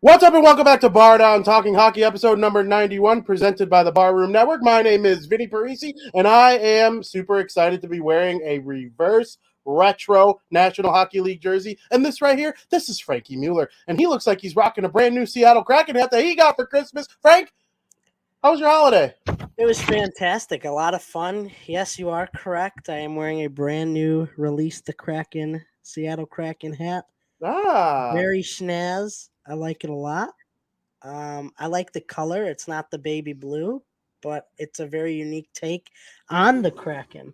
What's up and welcome back to Bar Down Talking Hockey, episode number 91, presented by the Barroom Network. My name is Vinnie Parise, and I am super excited to be wearing a reverse retro National Hockey League jersey. And this right here, this is Frankie Mueller, and he looks like he's rocking a brand new Seattle Kraken hat that he got for Christmas. Frank, how was your holiday? It was fantastic. A lot of fun. Yes, you are correct. I am wearing a brand new Release the Kraken Seattle Kraken hat. Very snaz. I like it a lot. I like the color. It's not the baby blue, but it's a very unique take on the Kraken.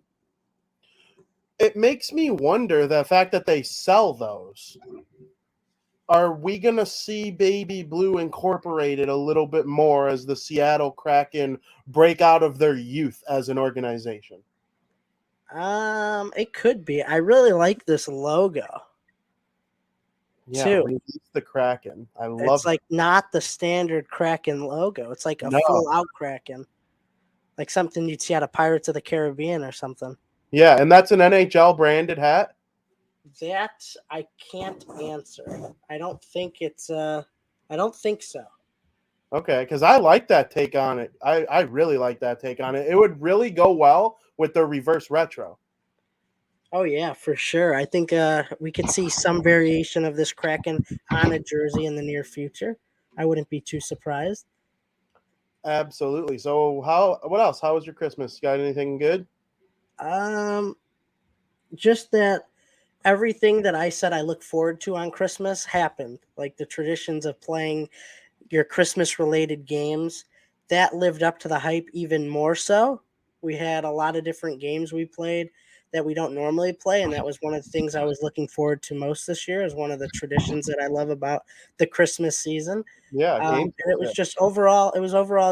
It makes me wonder the fact that they sell those. Are we going to see baby blue incorporated a little bit more as the Seattle Kraken break out of their youth as an organization? It could be. I really like this logo. Yeah, too. Release the Kraken. I love It's like not the standard Kraken logo. It's like a full out Kraken. Like something you'd see out of Pirates of the Caribbean or something. Yeah, and that's an NHL branded hat? That I can't answer. I don't think it's I don't think so. Okay, because I like that take on it. I really like that take on it. It would really go well with the reverse retro. Oh yeah, for sure. I think we could see some variation of this Kraken on a jersey in the near future. I wouldn't be too surprised. Absolutely. So what else? How was your Christmas? Got anything good? Just that everything that I said I look forward to on Christmas happened. Like the traditions of playing your Christmas related games, that lived up to the hype even more so. We had a lot of different games we played that we don't normally play, and that was one of the things I was looking forward to most this year, is one of the traditions that I love about the Christmas season. Yeah, And it was just overall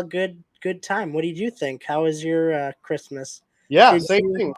good time. What did you think? How was your Christmas? Yeah, Did same you thing.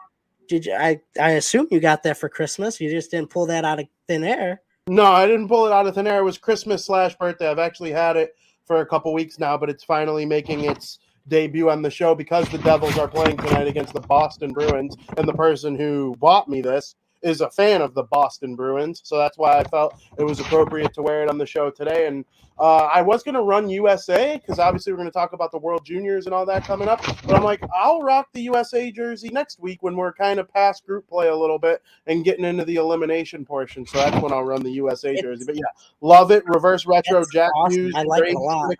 did you I assume you got that for Christmas. You just didn't pull that out of thin air. No, I didn't pull it out of thin air. It was Christmas/birthday. I've actually had it for a couple weeks now, but it's finally making its debut on the show because the Devils are playing tonight against the Boston Bruins, and the person who bought me this is a fan of the Boston Bruins, so that's why I felt it was appropriate to wear it on the show today. And I was going to run USA because obviously we're going to talk about the World Juniors and all that coming up, but I'm like, I'll rock the USA jersey next week when we're kind of past group play a little bit and getting into the elimination portion, so that's when I'll run the USA jersey. But yeah, love it. Reverse retro Jack awesome. Hughes. I like it a lot.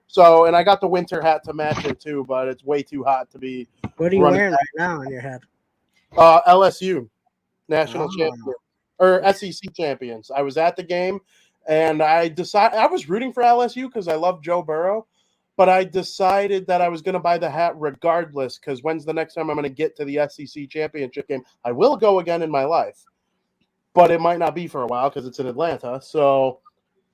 So, and I got the winter hat to match it too, but it's way too hot to be. What are you wearing right now on your head? LSU national champion or SEC champions. I was at the game, and I was rooting for LSU because I love Joe Burrow, but I decided that I was going to buy the hat regardless because when's the next time I'm going to get to the SEC championship game? I will go again in my life, but it might not be for a while because it's in Atlanta. So,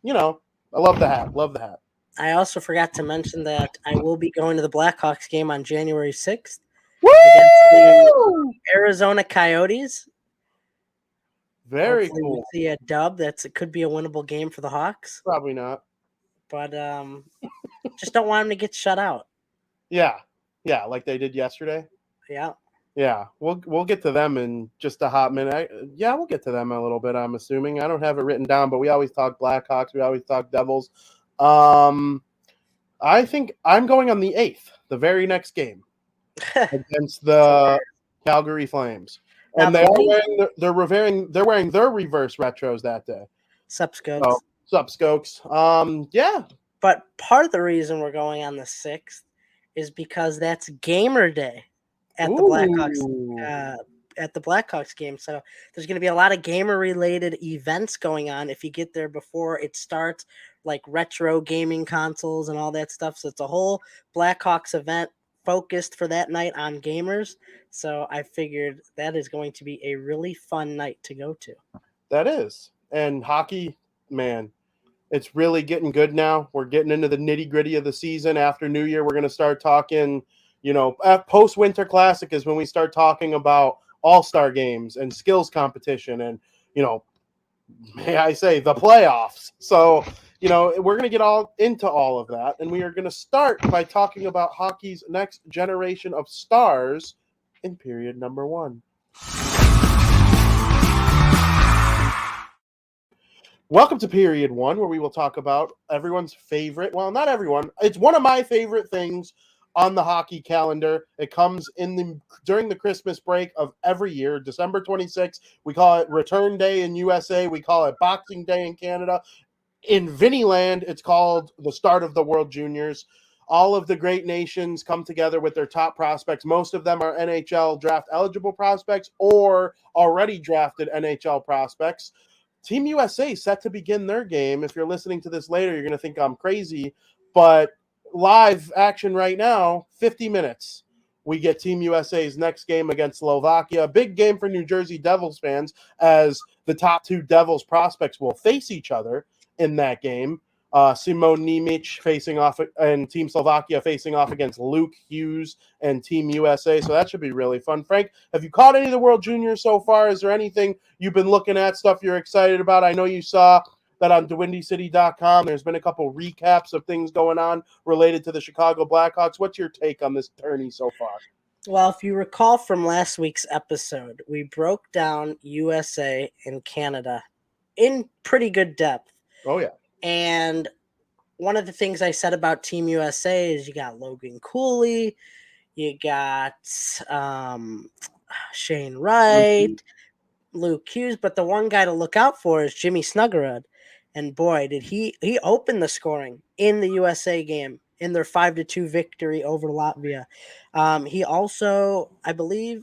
I love the hat. Love the hat. I also forgot to mention that I will be going to the Blackhawks game on January 6th Woo! against the Arizona Coyotes. Very Hopefully cool. We'll see a dub. It could be a winnable game for the Hawks. Probably not. But just don't want them to get shut out. Yeah, like they did yesterday. Yeah, we'll get to them in just a hot minute. We'll get to them a little bit. I'm assuming. I don't have it written down, but we always talk Blackhawks. We always talk Devils. I think I'm going on the 8th, the very next game against the Calgary Flames, and they're wearing their reverse retros that day. Sup, Skokes. Sup, Skokes. Yeah. But part of the reason we're going on the 6th is because that's Gamer Day at the Blackhawks game. So there's going to be a lot of gamer related events going on if you get there before it starts, like retro gaming consoles and all that stuff. So it's a whole Blackhawks event focused for that night on gamers. So I figured that is going to be a really fun night to go to. That is. And hockey, man, it's really getting good now. We're getting into the nitty gritty of the season. After New Year, we're going to start talking, post Winter Classic is when we start talking about all-star games and skills competition and, may I say, the playoffs. So, we're going to get all into all of that. And we are going to start by talking about hockey's next generation of stars in period number 1. Welcome to Period One, where we will talk about everyone's favorite. Well, not everyone. It's one of my favorite things on the hockey calendar. It comes during the Christmas break of every year, December 26th. We call it Return Day in USA. We call it Boxing Day in Canada. In Vinnie land, it's called the start of the World Juniors. All of the great nations come together with their top prospects. Most of them are NHL draft eligible prospects or already drafted NHL prospects. Team USA set to begin their game. If you're listening to this later, you're going to think I'm crazy, but live action right now, 50 minutes. We get Team USA's next game against Slovakia. A big game for New Jersey Devils fans, as the top two Devils prospects will face each other in that game. Simon Nemec facing off, and Team Slovakia facing off against Luke Hughes and Team USA. So that should be really fun. Frank, have you caught any of the World Juniors so far? Is there anything you've been looking at, stuff you're excited about? I know you saw that on DeWindyCity.com. There's been a couple recaps of things going on related to the Chicago Blackhawks. What's your take on this tourney so far? Well, if you recall from last week's episode, we broke down USA and Canada in pretty good depth. Oh, yeah. And one of the things I said about Team USA is you got Logan Cooley, you got Shane Wright, Luke Hughes, but the one guy to look out for is Jimmy Snuggerud. And boy, did he opened the scoring in the USA game in their 5-2 victory over Latvia. He also, I believe,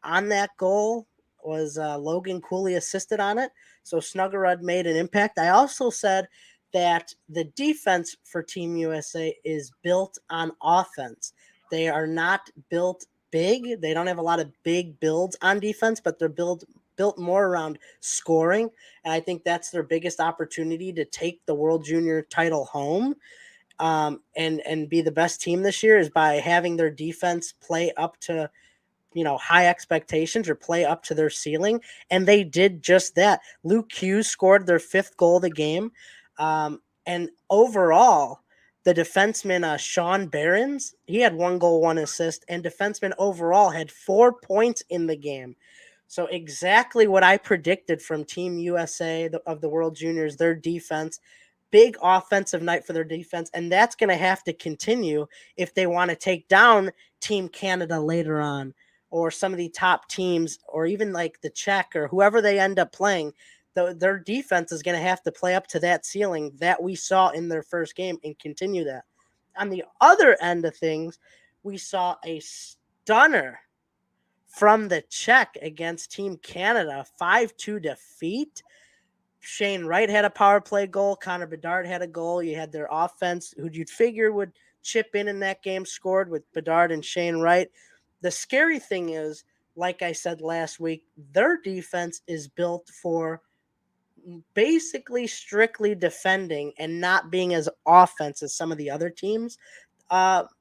on that goal was Logan Cooley assisted on it. So Snuggerud made an impact. I also said that the defense for Team USA is built on offense. They are not built big. They don't have a lot of big builds on defense, but they're built more around scoring. And I think that's their biggest opportunity to take the World Junior title home. And be the best team this year is by having their defense play up to high expectations or play up to their ceiling. And they did just that. Luke Hughes scored their 5th goal of the game. And overall, the defenseman, Sean Behrens, he had 1 goal, 1 assist, and defenseman overall had 4 points in the game. So exactly what I predicted from Team USA of the World Juniors, their defense. Big offensive night for their defense, and that's going to have to continue if they want to take down Team Canada later on, or some of the top teams, or even like the Czech or whoever they end up playing. Their defense is going to have to play up to that ceiling that we saw in their first game and continue that. On the other end of things, we saw a stunner from the Czech against Team Canada, 5-2 defeat. Shane Wright had a power play goal. Connor Bedard had a goal. You had their offense, who you'd figure would chip in that game, scored with Bedard and Shane Wright. The scary thing is, like I said last week, their defense is built for basically strictly defending and not being as offense as some of the other teams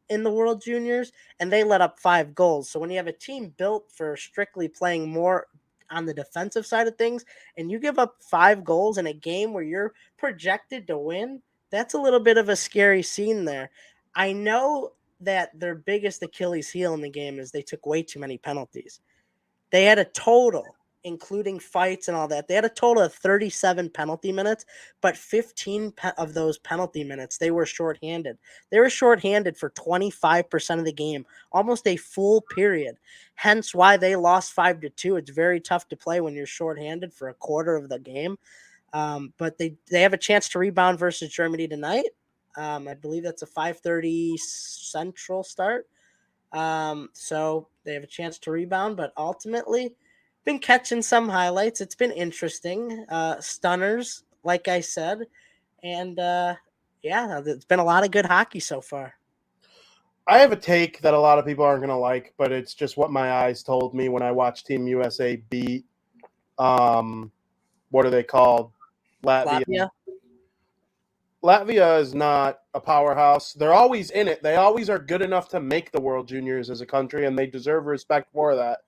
in the World Juniors, and they let up 5 goals. So when you have a team built for strictly playing more on the defensive side of things, and you give up 5 goals in a game where you're projected to win, that's a little bit of a scary scene there. I know that their biggest Achilles heel in the game is they took way too many penalties. They had a total, including fights and all that, they had a total of 37 penalty minutes, but 15 of those penalty minutes, they were shorthanded. They were shorthanded for 25% of the game, almost a full period. Hence why they lost 5-2. It's very tough to play when you're shorthanded for a quarter of the game. But they have a chance to rebound versus Germany tonight. I believe that's a 5:30 Central start. So they have a chance to rebound, but ultimately been catching some highlights. It's been interesting. Stunners, like I said. And yeah, it's been a lot of good hockey so far. I have a take that a lot of people aren't going to like, but it's just what my eyes told me when I watched Team USA beat, what are they called? Latvia. Latvia is not a powerhouse. They're always in it. They always are good enough to make the World Juniors as a country, and they deserve respect for that.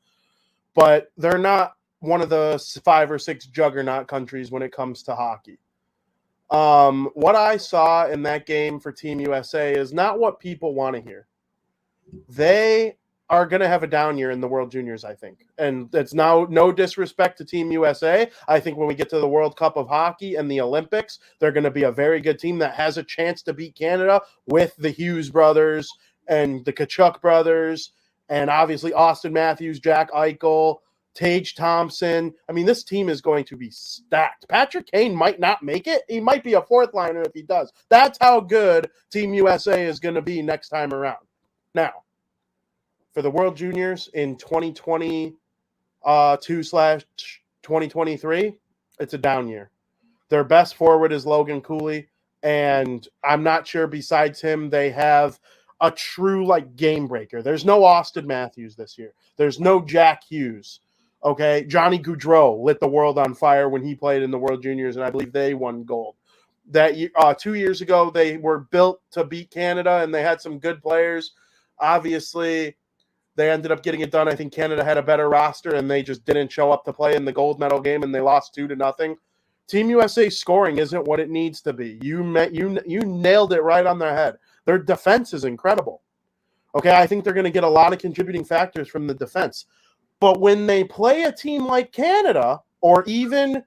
But they're not one of the 5 or 6 juggernaut countries when it comes to hockey. What I saw in that game for Team USA is not what people want to hear. They are going to have a down year in the World Juniors, I think. And it's now no disrespect to Team USA. I think when we get to the World Cup of Hockey and the Olympics, they're going to be a very good team that has a chance to beat Canada with the Hughes brothers and the Kachuk brothers and obviously Austin Matthews, Jack Eichel, Tage Thompson. I mean, this team is going to be stacked. Patrick Kane might not make it. He might be a fourth liner if he does. That's how good Team USA is going to be next time around. Now, for the World Juniors in 2022/2023, it's a down year. Their best forward is Logan Cooley, and I'm not sure besides him they have a true game breaker. There's no Austin Matthews this year. There's no Jack Hughes. Okay, Johnny Gaudreau lit the world on fire when he played in the World Juniors, and I believe they won gold. That 2 years ago, they were built to beat Canada, and they had some good players. Obviously, they ended up getting it done. I think Canada had a better roster, and they just didn't show up to play in the gold medal game, and they lost 2-0. Team USA scoring isn't what it needs to be. You nailed it right on their head. Their defense is incredible. Okay, I think they're going to get a lot of contributing factors from the defense. But when they play a team like Canada or even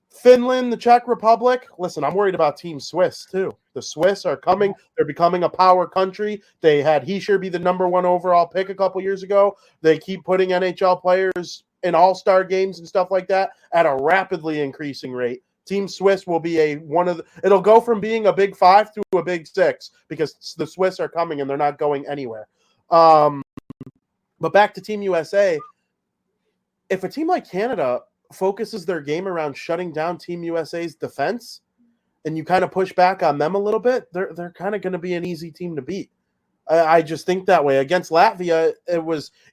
Finland, the Czech Republic, listen, I'm worried about Team Swiss too. The Swiss are coming. They're becoming a power country. They had Hischier be the #1 overall pick a couple years ago. They keep putting NHL players in all-star games and stuff like that at a rapidly increasing rate. Team Swiss will be it'll go from being a big 5 to a big 6 because the Swiss are coming and they're not going anywhere. But back to Team USA, if a team like Canada focuses their game around shutting down Team USA's defense and you kind of push back on them a little bit, they're kind of going to be an easy team to beat. I just think that way. Against Latvia,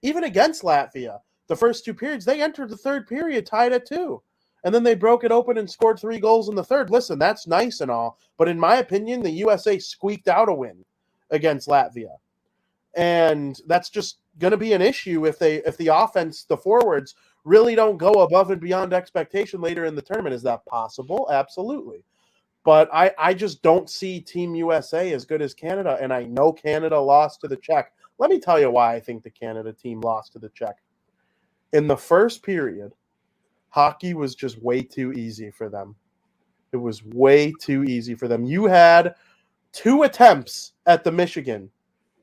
even against Latvia, the first 2 periods, they entered the third period tied at 2. And then they broke it open and scored 3 goals in the third. Listen, that's nice and all. But in my opinion, the USA squeaked out a win against Latvia. And that's just going to be an issue if the offense, the forwards, really don't go above and beyond expectation later in the tournament. Is that possible? Absolutely. But I just don't see Team USA as good as Canada, and I know Canada lost to the Czech. Let me tell you why I think the Canada team lost to the Czech. In the first period, hockey was just way too easy for them. It was way too easy for them. You had 2 attempts at the Michigan.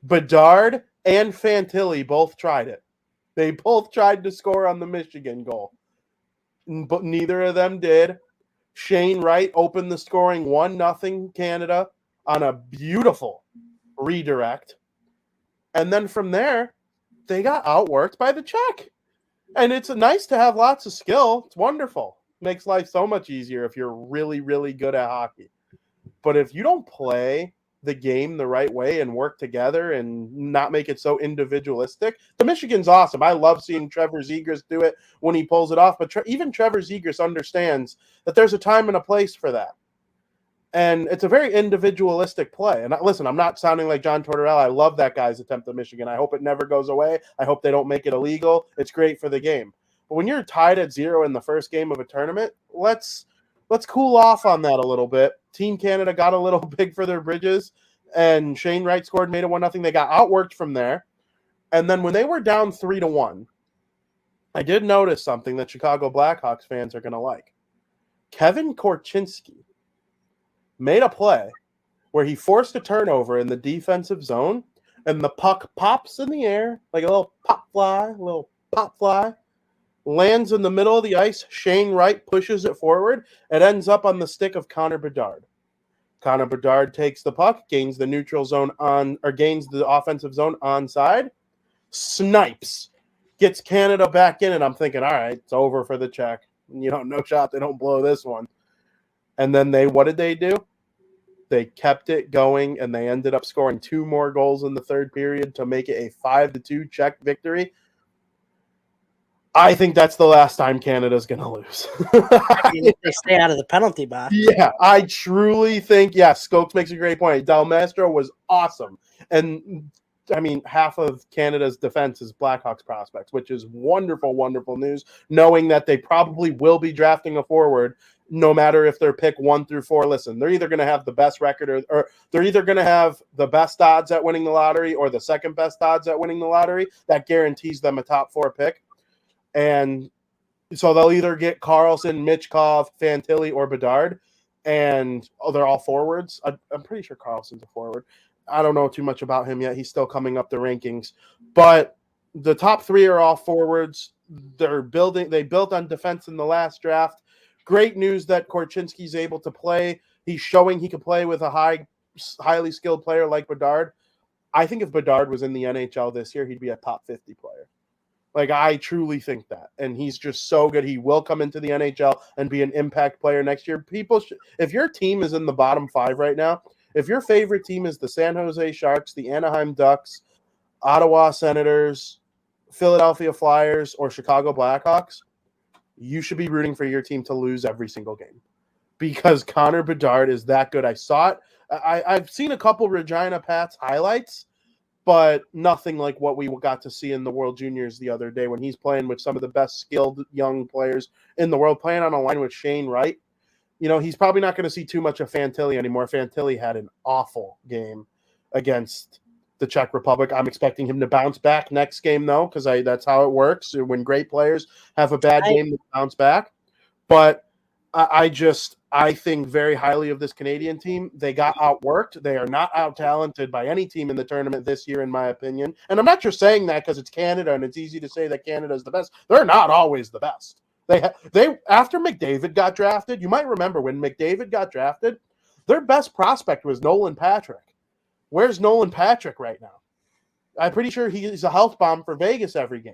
Bedard and Fantilli both tried it. They both tried to score on the Michigan goal, but neither of them did. Shane Wright opened the scoring 1-0 Canada on a beautiful redirect. And then from there, they got outworked by the Czech. And it's nice to have lots of skill. It's wonderful. Makes life so much easier if you're really, really good at hockey. But if you don't play the game the right way and work together and not make it so individualistic, the Michigan's awesome. I love seeing Trevor Zegras do it when he pulls it off. But even Trevor Zegras understands that there's a time and a place for that. And it's a very individualistic play. And listen, I'm not sounding like John Tortorella. I love that guy's attempt at Michigan. I hope it never goes away. I hope they don't make it illegal. It's great for the game. But when you're tied at 0 in the first game of a tournament, let's cool off on that a little bit. Team Canada got a little big for their bridges, and Shane Wright scored, made it 1-0. They got outworked from there. And then when they were down 3-1, I did notice something that Chicago Blackhawks fans are going to like. Kevin Korchinski made a play where he forced a turnover in the defensive zone, and the puck pops in the air like a little pop fly, lands in the middle of the ice. Shane Wright pushes it forward. It ends up on the stick of Connor Bedard. Connor Bedard takes the puck, gains the neutral zone gains the offensive zone onside, snipes, gets Canada back in, and I'm thinking, all right, it's over for the Czech. No shot, they don't blow this one. And then what did they do? They kept it going, and they ended up scoring 2 more goals in the third period to make it a 5-2 Czech victory. I think that's the last time Canada's going to lose. They stay out of the penalty box. Yeah, I truly think, Skokes makes a great point. Del Mastro was awesome. And I mean, half of Canada's defense is Blackhawks prospects, which is wonderful, wonderful news, knowing that they probably will be drafting a forward no matter if they're pick 1 through 4. Listen, they're either going to have the best record or they're either going to have the best odds at winning the lottery or the second best odds at winning the lottery. That guarantees them a top 4 pick. And so they'll either get Carlson, Michkov, Fantilli, or Bedard. And they're all forwards. I'm pretty sure Carlson's a forward. I don't know too much about him yet. He's still coming up the rankings. But the top 3 are all forwards. They built on defense in the last draft. Great news that Korchinski's able to play. He's showing he can play with a highly skilled player like Bedard. I think if Bedard was in the NHL this year, he'd be a top 50 player. Like, I truly think that. And he's just so good. He will come into the NHL and be an impact player next year. If your team is in the bottom 5 right now, if your favorite team is the San Jose Sharks, the Anaheim Ducks, Ottawa Senators, Philadelphia Flyers, or Chicago Blackhawks, you should be rooting for your team to lose every single game because Connor Bedard is that good. I saw it. I've seen a couple Regina Pats highlights, but nothing like what we got to see in the World Juniors the other day when he's playing with some of the best skilled young players in the world, playing on a line with Shane Wright. You know, he's probably not going to see too much of Fantilli anymore. Fantilli had an awful game against the Czech Republic. I'm expecting him to bounce back next game, though, because that's how it works. When great players have a bad game, they bounce back. But I think very highly of this Canadian team. They got outworked. They are not out-talented by any team in the tournament this year, in my opinion. And I'm not just saying that because it's Canada and it's easy to say that Canada is the best. They're not always the best. They after McDavid got drafted, you might remember when McDavid got drafted, their best prospect was Nolan Patrick. Where's Nolan Patrick right now? I'm pretty sure he's a health bomb for Vegas every game.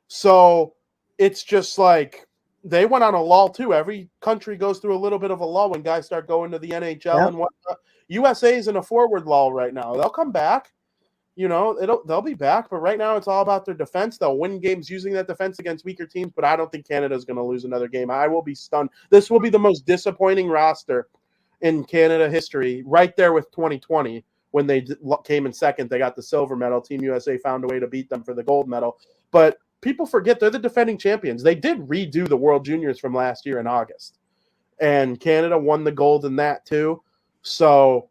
So it's just like they went on a lull too. Every country goes through a little bit of a lull when guys start going to the NHL and whatnot. USA is in a forward lull right now. They'll come back. You know, they'll be back, but right now it's all about their defense. They'll win games using that defense against weaker teams, but I don't think Canada's going to lose another game. I will be stunned. This will be the most disappointing roster in Canada history, right there with 2020 when they came in second. They got the silver medal. Team USA found a way to beat them for the gold medal. But people forget they're the defending champions. They did redo the World Juniors from last year in August, and Canada won the gold in that too. So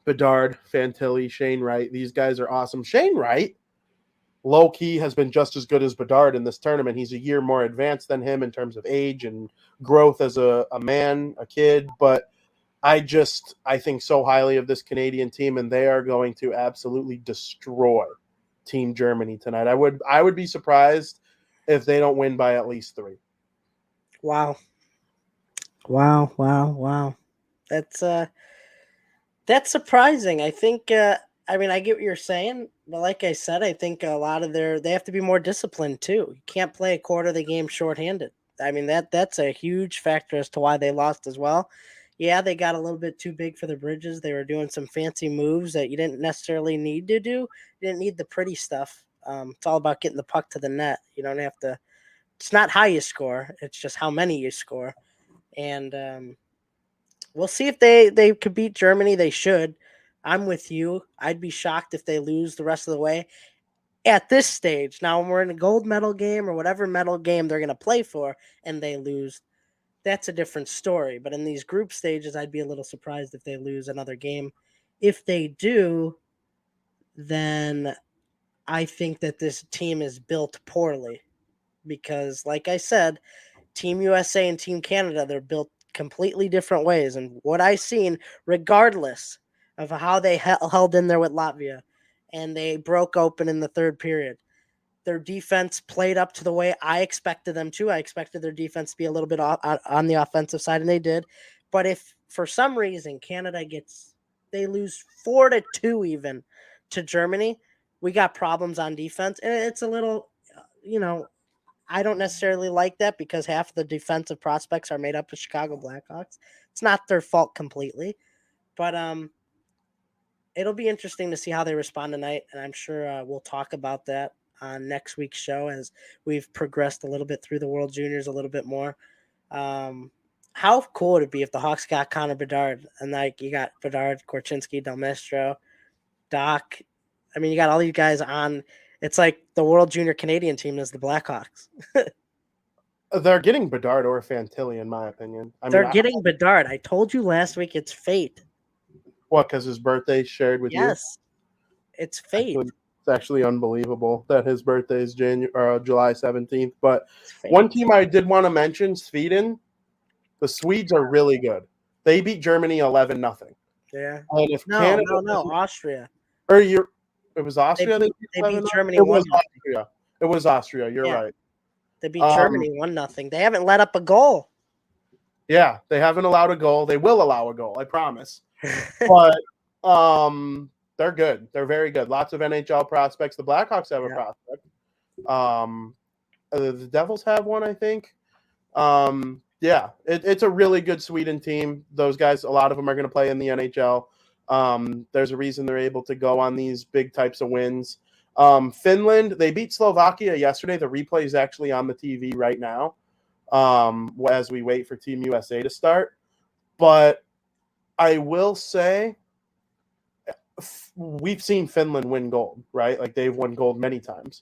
Bedard, Fantilli, Shane Wright. These guys are awesome. Shane Wright, low-key, has been just as good as Bedard in this tournament. He's a year more advanced than him in terms of age and growth as a man, a kid. But I think so highly of this Canadian team, and they are going to absolutely destroy Team Germany tonight. I would be surprised if they don't win by at least 3. Wow. That's surprising. I think I mean, I get what you're saying, but like I said, I think a lot of they have to be more disciplined too. You can't play a quarter of the game shorthanded. I mean, that's a huge factor as to why they lost as well. Yeah, they got a little bit too big for the bridges. They were doing some fancy moves that you didn't necessarily need to do. You didn't need the pretty stuff. It's all about getting the puck to the net. You don't have to. It's not how you score. It's just how many you score. And we'll see if they could beat Germany. They should. I'm with you. I'd be shocked if they lose the rest of the way at this stage. Now, when we're in a gold medal game or whatever medal game they're going to play for and they lose, that's a different story. But in these group stages, I'd be a little surprised if they lose another game. If they do, then I think that this team is built poorly because, like I said, Team USA and Team Canada, they're built completely different ways. And what I've seen, regardless of how they held in there with Latvia and they broke open in the third period, their defense played up to the way I expected them to. I expected their defense to be a little bit on the offensive side, and they did. But if for some reason Canada they lose 4-2 even to Germany, we got problems on defense. And it's a little, I don't necessarily like that because half of the defensive prospects are made up of Chicago Blackhawks. It's not their fault completely, but it'll be interesting to see how they respond tonight, and I'm sure we'll talk about that on next week's show as we've progressed a little bit through the World Juniors a little bit more. How cool would it be if the Hawks got Connor Bedard and like you got Bedard, Korchinski, Del Mestro, Doc, I mean, you got all these guys on. It's like the World Junior Canadian team is the Blackhawks. They're getting Bedard or Fantilli, in my opinion. I They're mean, getting Bedard. I told you last week it's fate. what? Because his birthday's shared with you? Yes, it's fate. It's actually unbelievable that his birthday is July 17th. But It's fate. one team I did want to mention, Sweden. The Swedes are really good. They beat Germany 11-0. Yeah. And if No, Canada Austria. or it was Austria They they beat Germany It was 1-0. Austria. It was Austria. You're Yeah. right. They beat Germany 1-0. They haven't let up a goal. Yeah, they haven't allowed a goal. They will allow a goal, I promise. But they're good. They're very good. Lots of NHL prospects. The Blackhawks have a prospect. The Devils have one, I think. Yeah, it's a really good Sweden team. Those guys, a lot of them are going to play in the NHL. There's a reason they're able to go on these big types of wins. Finland, they beat Slovakia yesterday. The replay is actually on the TV right now as we wait for Team USA to start. But I will say we've seen Finland win gold, right? Like they've won gold many times.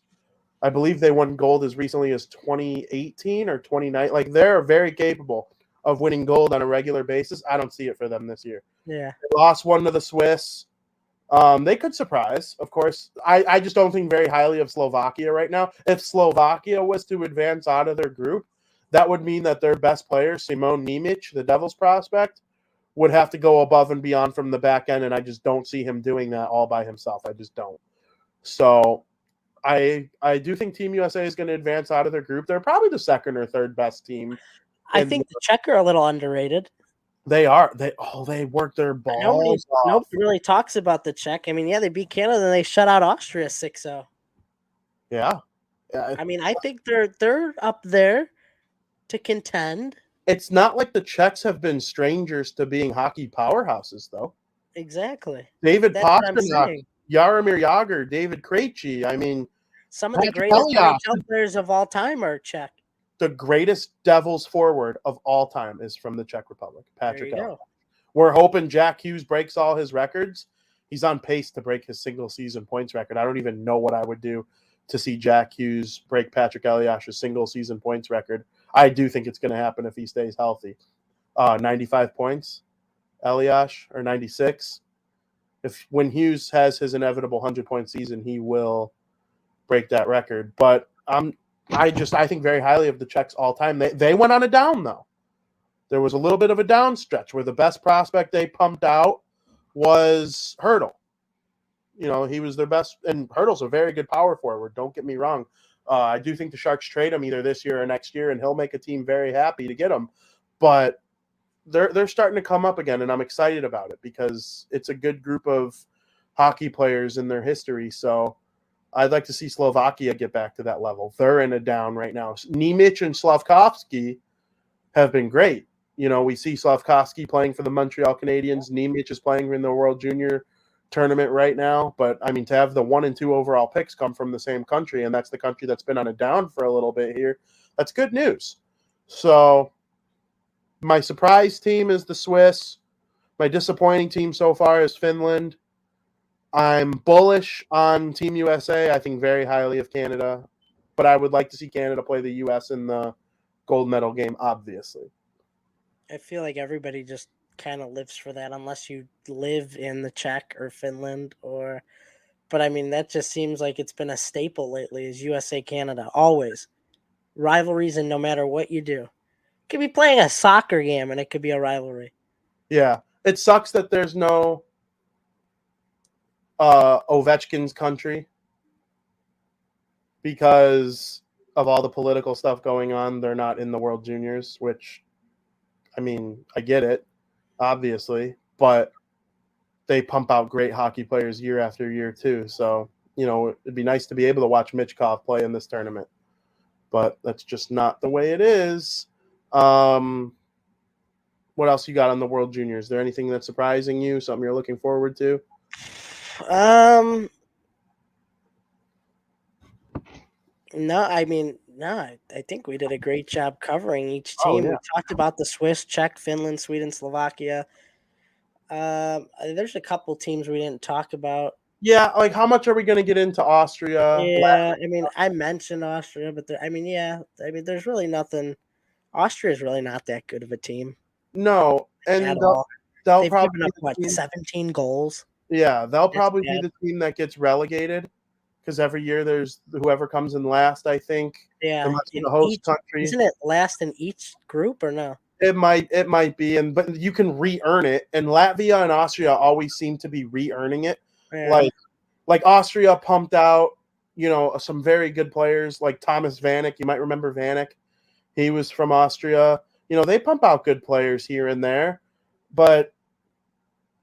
I believe they won gold as recently as 2018 or 2019. Like they're very capable of winning gold on a regular basis. I don't see it for them this year. Yeah. They lost one to the Swiss. They could surprise, of course. I just don't think very highly of Slovakia right now. If Slovakia was to advance out of their group, that would mean that their best player, Simon Nemec, the Devils prospect, would have to go above and beyond from the back end, and I just don't see him doing that all by himself. I just don't. So I do think Team USA is going to advance out of their group. They're probably the second or third best team. I think the Czech are a little underrated. They are. They work their balls off. Nobody really talks about the Czech. I mean, yeah, they beat Canada and they shut out Austria 6-0. Yeah. I mean, I think they're up there to contend. It's not like the Czechs have been strangers to being hockey powerhouses, though. Exactly. David Pastrnak, Jaromir Jagr, David Krejci. I mean, some of the greatest NHL players of all time are Czech. The greatest Devils forward of all time is from the Czech Republic, Patrick Elias. We're hoping Jack Hughes breaks all his records. He's on pace to break his single-season points record. I don't even know what I would do to see Jack Hughes break Patrick Elias's single-season points record. I do think it's going to happen if he stays healthy. 95 points, Elias, or 96. When Hughes has his inevitable 100-point season, he will break that record. But I think very highly of the Czechs all time. They went on a down, though. There was a little bit of a down stretch where the best prospect they pumped out was Hurdle. You know, he was their best, and Hurdle's a very good power forward. Don't get me wrong. I do think the Sharks trade him either this year or next year, and he'll make a team very happy to get him. But they're starting to come up again, and I'm excited about it because it's a good group of hockey players in their history. So I'd like to see Slovakia get back to that level. They're in a down right now. Nemec and Slafkovsky have been great. You know, we see Slafkovsky playing for the Montreal Canadiens. Nemec is playing in the World Junior tournament right now. But, I mean, to have the 1 and 2 overall picks come from the same country, and that's the country that's been on a down for a little bit here, that's good news. So my surprise team is the Swiss. My disappointing team so far is Finland. I'm bullish on Team USA. I think very highly of Canada. But I would like to see Canada play the U.S. in the gold medal game, obviously. I feel like everybody just kind of lives for that unless you live in the Czech or Finland but I mean, that just seems like it's been a staple lately is USA Canada. Always. Rivalries, and no matter what you do. You could be playing a soccer game and it could be a rivalry. Yeah. It sucks that there's no Ovechkin's country because of all the political stuff going on. They're not in the World Juniors, which, I mean, I get it, obviously, but they pump out great hockey players year after year too. So, you know, it'd be nice to be able to watch Michkov play in this tournament, but that's just not the way it is. What else you got on the World Juniors? Is there anything that's surprising you? Something you're looking forward to? No, I mean, I think we did a great job covering each team. We talked about the Swiss, Czech, Finland, Sweden, Slovakia. There's a couple teams we didn't talk about. Yeah, like how much are we going to get into Austria? Yeah, I mean, I mentioned Austria, but I mean, yeah, I mean, there's really nothing. Austria is really not that good of a team No, at and all. they'll They've probably given be up the what team. 17 goals. Yeah, they'll It's probably be bad. the team that gets relegated because every year there's whoever comes in last. I think, Yeah, unless you're in the host each country. isn't it last in each group or no? It might be, but you can re-earn it. And Latvia and Austria always seem to be re-earning it. Yeah, Like Austria pumped out, some very good players like Thomas Vanek. You might remember Vanek. He was from Austria. They pump out good players here and there, but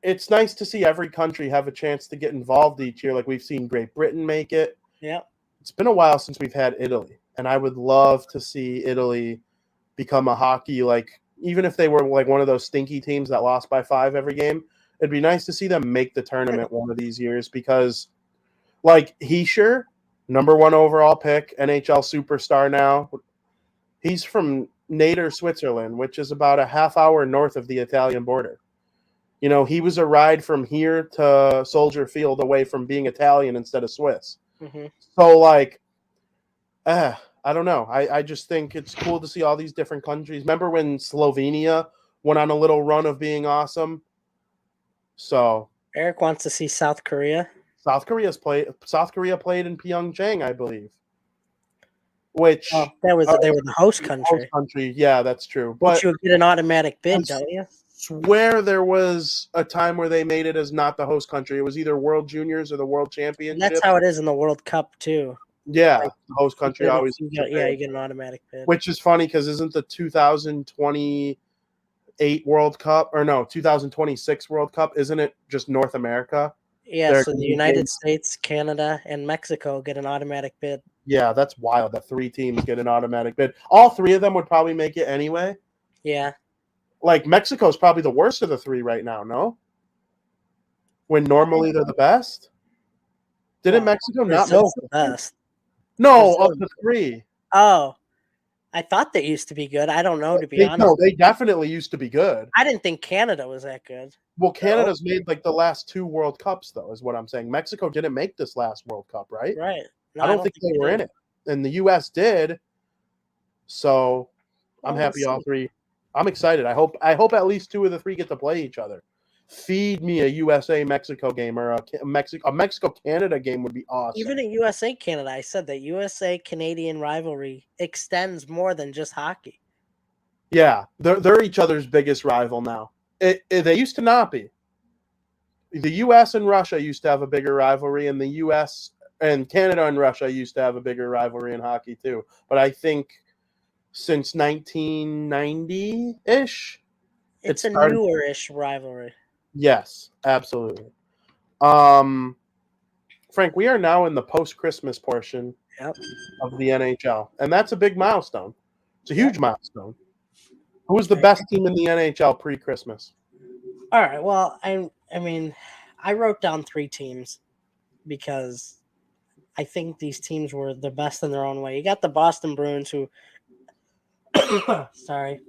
it's nice to see every country have a chance to get involved each year. Like we've seen Great Britain make it. yeah. It's been a while since we've had Italy, and I would love to see Italy become a hockey, like even if they were like one of those stinky teams that lost by 5 every game. It'd be nice to see them make the tournament one of these years because like Heischer, number 1 overall pick, NHL superstar now. He's from Nader, Switzerland, which is about a half hour north of the Italian border. He was a ride from here to Soldier Field away from being Italian instead of Swiss. Hmm. So like I don't know. I just think it's cool to see all these different countries. Remember when Slovenia went on a little run of being awesome? So Eric wants to see South Korea. South Korea played in Pyeongchang, I believe. Oh, Which that was they were the host host country, country, yeah, that's true. which But you would get an automatic I bid, don't you? swear there was a time where they made it as not the host country. It was either World Juniors or the World And that's Championship. how it is in the World Cup too. Yeah, Like the host country always you gets a get, yeah, bid. you get an automatic bid. Which is funny because isn't the 2028 World Cup or no 2026 World Cup? Isn't it just North America? Yeah, They're so the United States, Canada, and Mexico get an automatic bid. yeah, that's wild. That 3 teams get an automatic bid. All 3 of them would probably make it anyway. Yeah, Like Mexico's probably the worst of the 3 right now. No, when normally they're the best. Didn't well, Mexico not make Brazil's it? the best. No, of Brazil. the 3. Oh, I thought they used to be good. I don't know, to be honest. No, they definitely used to be good. I didn't think Canada was that good. Well, No. Canada's made like the last 2 World Cups, though, is what I'm saying. Mexico didn't make this last World Cup, right? Right. No, I I don't don't think think they they were in did. it, and the U.S. did. So I'm Well, we'll happy all see. 3. I'm excited. I hope at least 2 of the 3 get to play each other. Feed me a USA Mexico game or a Mexico Canada game would be awesome. Even in USA Canada, I said that USA Canadian rivalry extends more than just hockey. Yeah, they're each other's biggest rival now. They used to not be. The U.S. and Russia used to have a bigger rivalry, and the U.S. and Canada and Russia used to have a bigger rivalry in hockey too. But I think since 1990-ish, it It's a started. newer-ish rivalry. Yes, absolutely. Um, Frank, we are now in the post-Christmas portion Yep. of the NHL, and that's a big milestone. It's a Yep. huge milestone. Who was the best team in the NHL pre-Christmas? All right. Well, I mean, I wrote down 3 teams because I think these teams were the best in their own way. You got the Boston Bruins, who, sorry,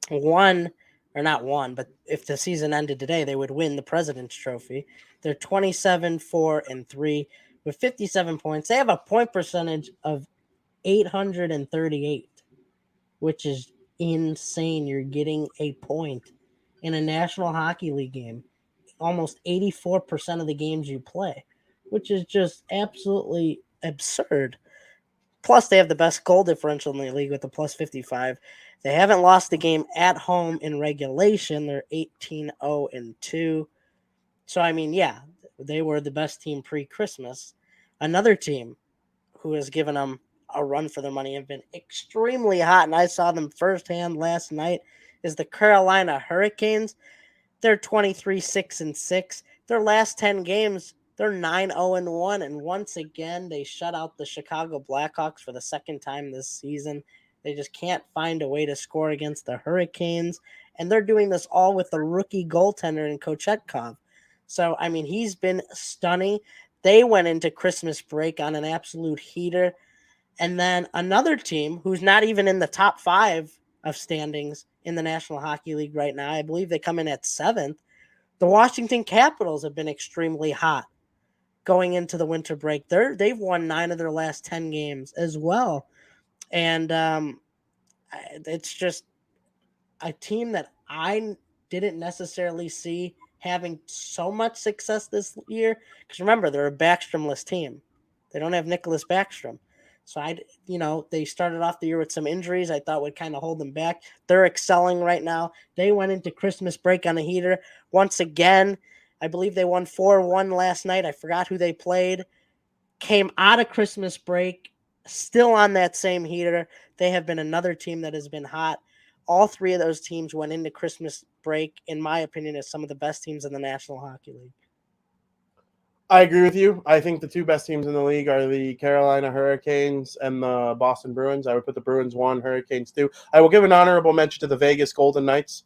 won or not won, but if the season ended today, they would win the President's Trophy. They're 27-4-3 with 57 points. They have a point percentage of 838, which is insane. You're getting a point in a National Hockey League game, almost 84% of the games you play, which is just absolutely absurd. Plus, they have the best goal differential in the league with a plus 55. They haven't lost a game at home in regulation. They're 18-0-2. So, I mean, yeah, they were the best team pre-Christmas. Another team who has given them a run for their money and been extremely hot, and I saw them firsthand last night, is the Carolina Hurricanes. They're 23-6-6. Their last 10 games, they're 9-0-1. And once again, they shut out the Chicago Blackhawks for the second time this season. They just can't find a way to score against the Hurricanes. And they're doing this all with the rookie goaltender in Kochetkov. So, I mean, he's been stunning. They went into Christmas break on an absolute heater. And then another team who's not even in the top 5 of standings in the National Hockey League right now, I believe they come in at 7th. The Washington Capitals have been extremely hot. going into the winter break. They've won 9 of their last 10 games as well. And it's just a team that I didn't necessarily see having so much success this year. Because remember, they're a Backstrom-less team. They don't have Nicholas Backstrom. So they started off the year with some injuries I thought would kind of hold them back. They're excelling right now. They went into Christmas break on a heater. Once again, I believe they won 4-1 last night. I forgot who they played. Came out of Christmas break, still on that same heater. They have been another team that has been hot. All 3 of those teams went into Christmas break, in my opinion, as some of the best teams in the National Hockey League. I agree with you. I think the 2 best teams in the league are the Carolina Hurricanes and the Boston Bruins. I would put the Bruins 1, Hurricanes 2. I will give an honorable mention to the Vegas Golden Knights,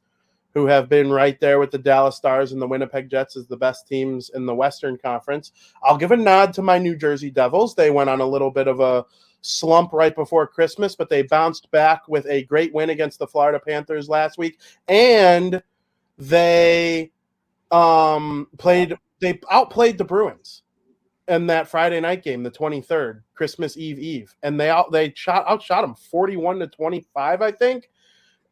who have been right there with the Dallas Stars and the Winnipeg Jets as the best teams in the Western Conference. I'll give a nod to my New Jersey Devils. They went on a little bit of a slump right before Christmas, but they bounced back with a great win against the Florida Panthers last week, and they outplayed the Bruins in that Friday night game, the 23rd, Christmas Eve, and they outshot them 41-25, I think,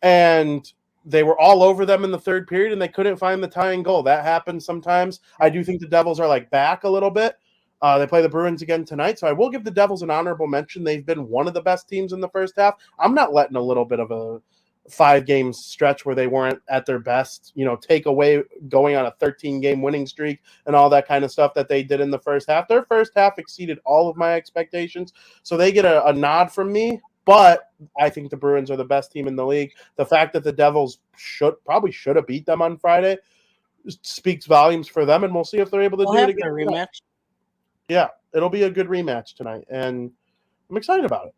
and they were all over them in the third period, and they couldn't find the tying goal. That happens sometimes. I do think the Devils are back a little bit. They play the Bruins again tonight, so I will give the Devils an honorable mention. They've been one of the best teams in the first half. I'm not letting a little bit of a 5-game stretch where they weren't at their best, take away going on a 13-game winning streak and all that kind of stuff that they did in the first half. Their first half exceeded all of my expectations, so they get a nod from me. But I think the Bruins are the best team in the league. The fact that the Devils probably should have beat them on Friday speaks volumes for them, and we'll see if they're able to do it again. Rematch. Yeah, it'll be a good rematch tonight, and I'm excited about it.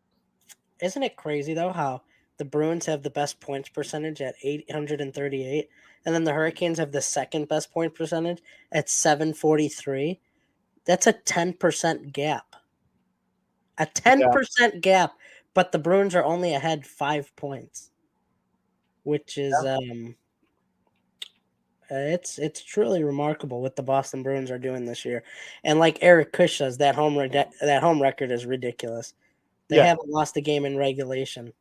Isn't it crazy, though, how the Bruins have the best points percentage at 838, and then the Hurricanes have the second best point percentage at 743? That's a 10% gap. A 10% gap, but the Bruins are only ahead 5 points, which is it's truly remarkable what the Boston Bruins are doing this year. And like Eric Kush says, that home record is ridiculous. They haven't lost a game in regulation.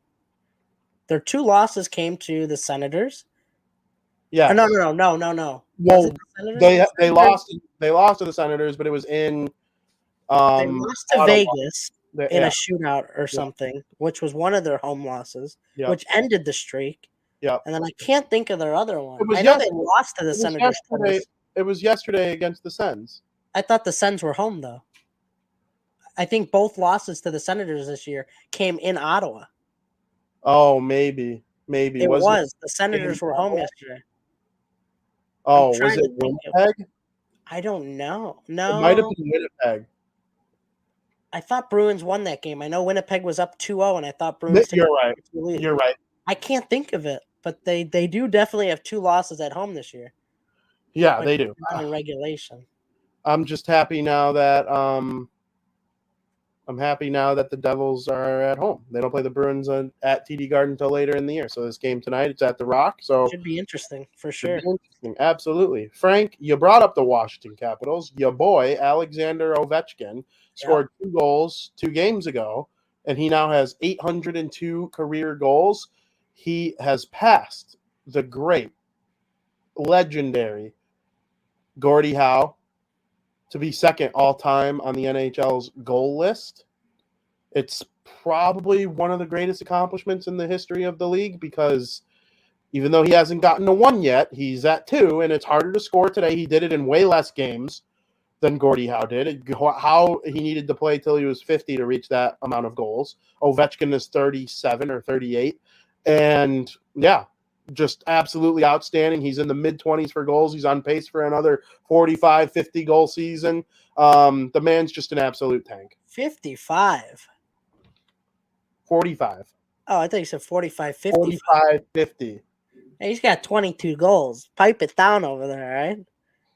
Their 2 losses came to the Senators. Yeah. No. Well, they lost to the Senators, but it was in. They lost to Vegas in a shootout or something, which was one of their home losses, which ended the streak. Yeah. And then I can't think of their other one. I know they lost to the Senators. It was yesterday against the Sens. I thought the Sens were home, though. I think both losses to the Senators this year came in Ottawa. Oh, maybe. It was. The Senators were home yesterday. Oh, was it Winnipeg? I don't know. No. It might have been Winnipeg. I thought Bruins won that game. I know Winnipeg was up 2-0, and I thought Bruins. You're right. I can't think of it, but they do definitely have 2 losses at home this year. Yeah, they do. In regulation. I'm just happy now that the Devils are at home. They don't play the Bruins at TD Garden until later in the year. So this game tonight, it's at the Rock. So should be interesting for sure. Absolutely. Frank, you brought up the Washington Capitals. Your boy Alexander Ovechkin scored 2 goals 2 games ago, and he now has 802 career goals. He has passed the great, legendary Gordie Howe to be second all-time on the NHL's goal list. It's probably one of the greatest accomplishments in the history of the league, because even though he hasn't gotten to 1 yet, he's at 2, and it's harder to score today. He did it in way less games than Gordie Howe did. Howe, he needed to play till he was 50 to reach that amount of goals. Ovechkin is 37 or 38. And, just absolutely outstanding. He's in the mid-20s for goals. He's on pace for another 45, 50-goal season. The man's just an absolute tank. 55. 45. Oh, I thought you said 45, 50. 45, 50. Hey, he's got 22 goals. Pipe it down over there, right?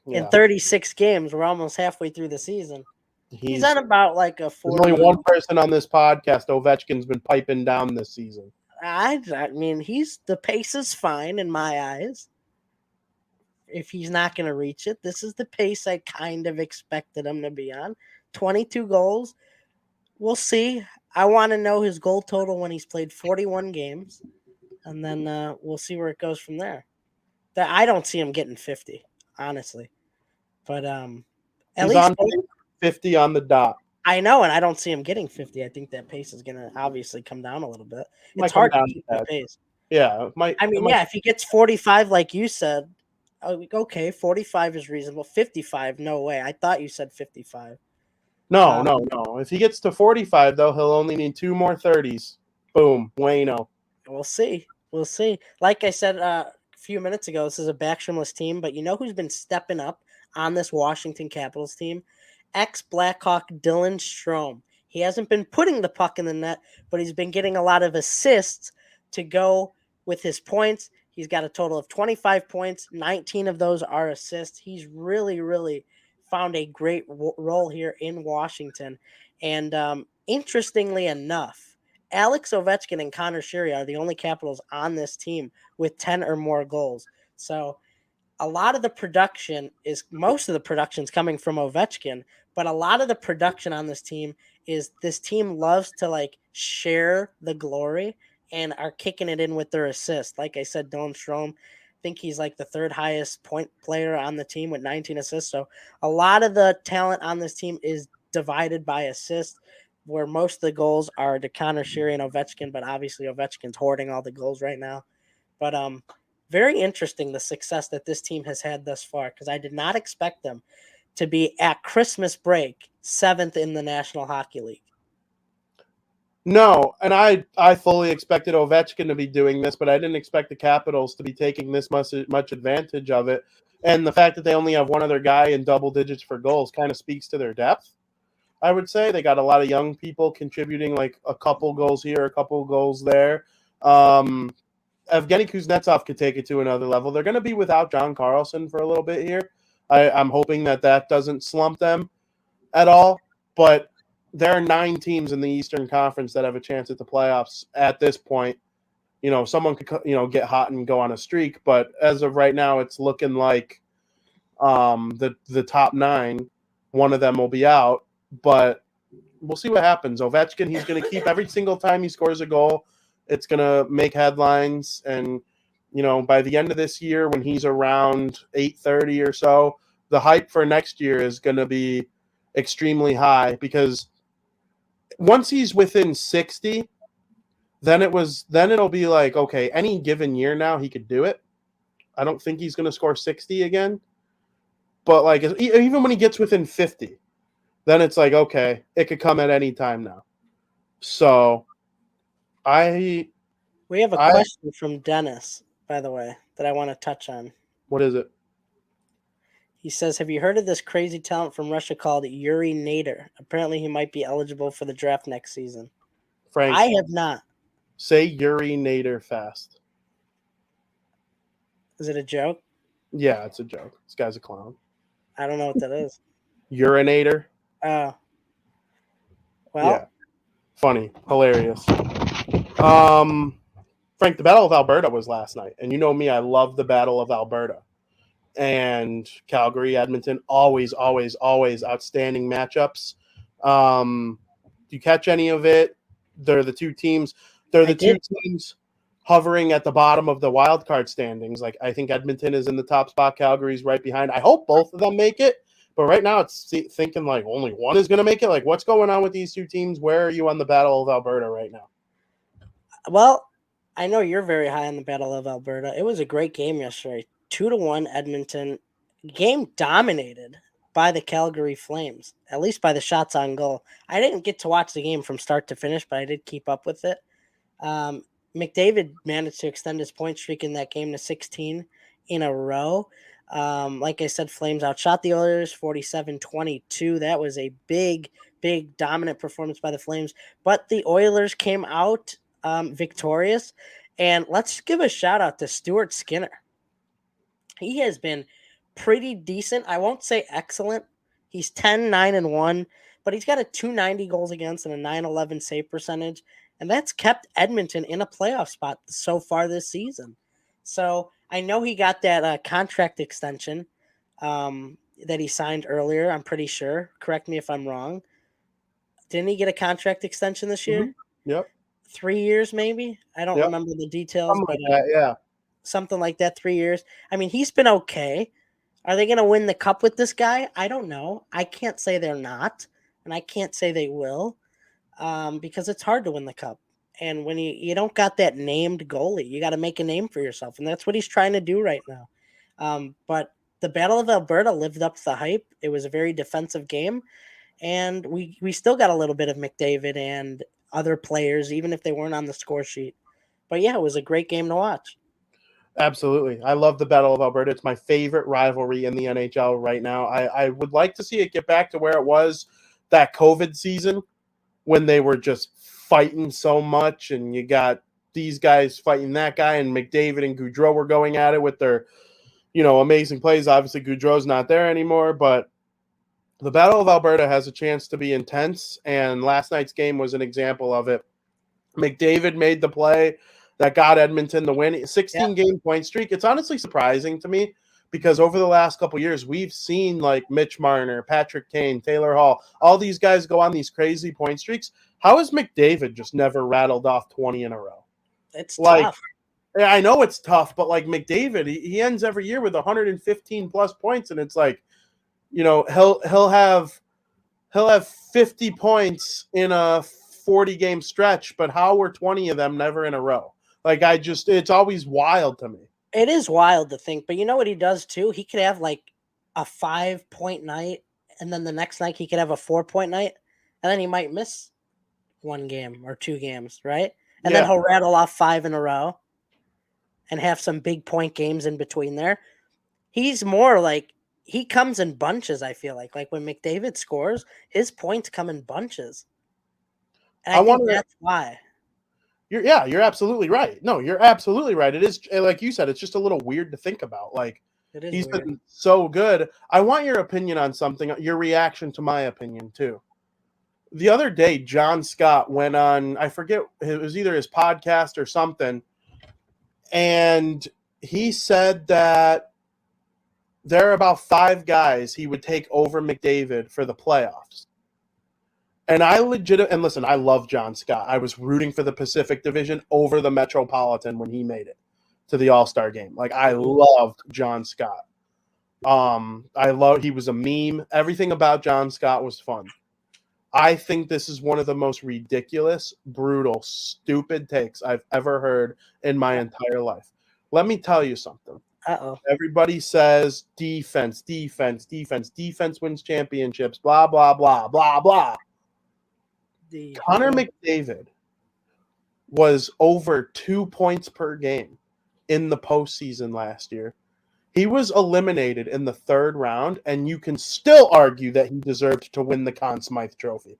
Yeah. In 36 games, we're almost halfway through the season. He's on about like a 40. There's only one person on this podcast Ovechkin's been piping down this season. I mean, the pace is fine in my eyes. if he's not going to reach it. This is the pace I kind of expected him to be on. 22 goals. We'll see. I want to know his goal total when he's played 41 games, and then we'll see where it goes from there. I don't see him getting 50, honestly. But at He's least on 50 on the dot. I know, and I don't see him getting 50. I think that pace is going to obviously come down a little bit. It's hard to keep the pace. Yeah, if he gets 45, like you said, okay, 45 is reasonable. 55, no way. I thought you said 55. No. If he gets to 45, though, he'll only need 2 more 30s. Boom, bueno. We'll see. Like I said a few minutes ago, this is a backstreamless team, but you know who's been stepping up on this Washington Capitals team? Ex-Blackhawk Dylan Strome. He hasn't been putting the puck in the net, but he's been getting a lot of assists to go with his points. He's got a total of 25 points. 19 of those are assists. He's really, really found a great role here in Washington. And interestingly enough, Alex Ovechkin and Connor Sheary are the only Capitals on this team with 10 or more goals. So most of the production is coming from Ovechkin, but a lot of the production on this team is this team loves to share the glory and are kicking it in with their assists. Like I said, Dylan Strome, I think he's like the third highest point player on the team with 19 assists. So a lot of the talent on this team is divided by assists, where most of the goals are to Connor Sheary and Ovechkin, but obviously Ovechkin's hoarding all the goals right now. But very interesting, the success that this team has had thus far, because I did not expect them to be at Christmas break 7th in the National Hockey League. No, and I fully expected Ovechkin to be doing this, but I didn't expect the Capitals to be taking this much advantage of it. And the fact that they only have one other guy in double digits for goals kind of speaks to their depth. I would say they got a lot of young people contributing, like a couple goals here, a couple goals there. Evgeny Kuznetsov could take it to another level. They're going to be without John Carlson for a little bit here. I'm hoping that doesn't slump them at all. But there are 9 teams in the Eastern Conference that have a chance at the playoffs at this point. You know, someone could get hot and go on a streak, but as of right now, it's looking like the top 9, one of them will be out. But we'll see what happens. Ovechkin, he's going to keep every single time he scores a goal. It's going to make headlines. And, by the end of this year, when he's around 8:30 or so, the hype for next year is going to be extremely high, because once he's within 60, then it'll be like, okay, any given year now he could do it. I don't think he's going to score 60 again. But even when he gets within 50, then it's like, okay, it could come at any time now. So we have a question from Dennis, by the way, that I want to touch on. What is it? He says, have you heard of this crazy talent from Russia called Yuri Nader? Apparently he might be eligible for the draft next season. Frank, I have not. Say Yuri Nader fast. Is it a joke? Yeah, it's a joke. This guy's a clown. I don't know what that is. Urinator? Oh. Well. Yeah. Funny. Hilarious. Frank, the Battle of Alberta was last night. And you know me, I love the Battle of Alberta. And Calgary, Edmonton, always outstanding matchups. Do you catch any of it? They're the two teams. Teams hovering at the bottom of the wild card standings. Like, I think Edmonton is in the top spot. Calgary's right behind. I hope both of them make it. But right now it's thinking like only one is going to make it. Like, what's going on with these two teams? Where are you on the Battle of Alberta right now? Well, I know you're very high on the Battle of Alberta. It was a great game yesterday. 2-1 Edmonton. Game dominated by the Calgary Flames, at least by the shots on goal. I didn't get to watch the game from start to finish, but I did keep up with it. McDavid managed to extend his point streak in that game to 16 in a row. Like I said, Flames outshot the Oilers 47-22. That was a big dominant performance by the Flames. But the Oilers came out victorious. And let's give a shout out to Stuart Skinner. He has been pretty decent. I won't say excellent. He's 10-9-1, but he's got a 290 goals against and a 911 save percentage. And that's kept Edmonton in a playoff spot so far this season. So I know he got that contract extension that he signed earlier. I'm pretty sure. Correct me if I'm wrong. Didn't he get a contract extension this Hmm. year? Yep. 3 years, maybe. I don't Yep. remember the details, Something but like that. Yeah. something like that. 3 years. I mean, he's been okay. Are they going to win the cup with this guy? I don't know. I can't say they're not, and I can't say they will, because it's hard to win the cup. And when you don't got that named goalie, you got to make a name for yourself, and that's what he's trying to do right now. But the Battle of Alberta lived up to the hype. It was a very defensive game, and we still got a little bit of McDavid and other players, even if they weren't on the score sheet. But yeah, it was a great game to watch. Absolutely. I love the Battle of Alberta. It's my favorite rivalry in the NHL right now. I would like to see it get back to where it was that COVID season when they were just fighting so much, and you got these guys fighting that guy, and McDavid and Goudreau were going at it with their, amazing plays. Obviously, Goudreau's not there anymore, but the Battle of Alberta has a chance to be intense, and last night's game was an example of it. McDavid made the play that got Edmonton the win. 16-game point streak. It's honestly surprising to me because over the last couple of years, we've seen like Mitch Marner, Patrick Kane, Taylor Hall, all these guys go on these crazy point streaks. How has McDavid just never rattled off 20 in a row? It's Like, tough. I know it's tough, but like McDavid, he ends every year with 115 plus points, and it's like, he'll have 50 points in a 40-game stretch, but how were 20 of them never in a row? Like, it's always wild to me. It is wild to think, but you know what he does too? He could have like a 5 point night, and then the next night he could have a 4 point night, and then he might miss 1 game or 2 games, right? And then Yeah. he'll rattle off 5 in a row and have some big point games in between there. He's more like he comes in bunches, I feel like when McDavid scores, his points come in bunches. And I I think want to that's why. you're absolutely right. No, you're absolutely right. It is, like you said, it's just a little weird to think about. Like, It is he's weird. been so good. I want your opinion on something, your reaction to my opinion too. The other day, John Scott went on, I forget, it was either his podcast or something, and he said that there are about 5 guys he would take over McDavid for the playoffs. And and listen, I love John Scott. I was rooting for the Pacific Division over the Metropolitan when he made it to the All-Star game. Like, I loved John Scott. He was a meme. Everything about John Scott was fun. I think this is one of the most ridiculous, brutal, stupid takes I've ever heard in my entire life. Let me tell you something. Uh-oh. Everybody says defense, defense, defense. Defense wins championships, blah, blah, blah, blah, blah. Connor McDavid was over 2 points per game in the postseason last year. He was eliminated in the 3rd round, and you can still argue that he deserved to win the Conn Smythe Trophy.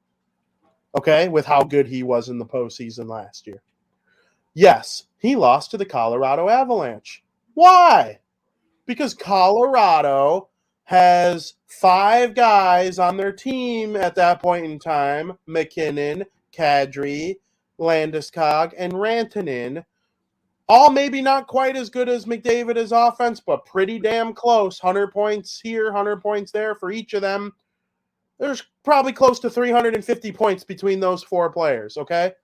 Okay, with how good he was in the postseason last year. Yes, he lost to the Colorado Avalanche. Why? Because Colorado has 5 guys on their team at that point in time: McKinnon, Kadri, Landeskog, and Rantanen. All maybe not quite as good as McDavid's offense, but pretty damn close. 100 points here, 100 points there for each of them. There's probably close to 350 points between those 4 players, okay?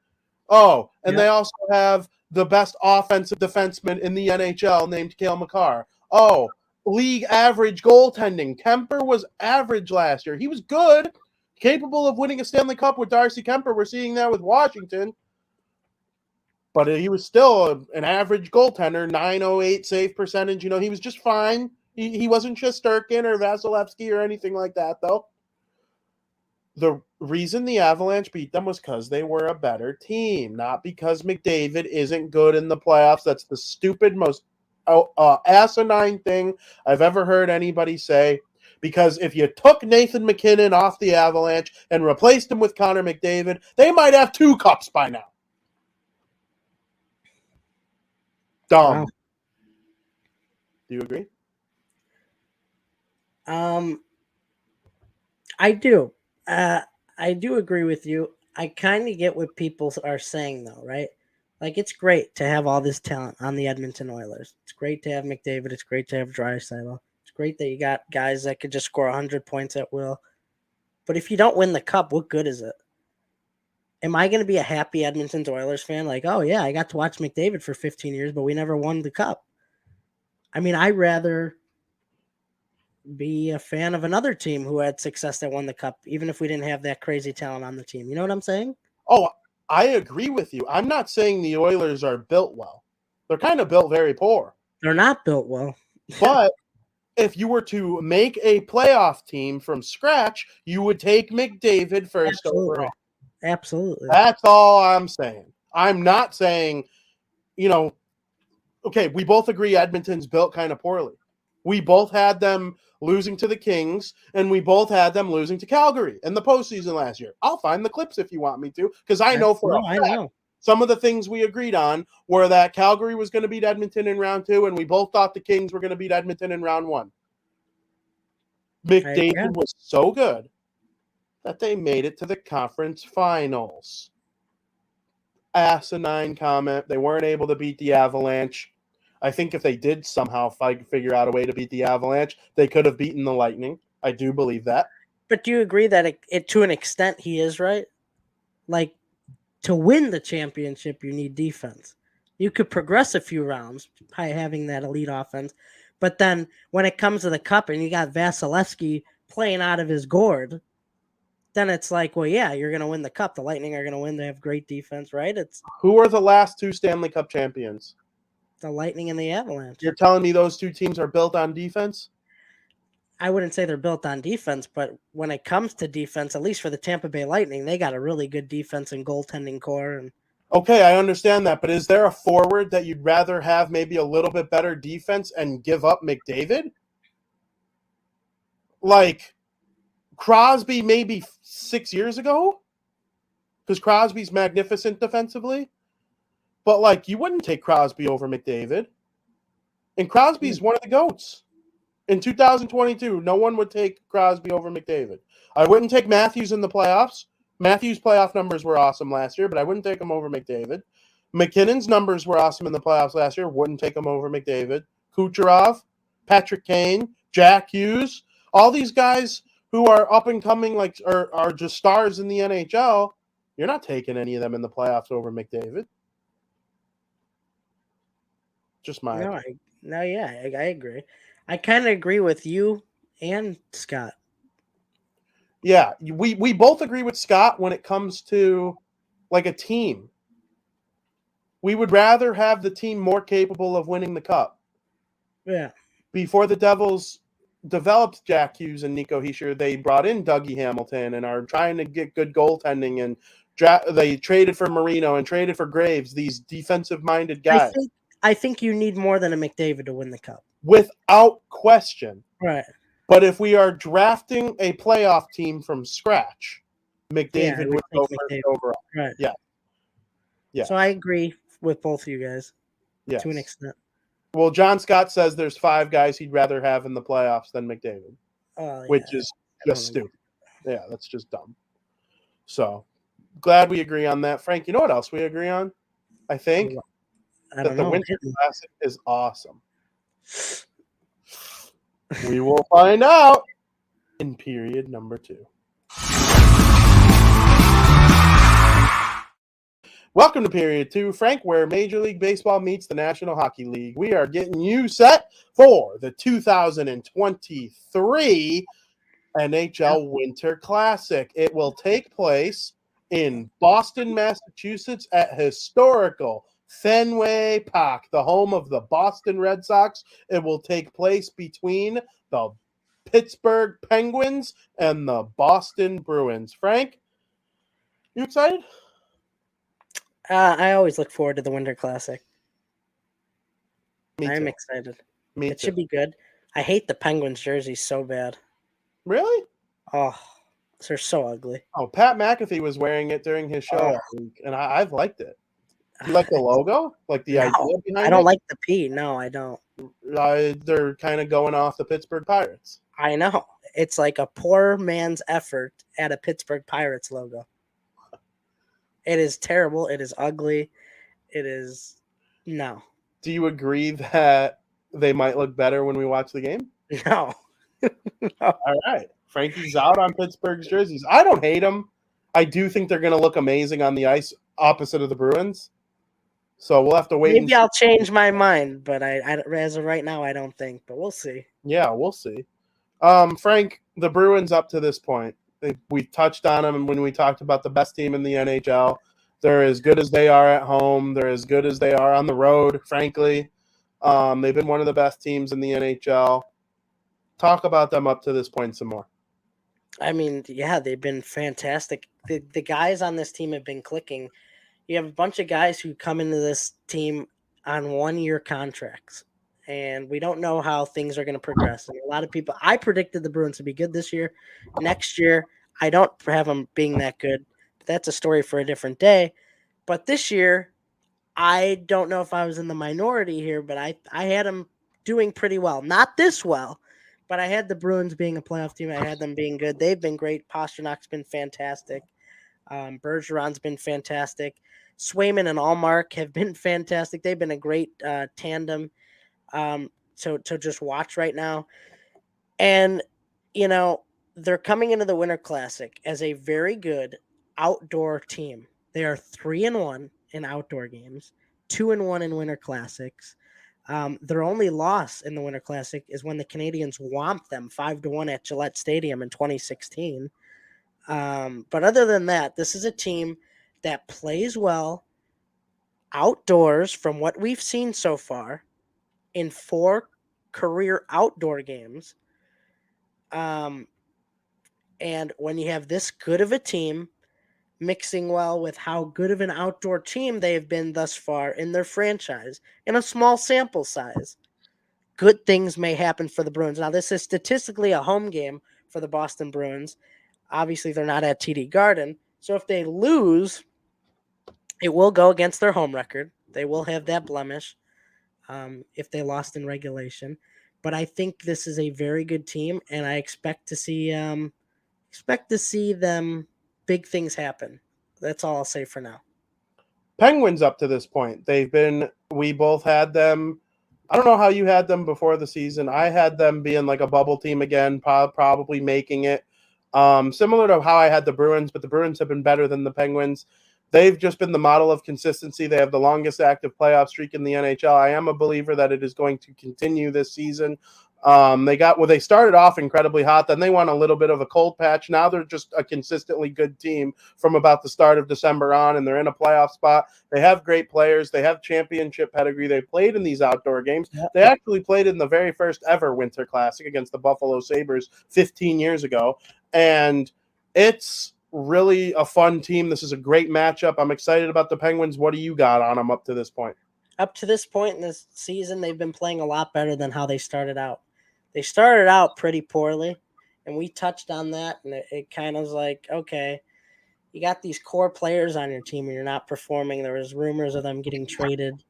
Oh, and they also have the best offensive defenseman in the NHL named Cale Makar. Oh, league average goaltending. Kemper was average last year. He was good, capable of winning a Stanley Cup with Darcy Kemper. We're seeing that with Washington. But he was still an average goaltender, 908 save percentage. He was just fine. He wasn't Shesterkin or Vasilevsky or anything like that, though. The reason the Avalanche beat them was because they were a better team, not because McDavid isn't good in the playoffs. That's the stupid, most asinine thing I've ever heard anybody say. Because if you took Nathan McKinnon off the Avalanche and replaced him with Connor McDavid, they might have 2 cups by now. Dumb. Wow. Do you agree? I do. I do agree with you. I kind of get what people are saying, though, right? Like, it's great to have all this talent on the Edmonton Oilers. It's great to have McDavid. It's great to have Draisaitl. It's great that you got guys that could just score 100 points at will. But if you don't win the cup, what good is it? Am I going to be a happy Edmonton Oilers fan? Like, oh, yeah, I got to watch McDavid for 15 years, but we never won the cup. I mean, I'd rather be a fan of another team who had success that won the cup, even if we didn't have that crazy talent on the team. You know what I'm saying? Oh, I agree with you. I'm not saying the Oilers are built well. They're kind of built very poor. They're not built well. But if you were to make a playoff team from scratch, you would take McDavid first overall. Absolutely. That's all I'm saying. I'm not saying, okay, we both agree Edmonton's built kind of poorly. We both had them losing to the Kings, and we both had them losing to Calgary in the postseason last year. I'll find the clips if you want me to, because I know for a fact some of the things we agreed on were that Calgary was going to beat Edmonton in round 2, and we both thought the Kings were going to beat Edmonton in round 1. McDavid was so good that they made it to the conference finals. Asinine comment. They weren't able to beat the Avalanche. I think if they did somehow figure out a way to beat the Avalanche, they could have beaten the Lightning. I do believe that. But do you agree that it to an extent he is right? Like, to win the championship, you need defense. You could progress a few rounds by having that elite offense. But then when it comes to the cup and you got Vasilevsky playing out of his gourd, then it's like, well, yeah, you're going to win the cup. The Lightning are going to win. They have great defense, right? Who are the last 2 Stanley Cup champions? The Lightning and the Avalanche. You're telling me those 2 teams are built on defense? I wouldn't say they're built on defense, but when it comes to defense, at least for the Tampa Bay Lightning, they got a really good defense and goaltending core. Okay, I understand that, but is there a forward that you'd rather have maybe a little bit better defense and give up McDavid? Like Crosby maybe 6 years ago? Because Crosby's magnificent defensively. But, like, you wouldn't take Crosby over McDavid. And Crosby's one of the GOATs. In 2022, no one would take Crosby over McDavid. I wouldn't take Matthews in the playoffs. Matthews' playoff numbers were awesome last year, but I wouldn't take him over McDavid. McKinnon's numbers were awesome in the playoffs last year. Wouldn't take him over McDavid. Kucherov, Patrick Kane, Jack Hughes, all these guys who are up and coming, like are just stars in the NHL. You're not taking any of them in the playoffs over McDavid. Just my opinion. I agree. I kind of agree with you and Scott. Yeah, we both agree with Scott when it comes to like a team. We would rather have the team more capable of winning the cup. Yeah. Before the Devils developed Jack Hughes and Nico Hischier, they brought in Dougie Hamilton and are trying to get good goaltending, and they traded for Marino and traded for Graves, these defensive-minded guys. I think you need more than a McDavid to win the cup. Without question. Right. But if we are drafting a playoff team from scratch, McDavid would go first overall. Right. Yeah. Yeah. So I agree with both of you guys. Yes. To an extent. Well, John Scott says there's 5 guys he'd rather have in the playoffs than McDavid, which is just stupid. Yeah, that's just dumb. So, glad we agree on that. Frank, you know what else we agree on? I think that the Winter Classic is awesome. We will find out in period number 2. Welcome to period 2, Frank, where Major League Baseball meets the National Hockey League. We are getting you set for the 2023 NHL Winter Classic. It will take place in Boston, Massachusetts at historical Fenway Park, the home of the Boston Red Sox. It will take place between the Pittsburgh Penguins and the Boston Bruins. Frank, you excited? I always look forward to the Winter Classic. I'm excited. It should be good. I hate the Penguins jerseys so bad. Really? Oh, they're so ugly. Oh, Pat McAfee was wearing it during his show last week, and I've liked it. You like the logo? Like the idea behind it? I don't like the P. No, I don't. They're kind of going off the Pittsburgh Pirates. I know. It's like a poor man's effort at a Pittsburgh Pirates logo. It is terrible. It is ugly. It is no, Do you agree that they might look better when we watch the game? no, no. All right. Frankie's out on Pittsburgh's jerseys. I don't hate them. I do think they're going to look amazing on the ice opposite of the Bruins. So we'll have to wait and Maybe see. I'll change my mind, but I as of right now, I don't think. But we'll see. Yeah, we'll see. Frank, the Bruins up to this point, we touched on them when we talked about the best team in the NHL. They're as good as they are at home. They're as good as they are on the road, frankly. They've been one of the best teams in the NHL. Talk about them up to this point some more. I mean, yeah, they've been fantastic. The guys on this team have been clicking. You have a bunch of guys who come into this team on 1-year contracts, and we don't know how things are going to progress. And a lot of people, I predicted the Bruins to be good this year. Next year, I don't have them being that good. But that's a story for a different day. But this year, I don't know if I was in the minority here, but I had them doing pretty well. Not this well, but I had the Bruins being a playoff team. I had them being good. They've been great. Pasternak's been fantastic. Bergeron's been fantastic. Swayman and Allmark have been fantastic. They've been a great tandem to just watch right now. And, you know, they're coming into the Winter Classic as a very good outdoor team. They are 3-1 in outdoor games, 2-1 in Winter Classics. Their only loss in the Winter Classic is when the Canadians whomped them 5-1 at Gillette Stadium in 2016. But other than that, this is a team that plays well outdoors from what we've seen so far in 4 career outdoor games. And when you have this good of a team mixing well with how good of an outdoor team they have been thus far in their franchise in a small sample size, good things may happen for the Bruins. Now, this is statistically a home game for the Boston Bruins. Obviously, they're not at TD Garden. So if they lose, it will go against their home record. They will have that blemish if they lost in regulation. But I think this is a very good team, and I expect to see them big things happen. That's all I'll say for now. Penguins up to this point. We both had them. I don't know how you had them before the season. I had them being like a bubble team again, probably making it. Similar to how I had the Bruins, but the Bruins have been better than the Penguins. They've just been the model of consistency. They have the longest active playoff streak in the NHL. I am a believer that it is going to continue this season. They started off incredibly hot, then they won a little bit of a cold patch. Now they're just a consistently good team from about the start of December on, and they're in a playoff spot. They have great players. They have championship pedigree. They played in these outdoor games. Yep. They actually played in the very first ever Winter Classic against the Buffalo Sabres 15 years ago, and it's really a fun team. This is a great matchup. I'm excited about the Penguins. What do you got on them up to this point? Up to this point in this season, they've been playing a lot better than how they started out. They started out pretty poorly, and we touched on that, and it kind of was like, okay, you got these core players on your team and you're not performing. There was rumors of them getting traded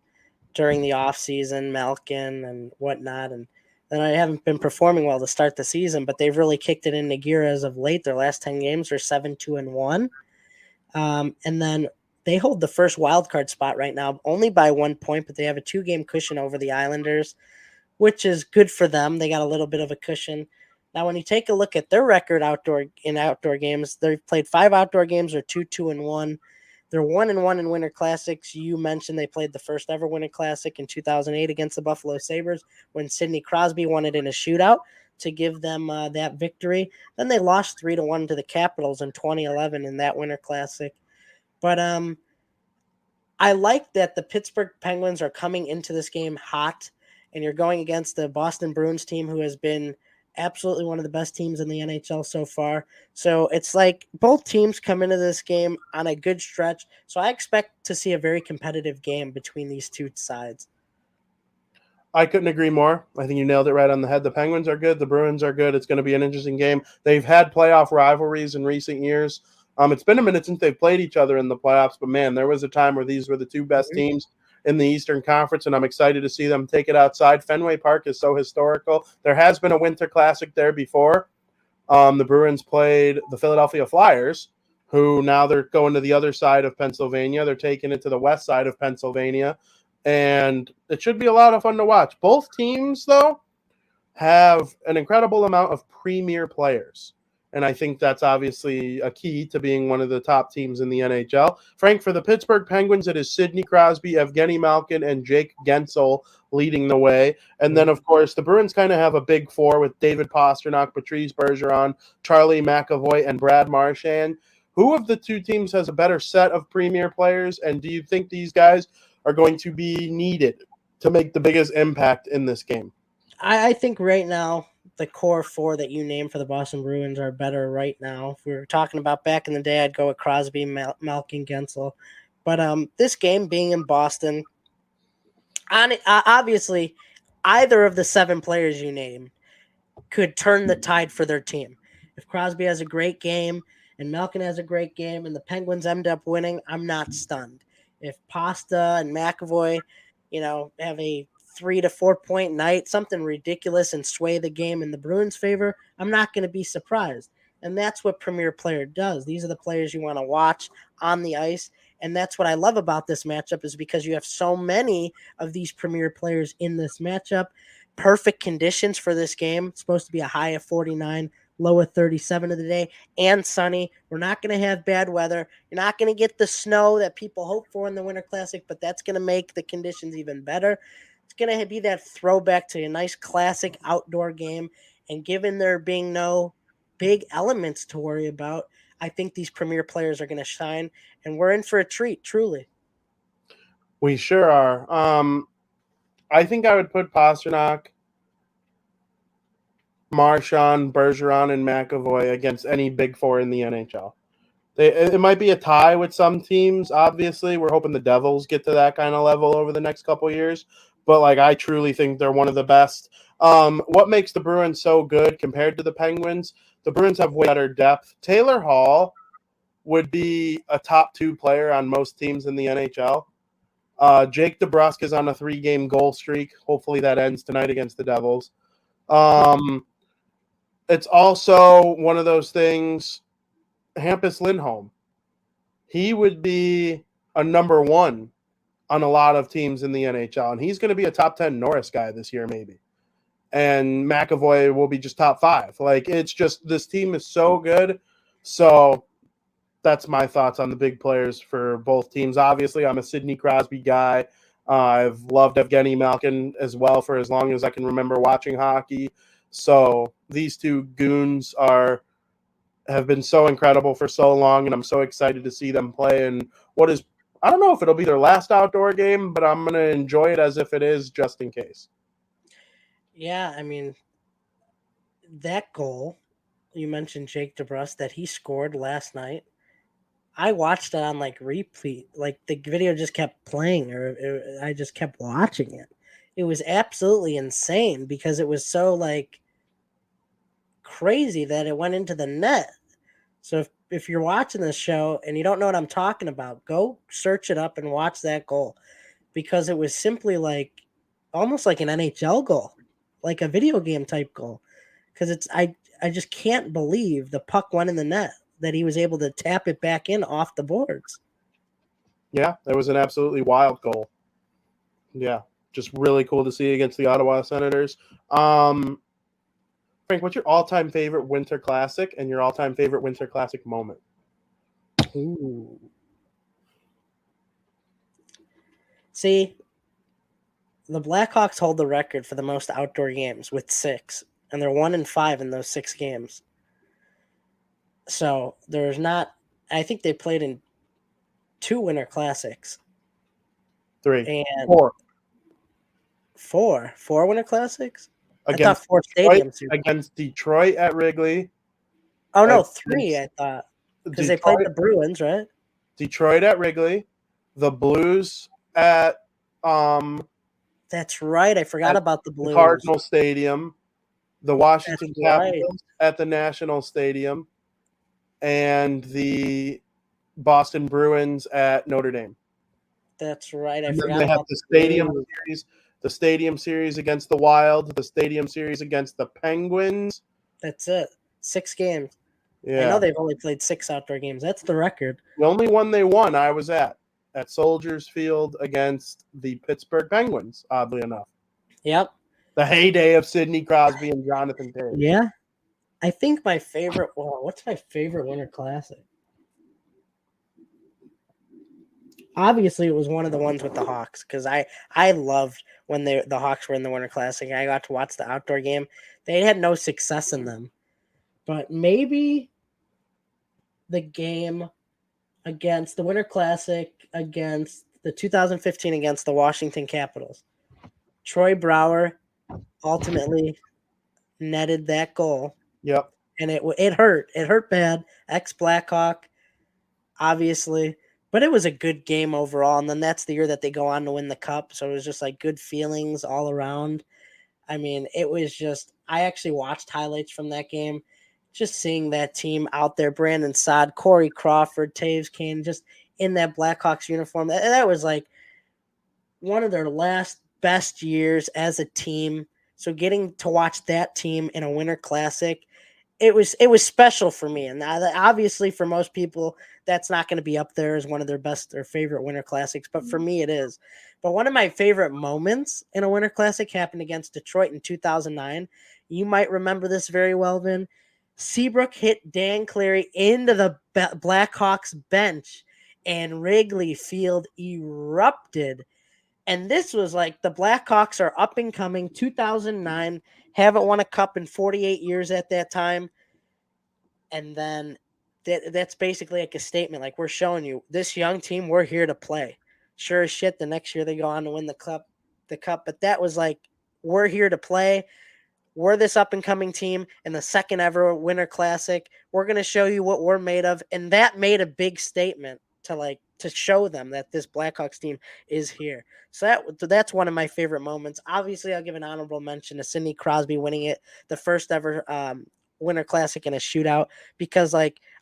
during the offseason, Malkin and whatnot, and then I haven't been performing well to start the season, but they've really kicked it into gear as of late. Their last 10 games are 7-2-1. And then they hold the first wild card spot right now, only by 1 point, but they have a 2-game cushion over the Islanders, which is good for them. They got a little bit of a cushion. Now, when you take a look at their record outdoor games, they've played 5 outdoor games, or 2-2-1. They're 1-1 in Winter Classics. You mentioned they played the first ever Winter Classic in 2008 against the Buffalo Sabres when Sidney Crosby won it in a shootout to give them that victory. Then they lost 3-1 to the Capitals in 2011 in that Winter Classic. But I like that the Pittsburgh Penguins are coming into this game hot, and you're going against the Boston Bruins team, who has been absolutely one of the best teams in the NHL so far. So it's like both teams come into this game on a good stretch. So I expect to see a very competitive game between these two sides. I couldn't agree more. I think you nailed it right on the head. The Penguins are good. The Bruins are good. It's going to be an interesting game. They've had playoff rivalries in recent years. It's been a minute since they've played each other in the playoffs, but man, there was a time where these were the two best teams in the Eastern Conference, and I'm excited to see them take it outside. Fenway Park is so historical. There has been a Winter Classic there before. The Bruins played the Philadelphia Flyers who now they're going to the other side of Pennsylvania. They're taking it to the west side of Pennsylvania, and it should be a lot of fun to watch. Both teams, though, have an incredible amount of premier players. And I think that's obviously a key to being one of the top teams in the NHL. Frank, for the Pittsburgh Penguins, it is Sidney Crosby, Evgeny Malkin, and Jake Gensel leading the way. And then, of course, the Bruins kind of have a big four with David Pastrnak, Patrice Bergeron, Charlie McAvoy, and Brad Marchand. Who of the two teams has a better set of premier players? And do you think these guys are going to be needed to make the biggest impact in this game? I think right now the core four that you named for the Boston Bruins are better right now. If we were talking about back in the day, I'd go with Crosby, Malkin, Gensel. But this game being in Boston, obviously, either of the 7 players you named could turn the tide for their team. If Crosby has a great game and Malkin has a great game and the Penguins end up winning, I'm not stunned. If Pasta and McAvoy, have a 3 to 4 point night, something ridiculous, and sway the game in the Bruins' favor, I'm not going to be surprised. And that's what premier player does. These are the players you want to watch on the ice. And that's what I love about this matchup, is because you have so many of these premier players in this matchup. Perfect conditions for this game. It's supposed to be a high of 49, low of 37 of the day, and sunny. We're not going to have bad weather. You're not going to get the snow that people hope for in the Winter Classic, but that's going to make the conditions even better. It's going to be that throwback to a nice classic outdoor game. And given there being no big elements to worry about, I think these premier players are going to shine, and we're in for a treat, truly. We sure are. I think I would put Pastrnak, Marchand, Bergeron, and McAvoy against any big four in the NHL. It might be a tie with some teams, obviously. We're hoping the Devils get to that kind of level over the next couple of years. But, I truly think they're one of the best. What makes the Bruins so good compared to the Penguins? The Bruins have way better depth. Taylor Hall would be a top 2 player on most teams in the NHL. Jake DeBrusk is on a 3-game goal streak. Hopefully that ends tonight against the Devils. It's also one of those things, Hampus Lindholm. He would be a number 1 on a lot of teams in the NHL, and he's going to be a top 10 Norris guy this year maybe. And McAvoy will be just top 5. It's just, this team is so good. So that's my thoughts on the big players for both teams. Obviously, I'm a Sidney Crosby guy. I've loved Evgeny Malkin as well for as long as I can remember watching hockey. So these two goons have been so incredible for so long, and I'm so excited to see them play in what is, I don't know if it'll be their last outdoor game, but I'm going to enjoy it as if it is, just in case. Yeah, I mean, that goal, you mentioned Jake DeBrusk, that he scored last night. I watched it on replay. The video just kept playing, or I just kept watching it. It was absolutely insane because it was so crazy that it went into the net. So if you're watching this show and you don't know what I'm talking about, go search it up and watch that goal, because it was simply almost like an NHL goal, like a video game type goal. Because I just can't believe the puck went in the net, that he was able to tap it back in off the boards. Yeah, that was an absolutely wild goal. Yeah, just really cool to see against the Ottawa Senators. Frank, what's your all-time favorite Winter Classic and your all-time favorite Winter Classic moment? Ooh. See, the Blackhawks hold the record for the most outdoor games with 6, and they're 1-5 in those 6 games. So there's not, I think they played in 2 Winter Classics. 3. And 4. 4 Winter Classics? Against I thought 4 Detroit, stadiums. against Detroit at Wrigley. Oh, no, 3, I thought. Because they played the Bruins, right? Detroit at Wrigley. The Blues at That's right. I forgot about the Blues. Cardinal Stadium. The Washington Capitals at the National Stadium. And the Boston Bruins at Notre Dame. That's right. I and forgot they have about the Stadium Series. The Stadium Series against the Wild. The Stadium Series against the Penguins. That's it. 6 games. I know Yeah. they've only played 6 outdoor games. That's the record. The only one they won I was at Soldiers Field against the Pittsburgh Penguins, oddly enough. Yep. The heyday of Sidney Crosby and Jonathan Toews. Yeah. I think my favorite. Well, what's my favorite Winter Classic? Obviously, it was one of the ones with the Hawks because I loved when the Hawks were in the Winter Classic. I got to watch the outdoor game. They had no success in them, but maybe the game against the Winter Classic against the 2015 against the Washington Capitals. Troy Brouwer ultimately netted that goal. Yep. And it hurt. It hurt bad. Ex-Blackhawk, obviously. But it was a good game overall. And then that's the year that they go on to win the cup. So it was just like good feelings all around. I mean, it was just – I actually watched highlights from that game. Just seeing that team out there, Brandon Saad, Corey Crawford, Taves Kane, just in that Blackhawks uniform. That was like one of their last best years as a team. So getting to watch that team in a Winter Classic – it was special for me, and obviously for most people that's not going to be up there as one of their best or favorite Winter Classics, but for me it is. But one of my favorite moments in a Winter Classic happened against Detroit in 2009. You might remember this very well, Vin. Seabrook hit Dan Cleary into the Blackhawks bench, and Wrigley Field erupted. And this was like the Blackhawks are up and coming, 2009, haven't won a cup in 48 years at that time. And then that's basically like a statement. Like, we're showing you this young team, we're here to play. Sure as shit, the next year they go on to win the cup. But that was like, we're here to play. We're this up and coming team in the second ever Winter Classic. We're going to show you what we're made of. And that made a big statement to show them that this Blackhawks team is here. So that's one of my favorite moments. Obviously, I'll give an honorable mention to Sidney Crosby winning it, the first ever Winter Classic in a shootout, because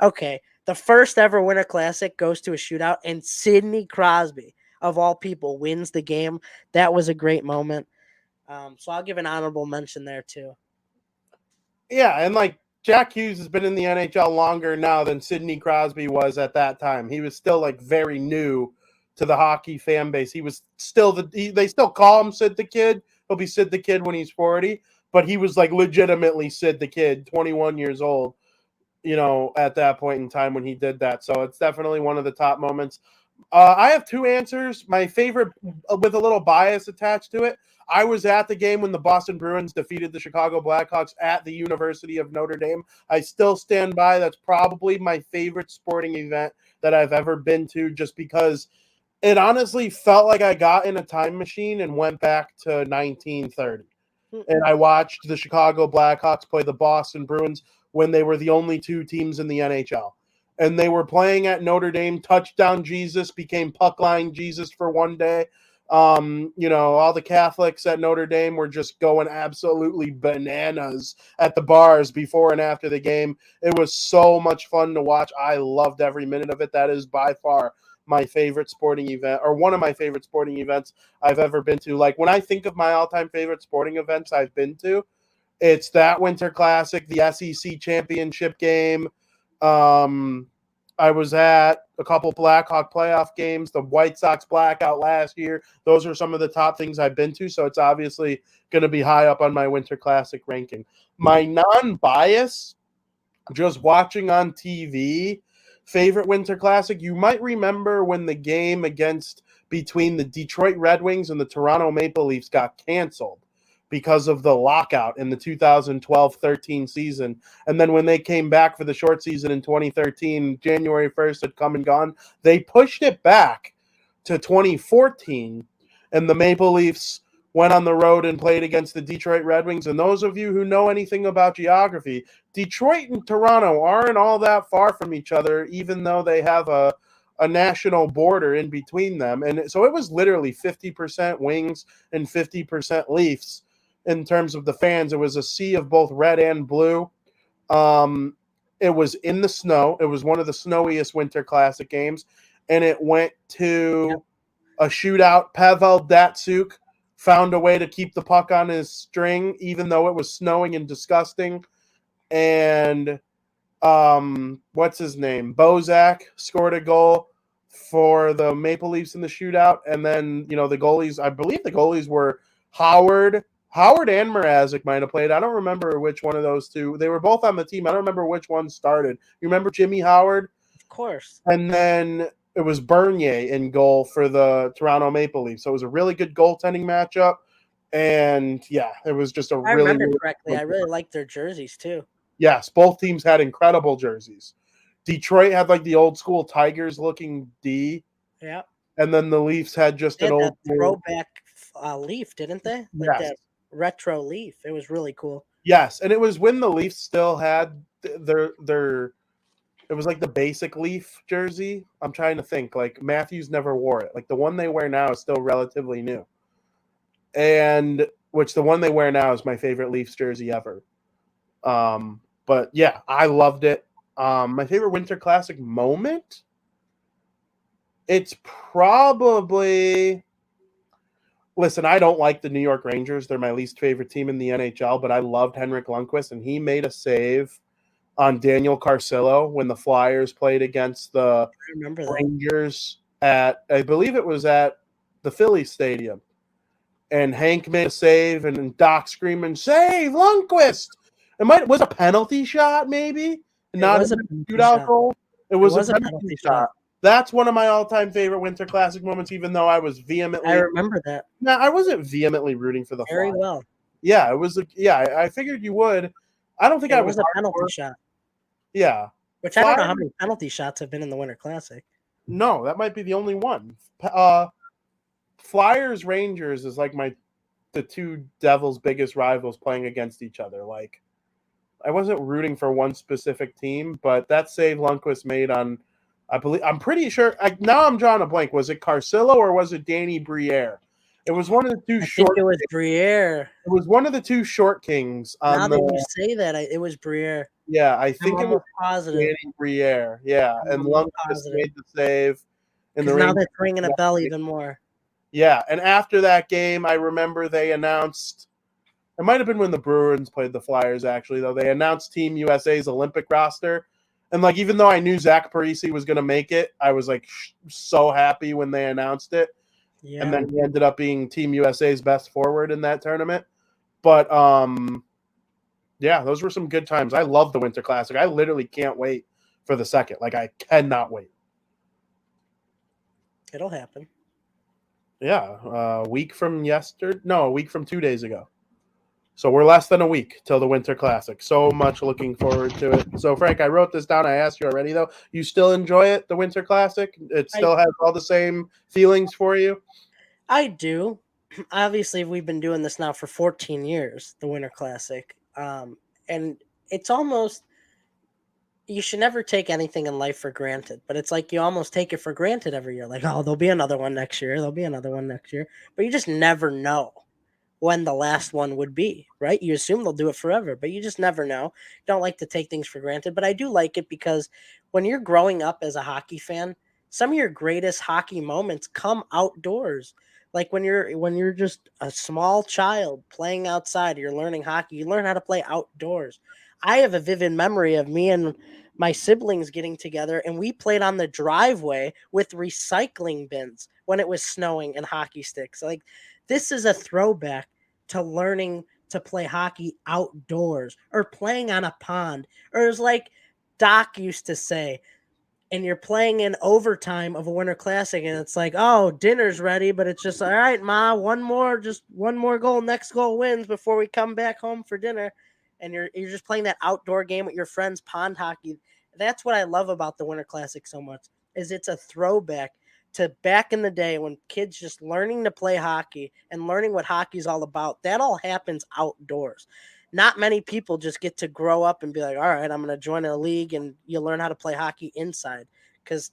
okay, the first ever Winter Classic goes to a shootout and Sidney Crosby, of all people, wins the game. That was a great moment. So I'll give an honorable mention there too. Yeah, and Jack Hughes has been in the NHL longer now than Sidney Crosby was at that time. He was still very new to the hockey fan base. He was still they still call him Sid the Kid. He'll be Sid the Kid when he's 40, but he was legitimately Sid the Kid, 21 years old, at that point in time when he did that. So it's definitely one of the top moments. I have two answers. My favorite, with a little bias attached to it, I was at the game when the Boston Bruins defeated the Chicago Blackhawks at the University of Notre Dame. I still stand by. That's probably my favorite sporting event that I've ever been to, just because it honestly felt like I got in a time machine and went back to 1930. And I watched the Chicago Blackhawks play the Boston Bruins when they were the only two teams in the NHL. And they were playing at Notre Dame. Touchdown Jesus became puck line Jesus for one day. All the Catholics at Notre Dame were just going absolutely bananas at the bars before and after the game. It was so much fun to watch. I loved every minute of it. That is by far my favorite sporting event, or one of my favorite sporting events I've ever been to. When I think of my all-time favorite sporting events I've been to, it's that Winter Classic, the SEC championship game. I was at a couple Blackhawk playoff games, the White Sox blackout last year. Those are some of the top things I've been to, so it's obviously going to be high up on my Winter Classic ranking. My non-bias, just watching on TV, favorite Winter Classic, you might remember when the game between the Detroit Red Wings and the Toronto Maple Leafs got canceled because of the lockout in the 2012-13 season. And then when they came back for the short season in 2013, January 1st had come and gone. They pushed it back to 2014, and the Maple Leafs went on the road and played against the Detroit Red Wings. And those of you who know anything about geography, Detroit and Toronto aren't all that far from each other, even though they have a national border in between them. And so it was literally 50% Wings and 50% Leafs in terms of the fans. It was a sea of both red and blue. It was in the snow. It was one of the snowiest Winter Classic games, and it went to a shootout. Pavel Datsyuk found a way to keep the puck on his string, even though it was snowing and disgusting. And what's his name? Bozak scored a goal for the Maple Leafs in the shootout. And then, the goalies, I believe the goalies were Howard and Mrazek might have played. I don't remember which one of those two. They were both on the team. I don't remember which one started. You remember Jimmy Howard? Of course. And then it was Bernier in goal for the Toronto Maple Leafs. So it was a really good goaltending matchup. And yeah, it was just a I really, remember really correctly. I really liked their jerseys too. Yes, both teams had incredible jerseys. Detroit had like the old school Tigers looking D. Yeah. And then the Leafs had just They an had old that throwback leaf, didn't they? Like yes. that retro leaf. It was really cool. Yes, and it was when the Leafs still had their it was like the basic Leaf jersey. I'm trying to think. Like Matthews never wore it. Like the one they wear now is still relatively new. And which the one they wear now is my favorite Leafs jersey ever. But yeah, I loved it. My favorite Winter Classic moment? It's probably listen, I don't like the New York Rangers. They're my least favorite team in the NHL, but I loved Henrik Lundqvist, and he made a save on Daniel Carcillo when the Flyers played against the Rangers at, I believe it was at the Phillies Stadium. And Hank made a save, and Doc screaming, "Save Lundqvist!" Was a penalty shot, maybe? Not a shootout goal. It was a penalty shot. That's one of my all-time favorite Winter Classic moments, even though I was vehemently... I remember that. No, I wasn't vehemently rooting for the Very Flyers. well. Yeah, it was. I figured you would. I don't think I was a penalty shot. Yeah. Which I don't know how many penalty shots have been in the Winter Classic. No, that might be the only one. Flyers Rangers is like the two Devils' biggest rivals playing against each other. Like, I wasn't rooting for one specific team, but that save Lundqvist made on, I'm pretty sure. Now I'm drawing a blank. Was it Carcillo or was it Danny Briere? It was one of the two short. I think it was Briere. It was one of the two short kings. Now that you say that, it was Briere. Yeah, I think it was positive. Danny Briere. Yeah, and Lundqvist made the save. And now they're ringing a bell even more. Yeah, and after that game, I remember they announced, it might have been when the Bruins played the Flyers, actually, though. They announced Team USA's Olympic roster. And, like, even though I knew Zach Parise was going to make it, I was, like, so happy when they announced it. Yeah. And then he ended up being Team USA's best forward in that tournament. But, yeah, those were some good times. I love the Winter Classic. I literally can't wait for the second. Like, I cannot wait. It'll happen. Yeah, a week from 2 days ago. So we're less than a week till the Winter Classic. So much looking forward to it. So, Frank, I wrote this down. I asked you already, though. You still enjoy it, the Winter Classic? It still has all the same feelings for you? I do. Obviously, we've been doing this now for 14 years, the Winter Classic. And it's almost... You should never take anything in life for granted, but it's like you almost take it for granted every year. Like, oh, there'll be another one next year. There'll be another one next year. But you just never know when the last one would be, right? You assume they'll do it forever, but you just never know. You don't like to take things for granted, but I do like it because when you're growing up as a hockey fan, some of your greatest hockey moments come outdoors. Like when you're just a small child playing outside, you're learning hockey, you learn how to play outdoors. I have a vivid memory of me and my siblings getting together, and we played on the driveway with recycling bins when it was snowing and hockey sticks. Like, this is a throwback to learning to play hockey outdoors or playing on a pond. Or it's like Doc used to say, and you're playing in overtime of a Winter Classic, and it's like, oh, dinner's ready, but it's just, all right, Ma, one more goal, next goal wins before we come back home for dinner. And you're just playing that outdoor game with your friends, pond hockey. That's what I love about the Winter Classic so much, is it's a throwback to back in the day when kids just learning to play hockey and learning what hockey's all about. That all happens outdoors. Not many people just get to grow up and be like, all right, I'm going to join a league and you learn how to play hockey inside. Because,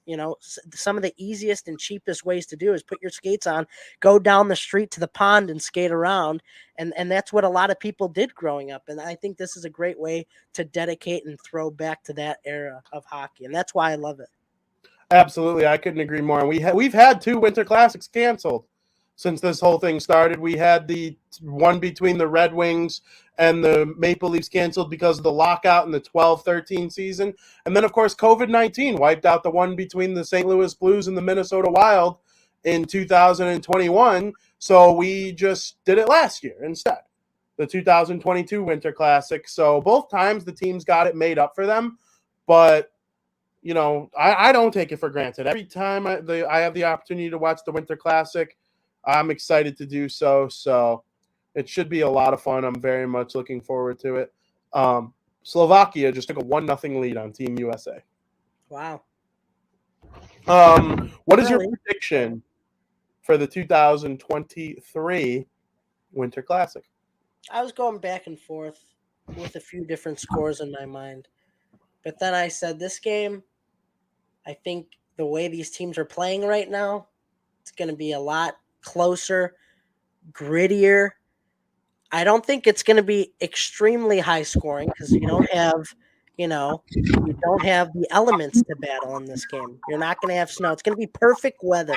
some of the easiest and cheapest ways to do is put your skates on, go down the street to the pond and skate around. And that's what a lot of people did growing up. And I think this is a great way to dedicate and throw back to that era of hockey. And that's why I love it. Absolutely. I couldn't agree more. We've had 2 Winter Classics canceled since this whole thing started. We had the one between the Red Wings and the Maple Leafs canceled because of the lockout in the 12-13 season. And then, of course, COVID-19 wiped out the one between the St. Louis Blues and the Minnesota Wild in 2021. So we just did it last year instead, the 2022 Winter Classic. So both times the teams got it made up for them. But, you know, I don't take it for granted. Every time I have the opportunity to watch the Winter Classic, I'm excited to do so. So it should be a lot of fun. I'm very much looking forward to it. Slovakia just took a 1-0 lead on Team USA. Wow. What is your prediction for the 2023 Winter Classic? I was going back and forth with a few different scores in my mind. But then I said this game, I think the way these teams are playing right now, it's going to be a lot closer, grittier. I don't think it's going to be extremely high scoring because you don't have the elements to battle in this game. You're not going to have snow. It's going to be perfect weather.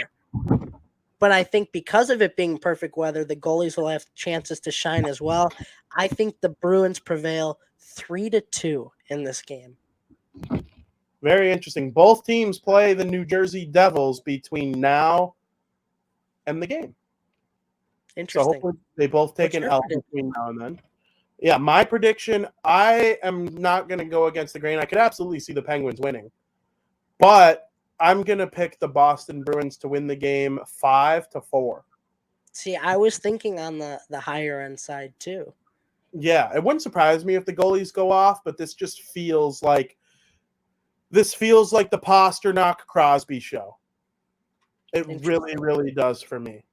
But I think because of it being perfect weather, the goalies will have chances to shine as well. I think the Bruins prevail 3-2 in this game. Very interesting. Both teams play the New Jersey Devils between now and the game. Interesting. So hopefully they both take an L between now and then. Yeah, my prediction, I am not going to go against the grain. I could absolutely see the Penguins winning. But I'm going to pick the Boston Bruins to win the game 5-4. See, I was thinking on the higher end side too. Yeah, it wouldn't surprise me if the goalies go off, but this just feels like the Pasternak-Crosby show. It really, really does for me.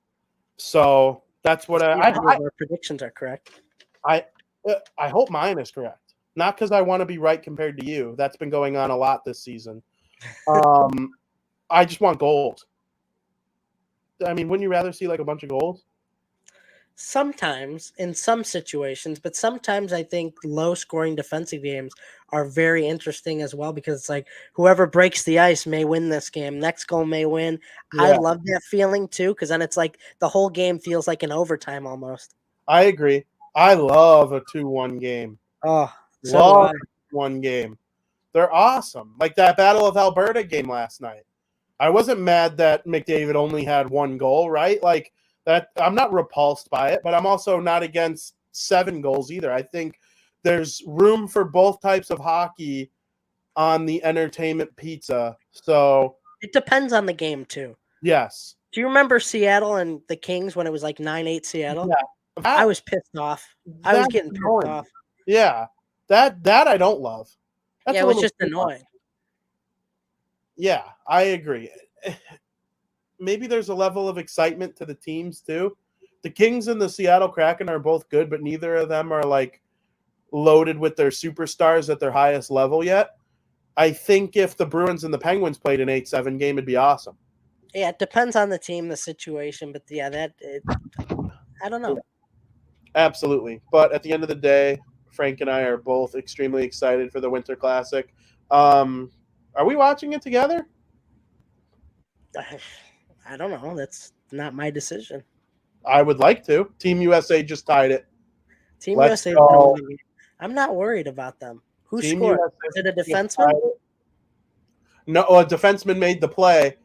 So that's what our predictions are correct. I hope mine is correct. Not because I want to be right compared to you. That's been going on a lot this season. I just want goals. I mean, wouldn't you rather see like a bunch of goals? Sometimes, in some situations, but sometimes I think low-scoring defensive games are very interesting as well because it's like whoever breaks the ice may win this game. Next goal may win. Yeah. I love that feeling too because then it's like the whole game feels like an overtime almost. I agree. I love a 2-1 game. Oh, love a 2-1 game. They're awesome. Like that Battle of Alberta game last night. I wasn't mad that McDavid only had one goal, right? Like that, I'm not repulsed by it, but I'm also not against 7 goals either. I think there's room for both types of hockey on the entertainment pizza. So it depends on the game too. Yes. Do you remember Seattle and the Kings when it was like 9-8 Seattle? Yeah. I was pissed off. I was getting pissed off. Yeah. That I don't love. That's it was just annoying. Yeah, I agree. Maybe there's a level of excitement to the teams too. The Kings and the Seattle Kraken are both good, but neither of them are like loaded with their superstars at their highest level yet. I think if the Bruins and the Penguins played an 8-7 game, it'd be awesome. Yeah, it depends on the team, the situation, but yeah, I don't know. Absolutely. But at the end of the day, Frank and I are both extremely excited for the Winter Classic. Are we watching it together? I don't know. That's not my decision. I would like to. Team USA just tied it. Team USA. I'm not worried about them. Who scored? Is it a defenseman? No, a defenseman made the play.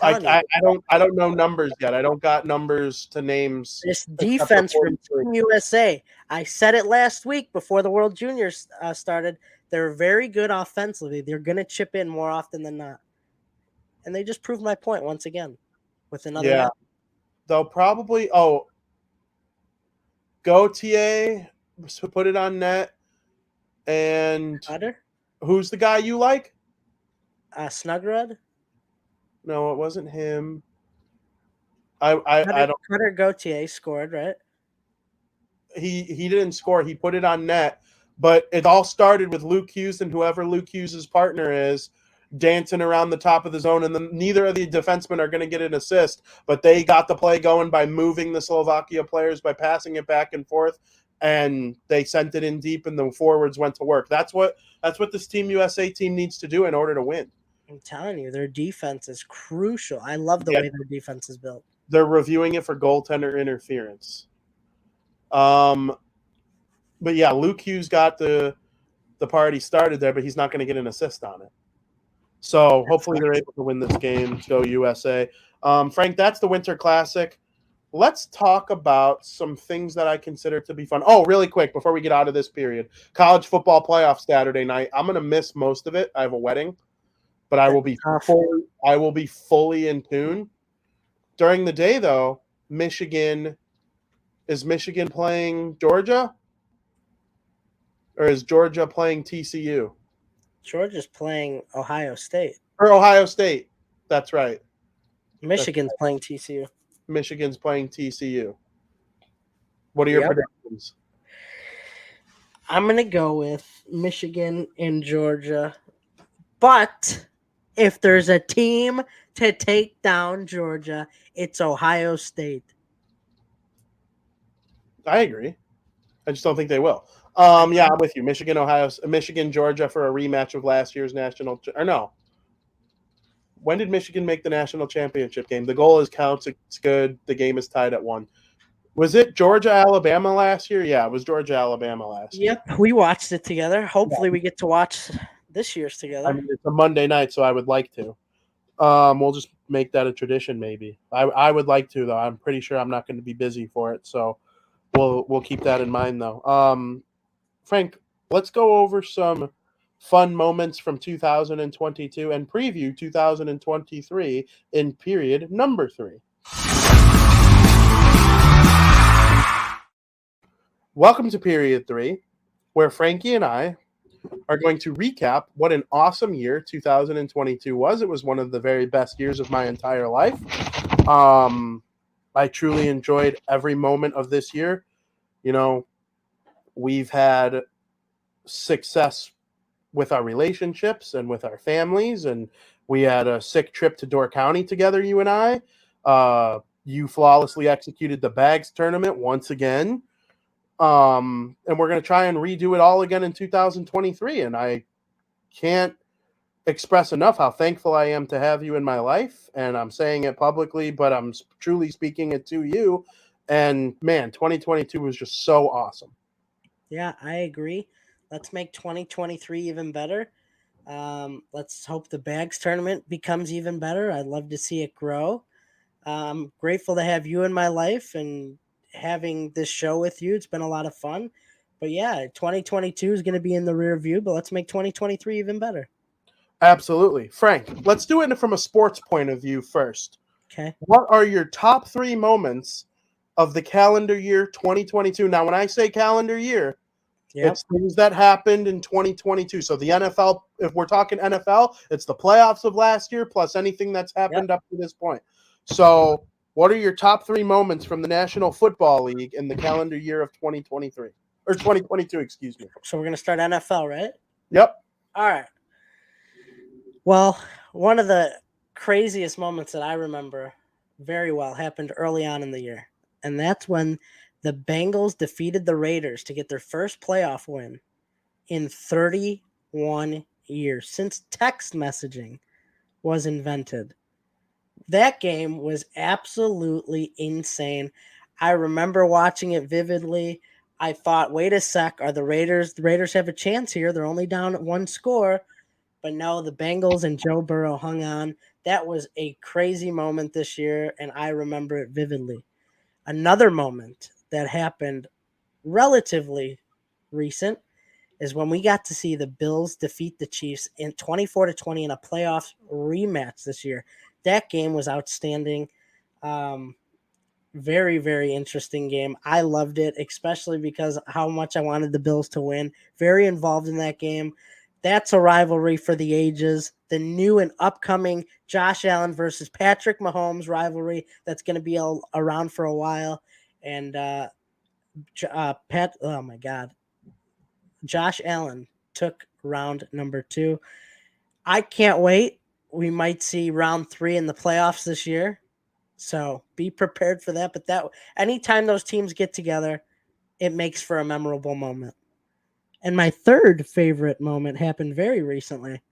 I don't know numbers yet. I don't got numbers to names. This defense from Team USA. I said it last week before the World Juniors started. They're very good offensively. They're going to chip in more often than not. And they just proved my point once again with another. Yeah. They'll probably Gauthier put it on net. And who's the guy you like? Snuggerud? No, it wasn't him. I don't. Cutter Gauthier scored, right? He didn't score. He put it on net, but it all started with Luke Hughes and whoever Luke Hughes' partner is dancing around the top of the zone, and then neither of the defensemen are going to get an assist, but they got the play going by moving the Slovakia players, by passing it back and forth, and they sent it in deep, and the forwards went to work. That's what this Team USA team needs to do in order to win. I'm telling you, their defense is crucial. I love the way their defense is built. They're reviewing it for goaltender interference. But yeah, Luke Hughes got the party started there, but he's not going to get an assist on it. So hopefully they're able to win this game. Go USA. Frank, that's the Winter Classic. Let's talk about some things that I consider to be fun. Oh, really quick before we get out of this period. College football playoff Saturday night. I'm going to miss most of it. I have a wedding, but I will be fully in tune. During the day though, Michigan playing Georgia? Or is Georgia playing TCU? Georgia's playing Ohio State. Or Ohio State. That's right. Michigan's playing TCU. Michigan's playing TCU. What are your predictions? I'm going to go with Michigan and Georgia. But if there's a team to take down Georgia, it's Ohio State. I agree. I just don't think they will. Yeah, I'm with you. Michigan, Georgia for a rematch of last year's national. Or no. When did Michigan make the national championship game? The goal is counts. It's good. The game is tied at 1. Was it Georgia, Alabama last year? Yeah, it was Georgia, Alabama last year. Yep, we watched it together. Hopefully we get to watch this year's together. I mean, it's a Monday night, so I would like to. We'll just make that a tradition maybe. I would like to, though. I'm pretty sure I'm not going to be busy for it, so we'll keep that in mind, though. Frank, let's go over some fun moments from 2022 and preview 2023 in period number 3. Welcome to period 3, where Frankie and I are going to recap what an awesome year 2022 was. It was one of the very best years of my entire life. I truly enjoyed every moment of this year. You know, we've had success with our relationships and with our families, and we had a sick trip to Door County together, you and I. You flawlessly executed the bags tournament once again. And we're going to try and redo it all again in 2023. And I can't express enough how thankful I am to have you in my life. And I'm saying it publicly, but I'm truly speaking it to you. And man, 2022 was just so awesome. Yeah, I agree. Let's make 2023 even better. Let's hope the bags tournament becomes even better. I'd love to see it grow. I'm grateful to have you in my life and having this show with you. It's been a lot of fun. But yeah, 2022 is going to be in the rear view, but let's make 2023 even better. Absolutely. Frank, let's do it from a sports point of view first. Okay. What are your top 3 moments of the calendar year 2022? Now, when I say calendar year, it's things that happened in 2022. So the NFL, if we're talking NFL, it's the playoffs of last year plus anything that's happened up to this point. So what are your top 3 moments from the National Football League in the calendar year of 2023? Or 2022, excuse me. So we're going to start NFL, right? Yep. All right. Well, one of the craziest moments that I remember very well happened early on in the year. And that's when the Bengals defeated the Raiders to get their first playoff win in 31 years since text messaging was invented. That game was absolutely insane. I remember watching it vividly. I thought, wait a sec, are the Raiders have a chance here. They're only down at 1 score. But no, the Bengals and Joe Burrow hung on. That was a crazy moment this year, and I remember it vividly. Another moment that happened relatively recent is when we got to see the Bills defeat the Chiefs in 24-20 in a playoff rematch this year. That game was outstanding. Very, very interesting game. I loved it, especially because how much I wanted the Bills to win. Very involved in that game. That's a rivalry for the ages. The new and upcoming Josh Allen versus Patrick Mahomes rivalry that's going to be around for a while. And Josh Allen took round number 2. I can't wait. We might see round 3 in the playoffs this year. So be prepared for that. But anytime those teams get together, it makes for a memorable moment. And my third favorite moment happened very recently.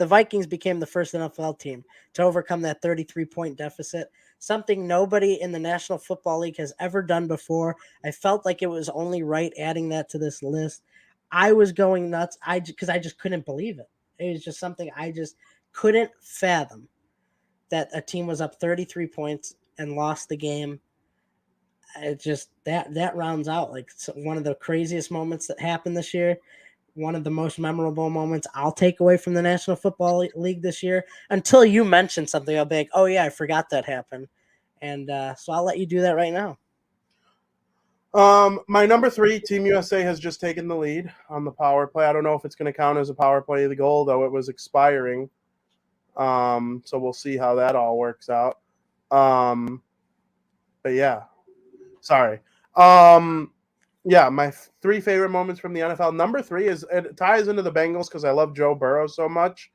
the Vikings became the first NFL team to overcome that 33-point deficit, something nobody in the National Football League has ever done before. I felt like it was only right adding that to this list. I was going nuts because I just couldn't believe it. It was just something I just couldn't fathom, that a team was up 33 points and lost the game. It just that rounds out like one of the craziest moments that happened this year. One of the most memorable moments I'll take away from the National Football League this year. Until you mention something, I'll be like, oh yeah, I forgot that happened. And so I'll let you do that right now. My number 3, Team USA has just taken the lead on the power play. I don't know if it's going to count as a power play of the goal, though it was expiring. So we'll see how that all works out. But yeah, sorry. Yeah, my 3 favorite moments from the NFL. Number 3 is, it ties into the Bengals because I love Joe Burrow so much.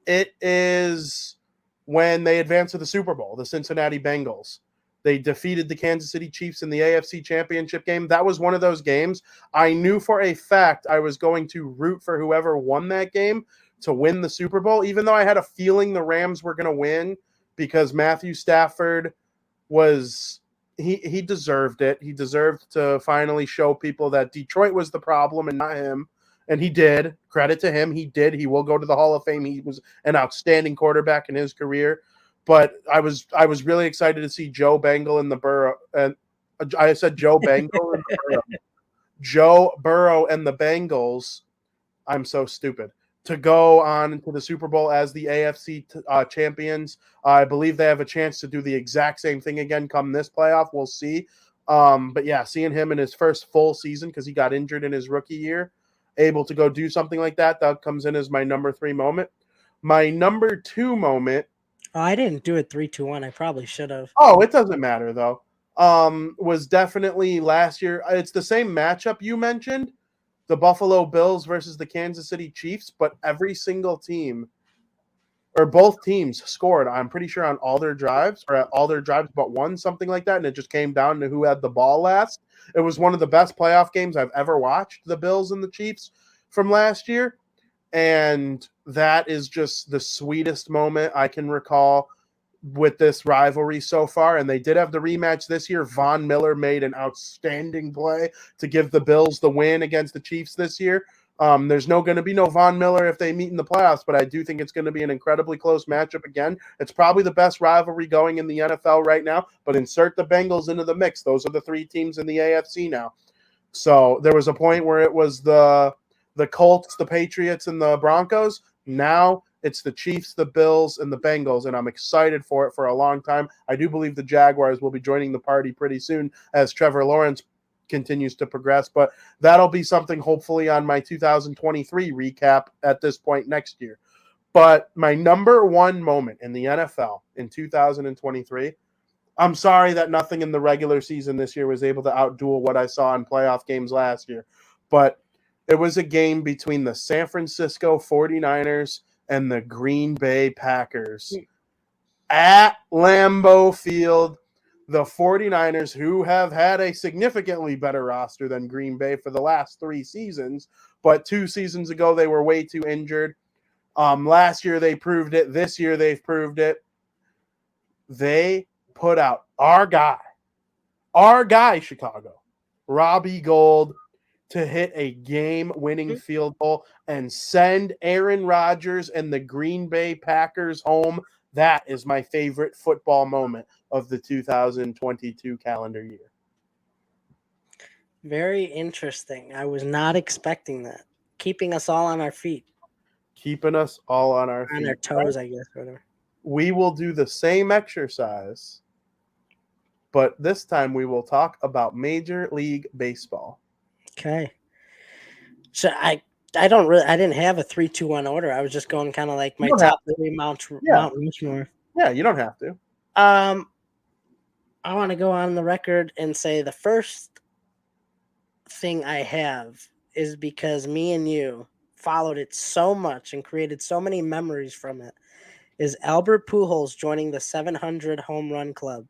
It is when they advanced to the Super Bowl, the Cincinnati Bengals. They defeated the Kansas City Chiefs in the AFC Championship game. That was one of those games I knew for a fact I was going to root for whoever won that game to win the Super Bowl, even though I had a feeling the Rams were going to win because Matthew Stafford was he deserved it. He deserved to finally show people that Detroit was the problem and not him. And he did. Credit to him. He did. He will go to the Hall of Fame. He was an outstanding quarterback in his career. But I was really excited to see Joe Bengal and the Burrow. And I said Joe Bengal and the Burrow. Joe Burrow and the Bengals. I'm so stupid. To go on to the Super Bowl as the AFC champions. I believe they have a chance to do the exact same thing again come this playoff. We'll see. But yeah, seeing him in his first full season because he got injured in his rookie year, able to go do something like that comes in as my number 3 moment. My number 2 moment. Oh, I didn't do it 3-2-1. I probably should have. Oh, it doesn't matter though. Was definitely last year. It's the same matchup you mentioned, the Buffalo Bills versus the Kansas City Chiefs, but every single team or both teams scored, I'm pretty sure, on all their drives or at all their drives but one, something like that. And it just came down to who had the ball last. It was one of the best playoff games I've ever watched, the Bills and the Chiefs from last year. And that is just the sweetest moment I can recall with this rivalry so far. And they did have the rematch this year. Von Miller made an outstanding play to give the Bills the win against the Chiefs this year. There's going to be no Von Miller if they meet in the playoffs, but I do think it's going to be an incredibly close matchup again. It's probably the best rivalry going in the NFL right now, but insert the Bengals into the mix. Those are the 3 teams in the AFC now. So there was a point where it was the Colts, the Patriots, and the Broncos. Now it's the Chiefs, the Bills, and the Bengals, and I'm excited for it for a long time. I do believe the Jaguars will be joining the party pretty soon as Trevor Lawrence continues to progress, but that'll be something hopefully on my 2023 recap at this point next year. But my number 1 moment in the NFL in 2023, I'm sorry that nothing in the regular season this year was able to outduel what I saw in playoff games last year, but it was a game between the San Francisco 49ers and the Green Bay Packers at Lambeau Field. The 49ers, who have had a significantly better roster than Green Bay for the last 3 seasons, but 2 seasons ago they were way too injured. Last year they proved it. This year they've proved it. They put out our guy, Chicago, Robbie Gould, to hit a game-winning field goal and send Aaron Rodgers and the Green Bay Packers home. That is my favorite football moment of the 2022 calendar year. Very interesting. I was not expecting that. Keeping us all on our feet. Keeping us all on our feet. On our toes, I guess. Whatever. We will do the same exercise, but this time we will talk about Major League Baseball. Okay. So I didn't have a 3-2-1 order. I was just going kind of like my top 3 Mount Rushmore. Yeah, you don't have to. I want to go on the record and say the first thing I have is because me and you followed it so much and created so many memories from it, is Albert Pujols joining the 700 home run club.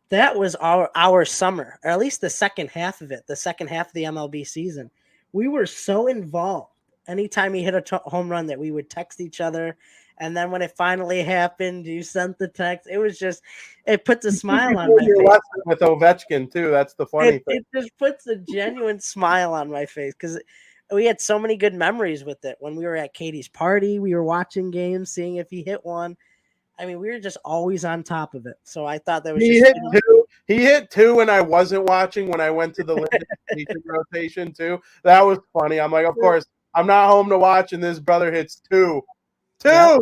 That was our summer, or at least the second half of it, the second half of the MLB season. We were so involved anytime he hit a home run that we would text each other. And then when it finally happened, you sent the text. It was just, it puts a smile on my Your face. lesson with Ovechkin too. That's the funny thing. It just puts a genuine smile on my face because we had so many good memories with it. When we were at Katie's party, we were watching games, seeing if he hit one. I mean, we were just always on top of it. So I thought that was He just, hit two. He hit two when I wasn't watching. When I went to the limited station rotation too, that was funny. I'm like, of course, I'm not home to watch, and this brother hits two. Yep.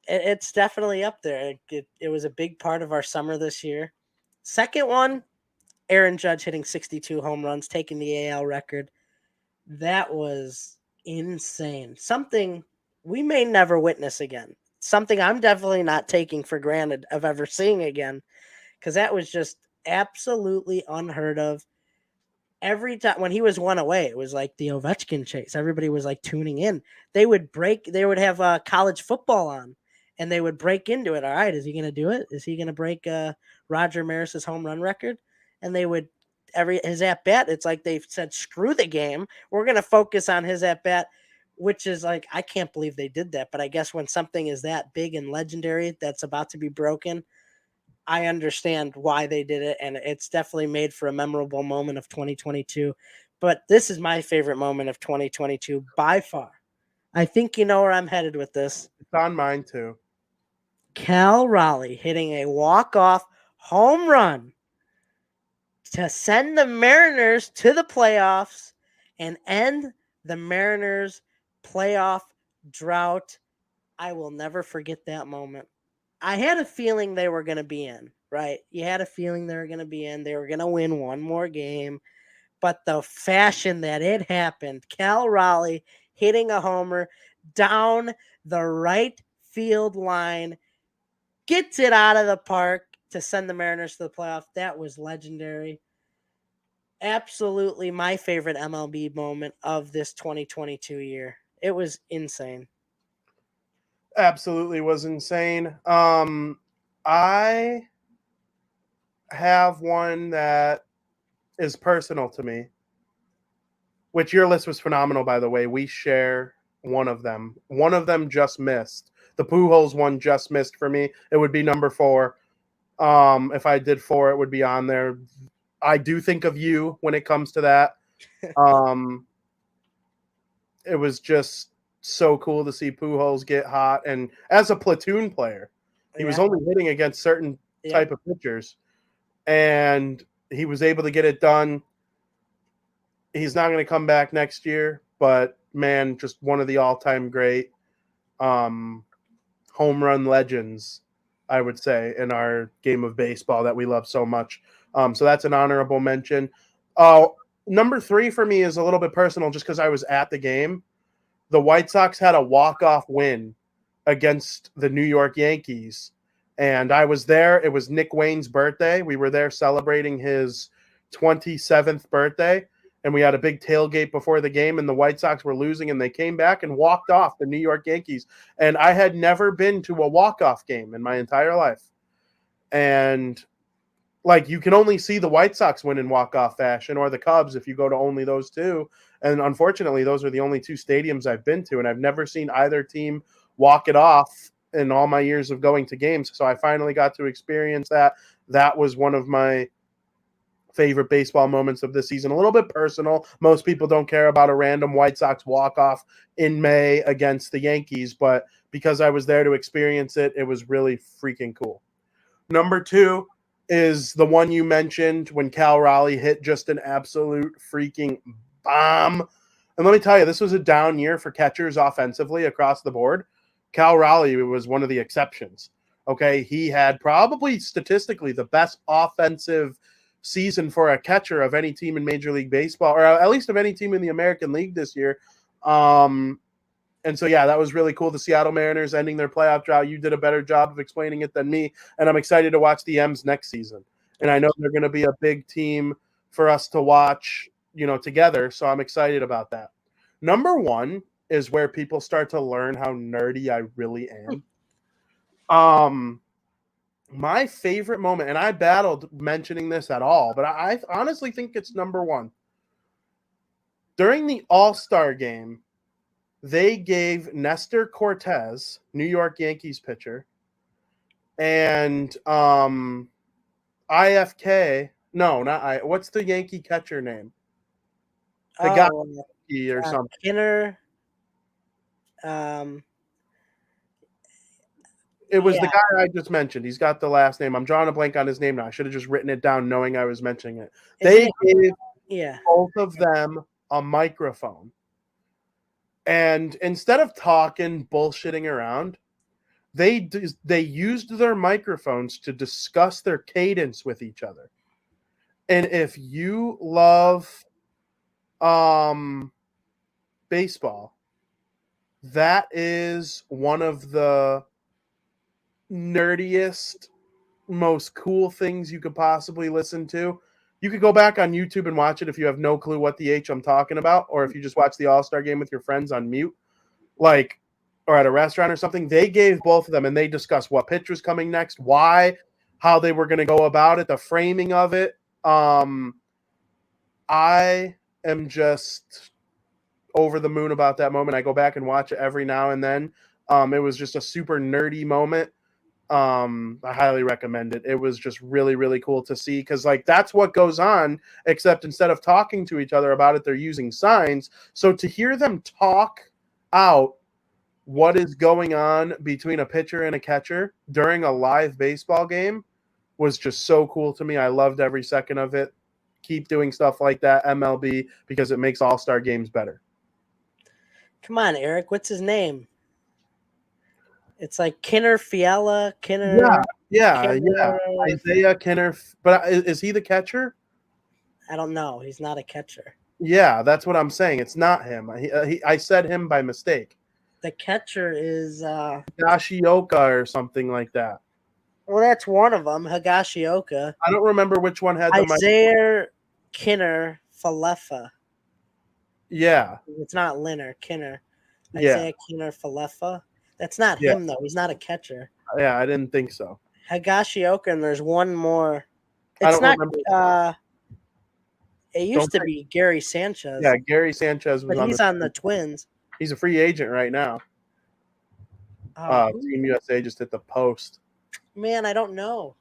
It's definitely up there. It was a big part of our summer this year. Second one, Aaron Judge hitting 62 home runs, taking the AL record. That was insane. Something we may never witness again. Something I'm definitely not taking for granted of ever seeing again, because that was just absolutely unheard of. Every time when he was one away, it was like the Ovechkin chase. Everybody was like tuning in. They would have college football on, and they would break into it. All right, is he going to do it? Is he going to break Roger Maris's home run record? And they would his at bat. It's like they said, screw the game. We're going to focus on his at bat, which is like I can't believe they did that. But I guess when something is that big and legendary that's about to be broken, I understand why they did it, and it's definitely made for a memorable moment of 2022. But this is my favorite moment of 2022 by far. I think you know where I'm headed with this. It's on mine too. Cal Raleigh hitting a walk-off home run to send the Mariners to the playoffs and end the Mariners' playoff drought. I will never forget that moment. I had a feeling they were going to be in, right? You had a feeling they were going to be in. They were going to win one more game. But the fashion that it happened, Cal Raleigh hitting a homer down the right field line, gets it out of the park to send the Mariners to the playoff. That was legendary. Absolutely my favorite MLB moment of this 2022 year. It was insane. Absolutely was insane. I have one that is personal to me, which your list was phenomenal, by the way. We share one of them. One of them just missed. The Pujols one just missed for me. It would be number 4. If I did 4, it would be on there. I do think of you when it comes to that. It was just so cool to see Pujols get hot, and as a platoon player, he was only hitting against certain type of pitchers, and he was able to get it done. He's not going to come back next year, but man, just one of the all-time great home run legends, I would say, in our game of baseball that we love so much. So that's an honorable mention. Number 3 for me is a little bit personal just because I was at the game. The White Sox had a walk-off win against the New York Yankees, and I was there. It was Nick Wayne's birthday. We were there celebrating his 27th birthday, and we had a big tailgate before the game, and the White Sox were losing, and they came back and walked off the New York Yankees. And I had never been to a walk-off game in my entire life. And like, you can only see the White Sox win in walk-off fashion, or the Cubs if you go to only those two. And unfortunately, those are the only 2 stadiums I've been to, and I've never seen either team walk it off in all my years of going to games. So I finally got to experience that. That was one of my favorite baseball moments of this season. A little bit personal. Most people don't care about a random White Sox walk-off in May against the Yankees, but because I was there to experience it, it was really freaking cool. Number 2 is the one you mentioned when Cal Raleigh hit just an absolute freaking bomb. And let me tell you, this was a down year for catchers offensively across the board. Cal Raleigh was one of the exceptions. Okay, he had probably statistically the best offensive season for a catcher of any team in Major League Baseball, or at least of any team in the American League this year. And so, yeah, that was really cool. The Seattle Mariners ending their playoff drought. You did a better job of explaining it than me, and I'm excited to watch the M's next season. And I know they're going to be a big team for us to watch, together, so I'm excited about that. Number 1 is where people start to learn how nerdy I really am. My favorite moment, and I battled mentioning this at all, but I honestly think it's number 1. During the All-Star game, they gave Nestor Cortez, New York Yankees pitcher, and IFK. No, not I. What's the Yankee catcher name? Higashioka or something. Kinner. It was the Yeah. guy I just mentioned. He's got the last name. I'm drawing a blank on his name now. I should have just written it down knowing I was mentioning it. They gave both of them a microphone. And instead of talking, bullshitting around, they used their microphones to discuss their cadence with each other. And if you love baseball, that is one of the nerdiest, most cool things you could possibly listen to. You could go back on YouTube and watch it if you have no clue what the H I'm talking about, or if you just watch the All-Star game with your friends on mute, like, or at a restaurant or something. They gave both of them, and they discussed what pitch was coming next, why, how they were going to go about it, the framing of it. I am just over the moon about that moment. I go back and watch it every now and then. It was just a super nerdy moment. I highly recommend it. It was just really, really cool to see, because like that's what goes on, except instead of talking to each other about it, they're using signs. So to hear them talk out what is going on between a pitcher and a catcher during a live baseball game was just so cool to me. I loved every second of it. Keep doing stuff like that, MLB, because it makes all-star games better. Come on, Eric. What's his name? It's like Kinner, Fiala, Kinner. Yeah. Isaiah Kinner. But is he the catcher? I don't know. He's not a catcher. Yeah, that's what I'm saying. It's not him. I said him by mistake. The catcher is Higashioka or something like that. Well, that's one of them. Higashioka. I don't remember which one had the Isaiah Kinner Falefa. Yeah. It's not Linner. Kinner. Isaiah Kinner Falefa. That's not him, though. He's not a catcher. Yeah, I didn't think so. Higashioka, and there's one more. It's not remember. It used to be Gary Sanchez. Yeah, Gary Sanchez was he's on the Twins. He's a free agent right now. Team USA just hit the post. Man, I don't know.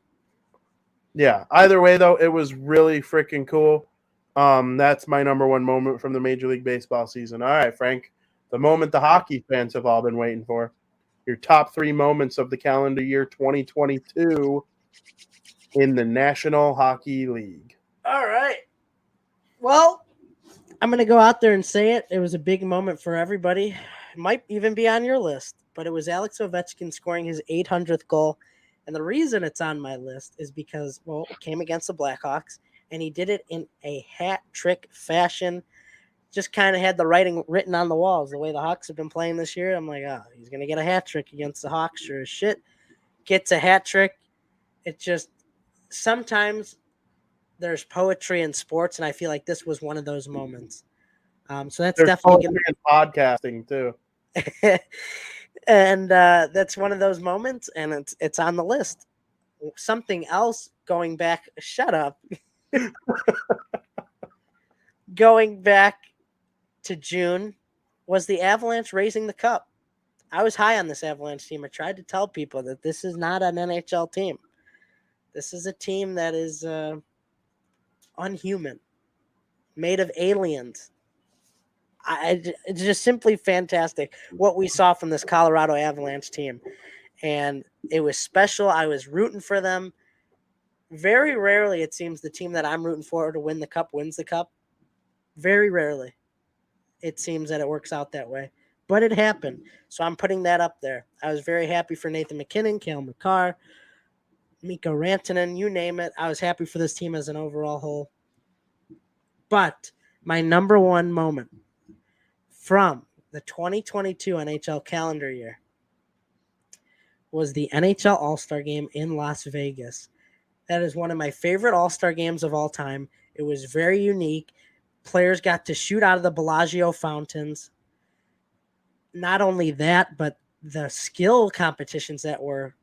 Yeah. Either way, though, it was really freaking cool. That's my number one moment from the Major League Baseball season. All right, Frank. The moment the hockey fans have all been waiting for. Your top 3 moments of the calendar year 2022 in the National Hockey League. All right. Well, I'm going to go out there and say it. It was a big moment for everybody. It might even be on your list, but it was Alex Ovechkin scoring his 800th goal. And the reason it's on my list is because, well, it came against the Blackhawks, and he did it in a hat trick fashion. Just kind of had the writing written on the walls. The way the Hawks have been playing this year, I'm like, he's going to get a hat trick against the Hawks. Sure as shit. Gets a hat trick. It just, sometimes there's poetry in sports, and I feel like this was one of those moments. So that's definitely going to be podcasting too. And that's one of those moments, and it's on the list. Something else going back, shut up. Going back to June was the Avalanche raising the cup. I was high on this Avalanche team. I tried to tell people that this is not an NHL team. This is a team that is unhuman, made of aliens. It's just simply fantastic what we saw from this Colorado Avalanche team. And it was special. I was rooting for them. Very rarely, it seems, the team that I'm rooting for to win the cup wins the cup. Very rarely. It seems that it works out that way. But it happened. So I'm putting that up there. I was very happy for Nathan McKinnon, Cale Makar, Mikko Rantanen, you name it. I was happy for this team as an overall whole. But my number one moment from the 2022 NHL calendar year was the NHL All-Star Game in Las Vegas. That is one of my favorite All-Star games of all time. It was very unique. Players got to shoot out of the Bellagio fountains. Not only that, but the skill competitions that were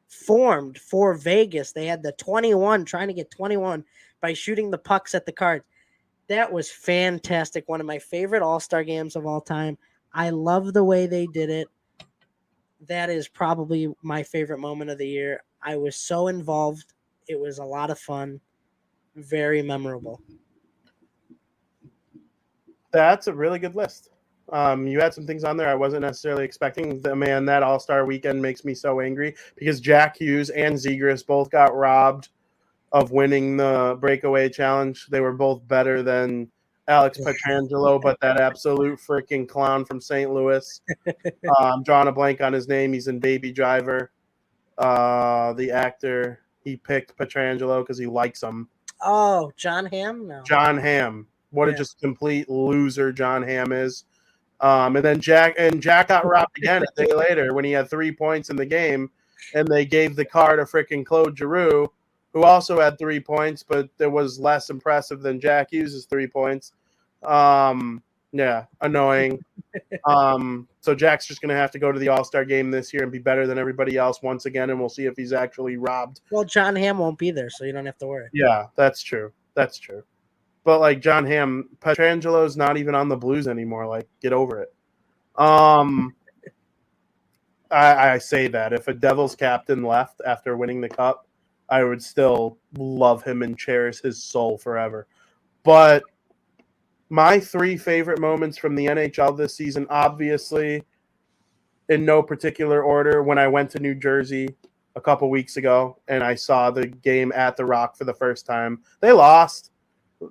formed for Vegas. They had the 21, trying to get 21 by shooting the pucks at the cards. That was fantastic. One of my favorite All-Star games of all time. I love the way they did it. That is probably my favorite moment of the year. I was so involved. It was a lot of fun. Very memorable. That's a really good list. You had some things on there I wasn't necessarily expecting. That All-Star weekend makes me so angry because Jack Hughes and Zegras both got robbed of winning the breakaway challenge. They were both better than Alex Petrangelo, but that absolute freaking clown from St. Louis. I'm drawing a blank on his name. He's in Baby Driver. The actor, he picked Petrangelo because he likes him. Oh, John Hamm? No. John Hamm. What a just complete loser John Hamm is. And then Jack got robbed again a day later when he had 3 points in the game, and they gave the car to freaking Claude Giroux, who also had 3 points, but it was less impressive than Jack Hughes' 3 points. Yeah, annoying. So Jack's just gonna have to go to the All-Star game this year and be better than everybody else once again, and we'll see if he's actually robbed. Well, John Hamm won't be there, so you don't have to worry. Yeah, that's true. That's true. But like John Hamm, Petrangelo's not even on the Blues anymore. Like, get over it. I say that if a Devils captain left after winning the cup, I would still love him and cherish his soul forever. But my 3 favorite moments from the NHL this season, obviously, in no particular order, when I went to New Jersey a couple weeks ago and I saw the game at the Rock for the first time. They lost.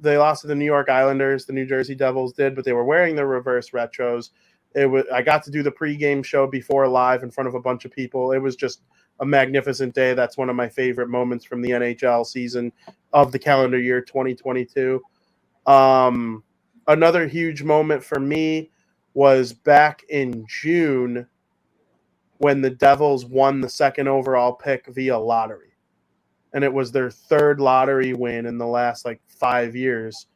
They lost to the New York Islanders. The New Jersey Devils did, but they were wearing their reverse retros. I got to do the pregame show before live in front of a bunch of people. It was just a magnificent day. That's one of my favorite moments from the NHL season of the calendar year 2022. Another huge moment for me was back in June when the Devils won the second overall pick via lottery. And it was their third lottery win in the last 5 years.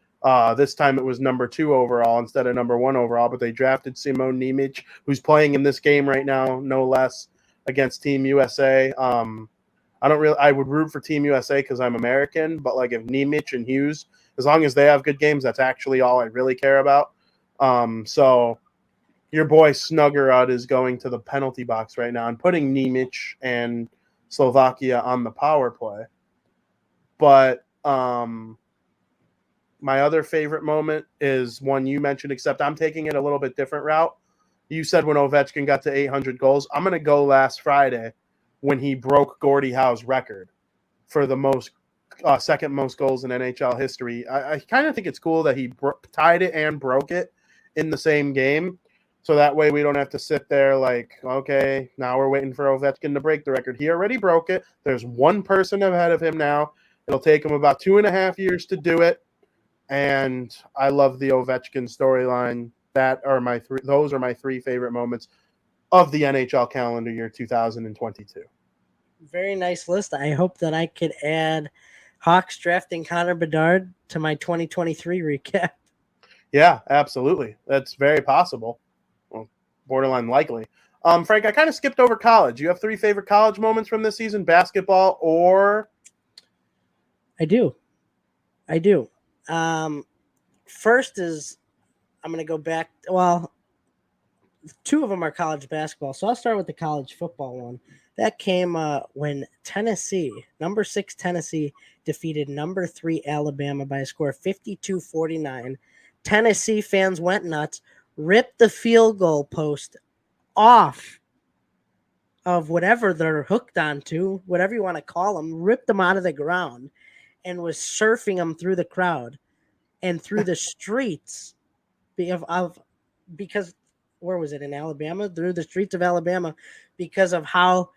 This time it was number 2 overall instead of number 1 overall, but they drafted Simon Nemec, who's playing in this game right now, no less, against Team USA. I would root for Team USA because I'm American, but if Nemec and Hughes, as long as they have good games, that's actually all I really care about. So your boy Snuggerud is going to the penalty box right now and putting Nemec and Slovakia on the power play. But my other favorite moment is one you mentioned, except I'm taking it a little bit different route. You said when Ovechkin got to 800 goals. I'm going to go last Friday when he broke Gordie Howe's record for the second most goals in NHL history. I kind of think it's cool that he tied it and broke it in the same game. So that way we don't have to sit there okay, now we're waiting for Ovechkin to break the record. He already broke it. There's one person ahead of him now. It'll take him about 2.5 years to do it. And I love the Ovechkin storyline. Those are my 3 favorite moments of the NHL calendar year 2022. Very nice list. I hope that I could add Hawks drafting Connor Bedard to my 2023 recap. Yeah, absolutely. That's very possible. Well, borderline likely. Frank, I kind of skipped over college. You have 3 favorite college moments from this season, basketball or? I do. First is I'm going to go back. Well, 2 of them are college basketball. So I'll start with the college football one. That came when Tennessee, number 6 Tennessee, defeated number 3 Alabama by a score of 52-49. Tennessee fans went nuts, ripped the field goal post off of whatever they're hooked onto, whatever you want to call them, ripped them out of the ground and was surfing them through the crowd and through the streets because where was it, in Alabama? Through the streets of Alabama because of how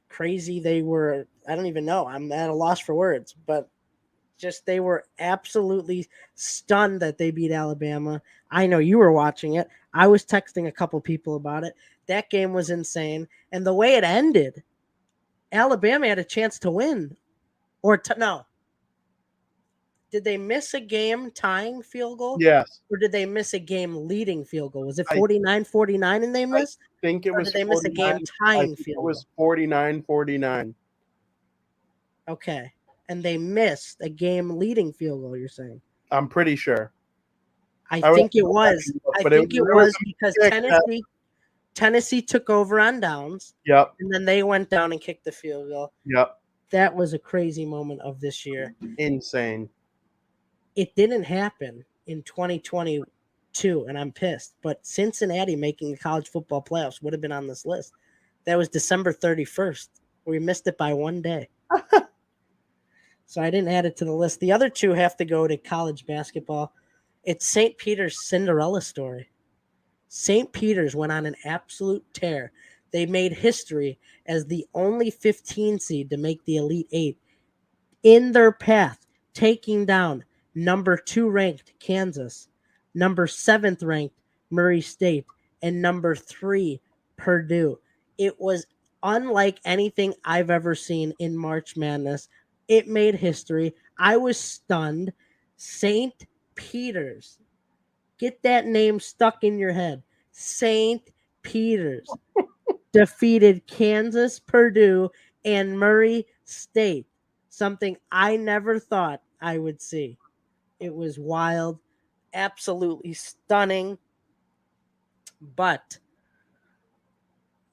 crazy they were. I don't even know. I'm at a loss for words, but just they were absolutely stunned that they beat Alabama. I know you were watching it. I was texting a couple people about it. That game was insane. And the way it ended, Alabama had a chance to win. No. Did they miss a game tying field goal? Yes. Or did they miss a game leading field goal? Was it 49-49 and they missed? I think it was. Did they miss a game tying field goal? It was 49-49. Okay. And they missed a game leading field goal, you're saying? I'm pretty sure. I I think wasn't it looking was. look, I but think it there was was some because kick that- Tennessee took over on downs, Yep, and then they went down and kicked the field goal. yep, That was a crazy moment of this year. insane. It didn't happen in 2022, and I'm pissed. But Cincinnati making the college football playoffs would have been on this list. That was December 31st. We missed it by one day. So I didn't add it to the list. The other two have to go to college basketball. It's St. Peter's Cinderella story. St. Peter's went on an absolute tear. They made history as the only 15 seed to make the Elite Eight in their path, taking down number 2 ranked Kansas, number 7th ranked Murray State, and number 3 Purdue. It was unlike anything I've ever seen in March Madness. It made history. I was stunned. St. Peter's. Get that name stuck in your head. St. Peter's defeated Kansas, Purdue, and Murray State. Something I never thought I would see. It was wild, absolutely stunning. But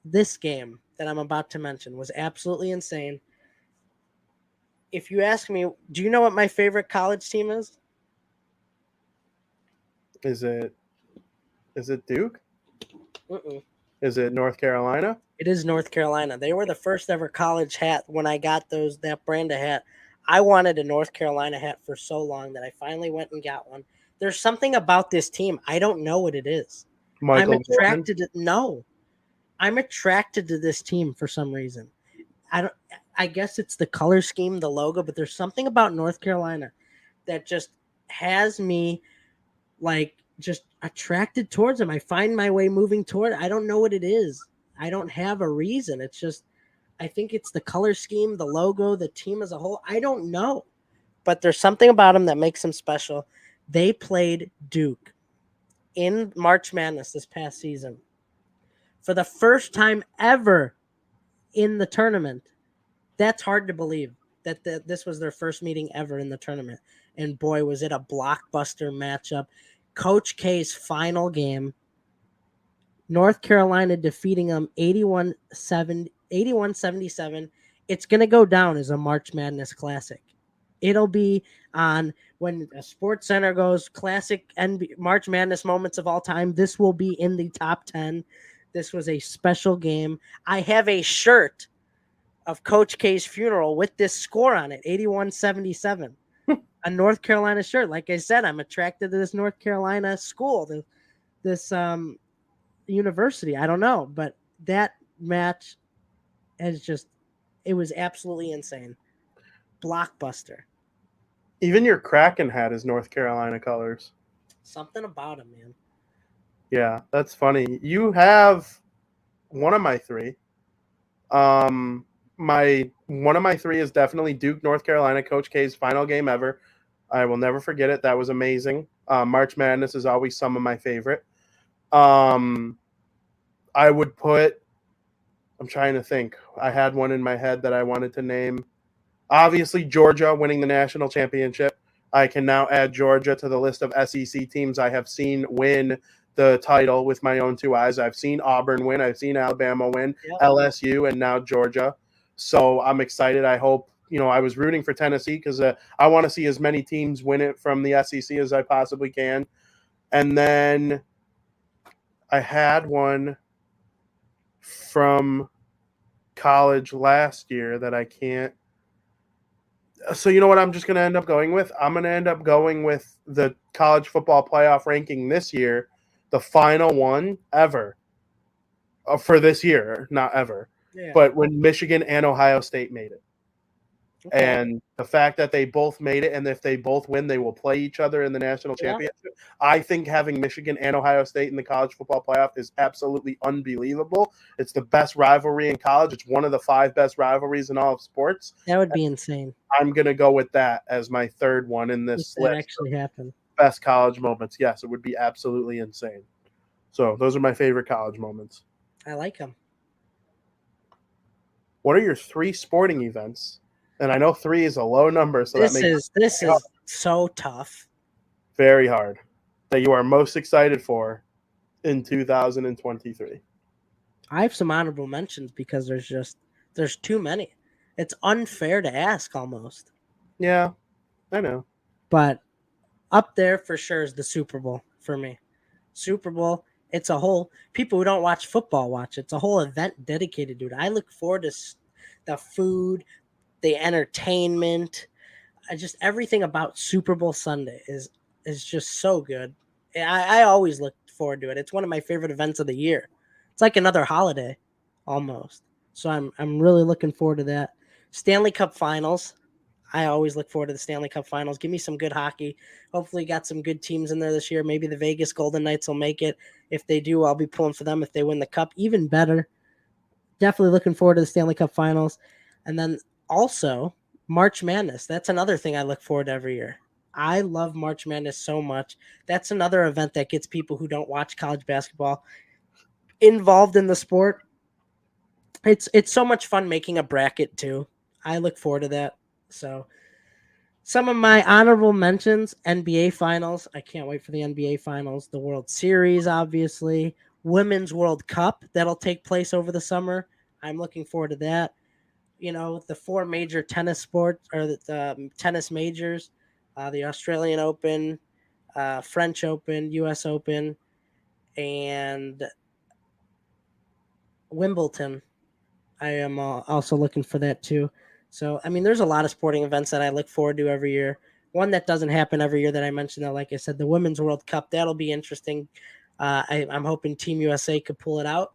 this game that I'm about to mention was absolutely insane. If you ask me, do you know what my favorite college team is? Is it Duke? Mm-mm. Is it North Carolina? It is North Carolina. They were the first ever college hat when I got that brand of hat. I wanted a North Carolina hat for so long that I finally went and got one. There's something about this team. I don't know what it is. Michael I'm attracted to no. I'm attracted to this team for some reason. I guess it's the color scheme, the logo, but there's something about North Carolina that just has me like just attracted towards them. I find my way moving toward it. I don't know what it is. I don't have a reason. It's just I think it's the color scheme, the logo, the team as a whole. I don't know. But there's something about them that makes them special. They played Duke in March Madness this past season. For the first time ever in the tournament. That's hard to believe that this was their first meeting ever in the tournament. And boy, was it a blockbuster matchup. Coach K's final game, North Carolina defeating them 81-77. It's going to go down as a March Madness classic. It'll be on when a Sports Center goes classic March Madness moments of all time. This will be in the top 10. This was a special game. I have a shirt of Coach K's funeral with this score on it, 81-77. A North Carolina shirt. Like I said, I'm attracted to this North Carolina school, this university. I don't know, but that match it was absolutely insane. Blockbuster. Even your Kraken hat is North Carolina colors. Something about him, man. Yeah, that's funny. You have one of my three. My one of my three is definitely Duke, North Carolina, Coach K's final game ever. I will never forget it. That was amazing. March Madness is always some of my favorite. I would put. I'm trying to think. I had one in my head that I wanted to name. Obviously, Georgia winning the national championship. I can now add Georgia to the list of SEC teams I have seen win the title with my own two eyes. I've seen Auburn win. I've seen Alabama win, LSU, and now Georgia. So I'm excited. I hope, I was rooting for Tennessee because I want to see as many teams win it from the SEC as I possibly can. And then I had one from college last year that I can't. So you know what I'm just going to end up going with? I'm going to end up going with the college football playoff ranking this year, the final one ever for this year, not ever. Yeah. But when Michigan and Ohio State made it. Okay. And the fact that they both made it, and if they both win, they will play each other in the national championship. I think having Michigan and Ohio State in the college football playoff is absolutely unbelievable. It's the best rivalry in college. It's one of the 5 best rivalries in all of sports. That would be insane. I'm going to go with that as my third one in this If that actually happened. Best college moments. Yes, it would be absolutely insane. So those are my favorite college moments. I like them. What are your 3 sporting events? And I know 3 is a low number, so this is so tough. very hard. that you are most excited for in 2023? I have some honorable mentions because there's too many. It's unfair to ask almost. Yeah, I know. But up there for sure is the Super Bowl for me. Super Bowl, it's a whole people who don't watch football watch. It's a whole event dedicated to it. I look forward to the food, the entertainment, just everything about Super Bowl Sunday is just so good. I always look forward to it. It's one of my favorite events of the year. It's like another holiday almost. So I'm really looking forward to that. Stanley Cup Finals. I always look forward to the Stanley Cup Finals. Give me some good hockey. Hopefully, got some good teams in there this year. Maybe the Vegas Golden Knights will make it. If they do, I'll be pulling for them. If they win the cup, even better. Definitely looking forward to the Stanley Cup Finals. And then also March Madness. That's another thing I look forward to every year. I love March Madness so much. That's another event that gets people who don't watch college basketball involved in the sport. It's so much fun making a bracket too. I look forward to that. So some of my honorable mentions: NBA Finals. I can't wait for the NBA Finals. The World Series, obviously. Women's World Cup that'll take place over the summer. I'm looking forward to that. You know, the four major tennis sports or the tennis majors, the Australian Open, French Open, U.S. Open, and Wimbledon. I am also looking for that too. So, I mean, there's a lot of sporting events that I look forward to every year. One that doesn't happen every year that I mentioned, that, like I said, the Women's World Cup. That'll be interesting. I'm hoping Team USA could pull it out.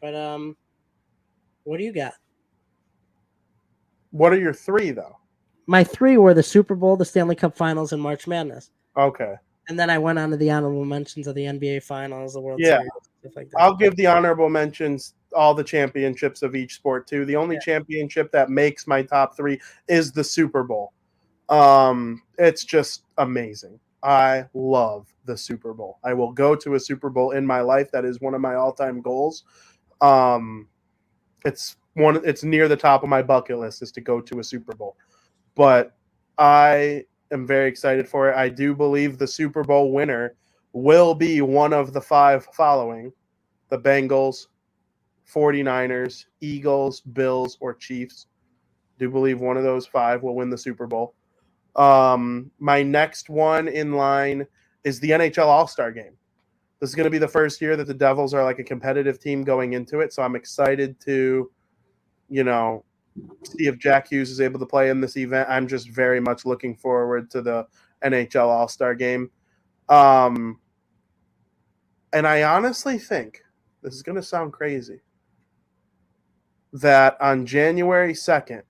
But what do you got? What are your three though? My three were the Super Bowl, the Stanley Cup Finals, and March Madness. Okay. And then I went on to the honorable mentions of the NBA Finals, the World Yeah. Series, stuff like that. I'll give the honorable mentions all the championships of each sport too. The only championship that makes my top three is the Super Bowl. It's just amazing. I love the Super Bowl. I will go to a Super Bowl in my life. That is one of my all-time goals. It's near the top of my bucket list is to go to a Super Bowl. But I am very excited for it. I do believe the Super Bowl winner will be one of the five following: the Bengals, 49ers, Eagles, Bills, or Chiefs. Do believe one of those five will win the Super Bowl. My next one in line is the NHL All-Star Game. This is going to be the first year that the Devils are like a competitive team going into it, so I'm excited to, see if Jack Hughes is able to play in this event. I'm just very much looking forward to the NHL All-Star Game. And I honestly think, this is going to sound crazy, that on January 2nd,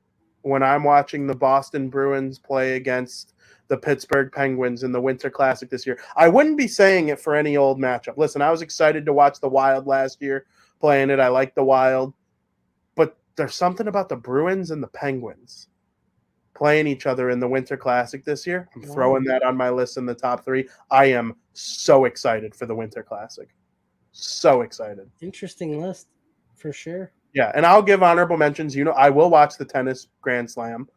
when I'm watching the Boston Bruins play against the Pittsburgh Penguins in the Winter Classic this year, I wouldn't be saying it for any old matchup. Listen, I was excited to watch the Wild last year playing it. I like the Wild. But there's something about the Bruins and the Penguins playing each other in the Winter Classic this year. I'm throwing that on my list in the top three. I am so excited for the Winter Classic. So excited. Interesting list, for sure. Yeah, and I'll give honorable mentions. I will watch the tennis Grand Slam.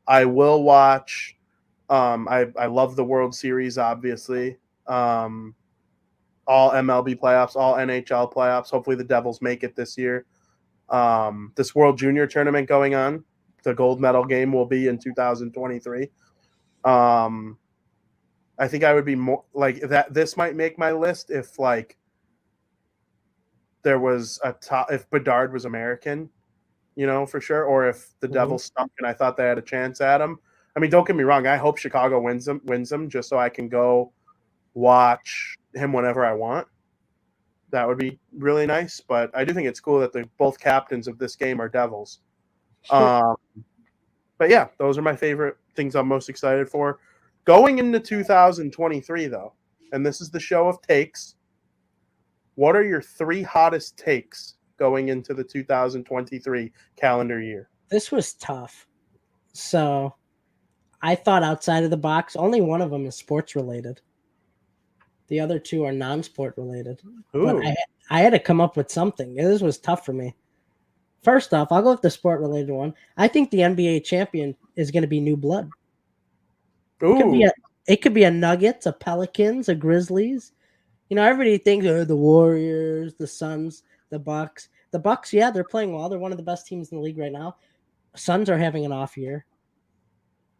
I will watch I love the World Series, obviously. All MLB playoffs, all NHL playoffs. Hopefully the Devils make it this year. This World Junior tournament going on, the gold medal game will be in 2023. I think I would be more like that. This might make my list if there was if Bedard was American, for sure, or if the Devils stunk and I thought they had a chance at him. I mean, don't get me wrong. I hope Chicago wins them just so I can go watch him whenever I want. That would be really nice. But I do think it's cool that both captains of this game are Devils. But yeah, those are my favorite things I'm most excited for. Going into 2023, though, and this is the show of takes, what are your three hottest takes going into the 2023 calendar year? This was tough. So I thought outside of the box. Only one of them is sports related. The other two are non-sport related. Ooh. But I had to come up with something. This was tough for me. First off, I'll go with the sport related one. I think the NBA champion is going to be new blood. Ooh. It could be a Nuggets, a Pelicans, a Grizzlies. Everybody thinks the Warriors, the Suns, the Bucks. The Bucks, yeah, they're playing well. They're one of the best teams in the league right now. Suns are having an off year.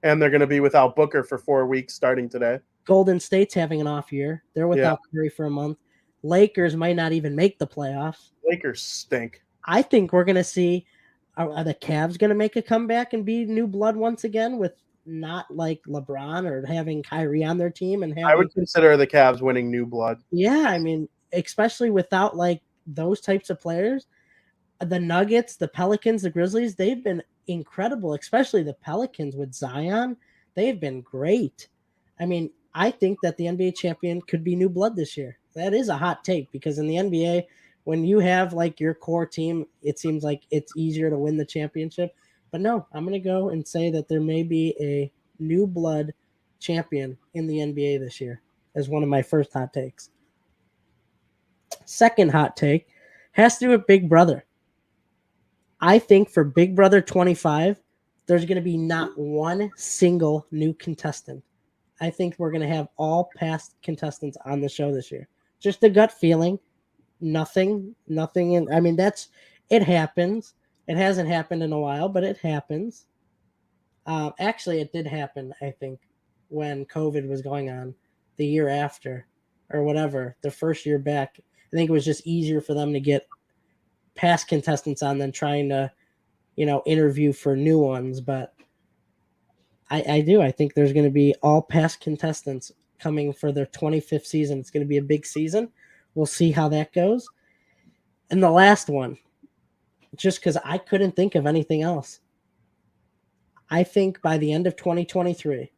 And they're going to be without Booker for 4 weeks starting today. Golden State's having an off year. They're without Curry for a month. Lakers might not even make the playoffs. Lakers stink. I think we're going to see are the Cavs going to make a comeback and be new blood once again with not like LeBron or having Kyrie on their team and having, I would consider the Cavs winning new blood. Yeah, I mean, especially without like those types of players. The Nuggets, the Pelicans, the Grizzlies, they've been incredible, especially the Pelicans with Zion. They've been great. I mean, I think that the NBA champion could be new blood this year. That is a hot take because in the NBA, when you have like your core team, it seems like it's easier to win the championship. But no, I'm going to go and say that there may be a new blood champion in the NBA this year as one of my first hot takes. Second hot take has to do with Big Brother. I think for Big Brother 25, there's going to be not one single new contestant. I think we're going to have all past contestants on the show this year. Just a gut feeling. Nothing. I mean, it happens. It hasn't happened in a while, but it happens. Actually, it did happen, I think, when COVID was going on the year after or whatever, the first year back. I think it was just easier for them to get past contestants on than trying to, interview for new ones. But I do. I think there's going to be all past contestants coming for their 25th season. It's going to be a big season. We'll see how that goes. And the last one, just because I couldn't think of anything else. I think by the end of 2023,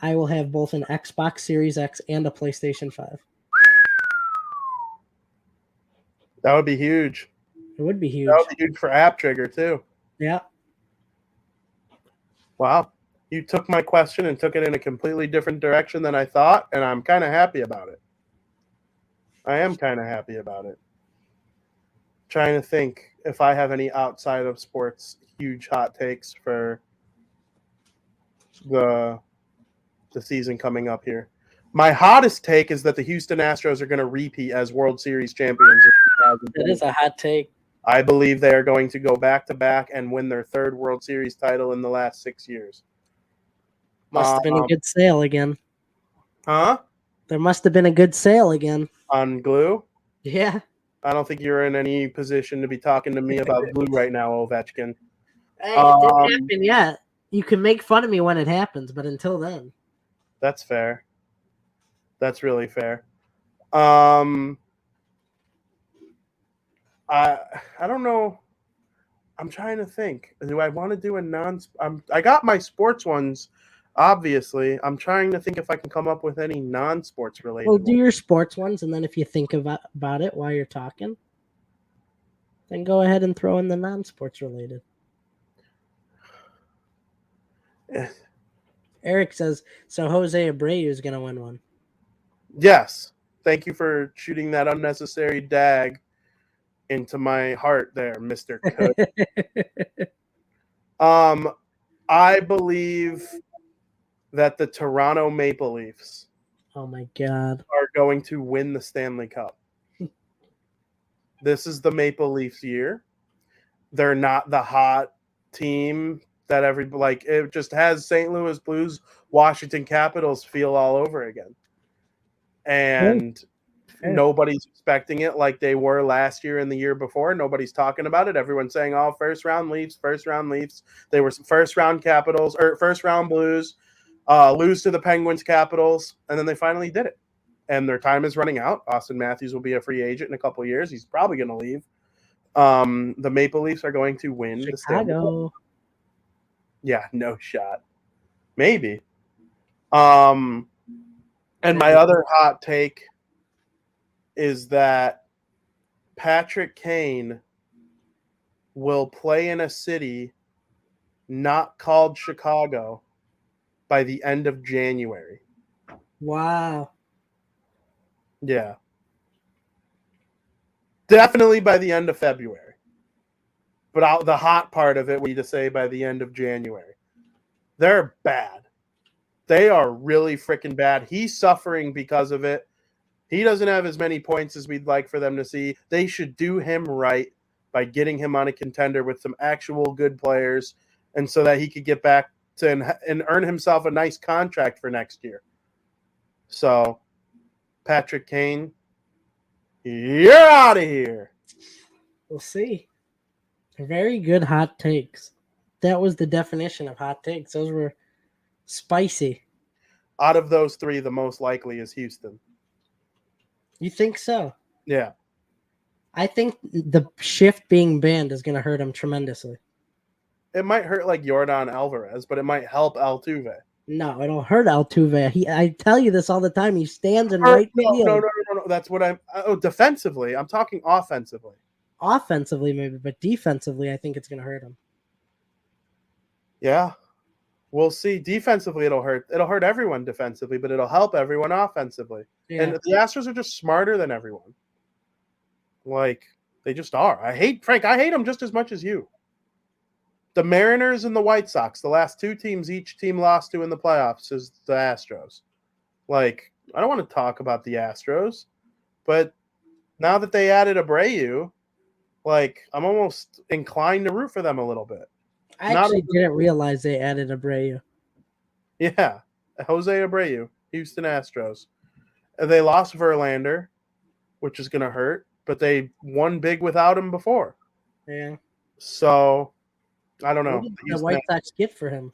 I will have both an Xbox Series X and a PlayStation 5. That would be huge. It would be huge. That would be huge for App Trigger, too. Yeah. Wow. You took my question and took it in a completely different direction than I thought, and I'm kind of happy about it. I am kind of happy about it. Trying to think if I have any outside of sports huge hot takes for the season coming up here. My hottest take is that the Houston Astros are going to repeat as World Series champions. That is a hot take. I believe they are going to go back-to-back and win their third World Series title in the last 6 years. Must have been a good sale again. Huh? There must have been a good sale again. On glue? Yeah. I don't think you're in any position to be talking to me about glue right now, Ovechkin. Hey, it didn't happen yet. You can make fun of me when it happens, but until then. That's fair. That's really fair. I don't know. I'm trying to think. Do I want to do a I got my sports ones, obviously. I'm trying to think if I can come up with any non-sports related. Well, do your sports ones, and then if you think about it while you're talking, then go ahead and throw in the non-sports related. Eric says, so Jose Abreu is going to win one. Yes. Thank you for shooting that unnecessary dag into my heart there, Mr. Cook. I believe that the Toronto Maple Leafs oh my God, are going to win the Stanley Cup. This is the Maple Leafs year. They're not the hot team that it just has St. Louis Blues, Washington Capitals feel all over again. And nobody's expecting it like they were last year and the year before. Nobody's talking about it. Everyone's saying, oh, first round Leafs. They were first round Capitals or first round Blues, lose to the Penguins, Capitals, and then they finally did it. And their time is running out. Austin Matthews will be a free agent in a couple of years. He's probably going to leave. The Maple Leafs are going to win the Stanley Cup. Yeah, no shot. Maybe. And my other hot take is that Patrick Kane will play in a city not called Chicago by the end of January. Wow. Yeah. Definitely by the end of February. But the hot part of it would be to say by the end of January. They're bad. They are really freaking bad. He's suffering because of it. He doesn't have as many points as we'd like for them to see. They should do him right by getting him on a contender with some actual good players, and so that he could get back to and earn himself a nice contract for next year. So, Patrick Kane, you're out of here. We'll see. Very good hot takes. That was the definition of hot takes. Those were spicy. Out of those three, the most likely is Houston. You think so? Yeah. I think the shift being banned is going to hurt him tremendously. It might hurt like Yordan Alvarez, but it might help Altuve. No, it'll hurt Altuve. I tell you this all the time. He stands in right field. No. That's what I'm. Oh, defensively. I'm talking offensively. Offensively, maybe, but defensively, I think it's going to hurt him. Yeah. We'll see. Defensively, it'll hurt. It'll hurt everyone defensively, but it'll help everyone offensively. Yeah. And the Astros are just smarter than everyone. Like, they just are. I hate them just as much as you. The Mariners and the White Sox, the last two teams each team lost to in the playoffs is the Astros. Like, I don't want to talk about the Astros, but now that they added Abreu, like, I'm almost inclined to root for them a little bit. I actually didn't realize they added Abreu. Yeah, Jose Abreu, Houston Astros. They lost Verlander, which is going to hurt, but they won big without him before. Yeah. So, I don't know. What did the White Sox get for him?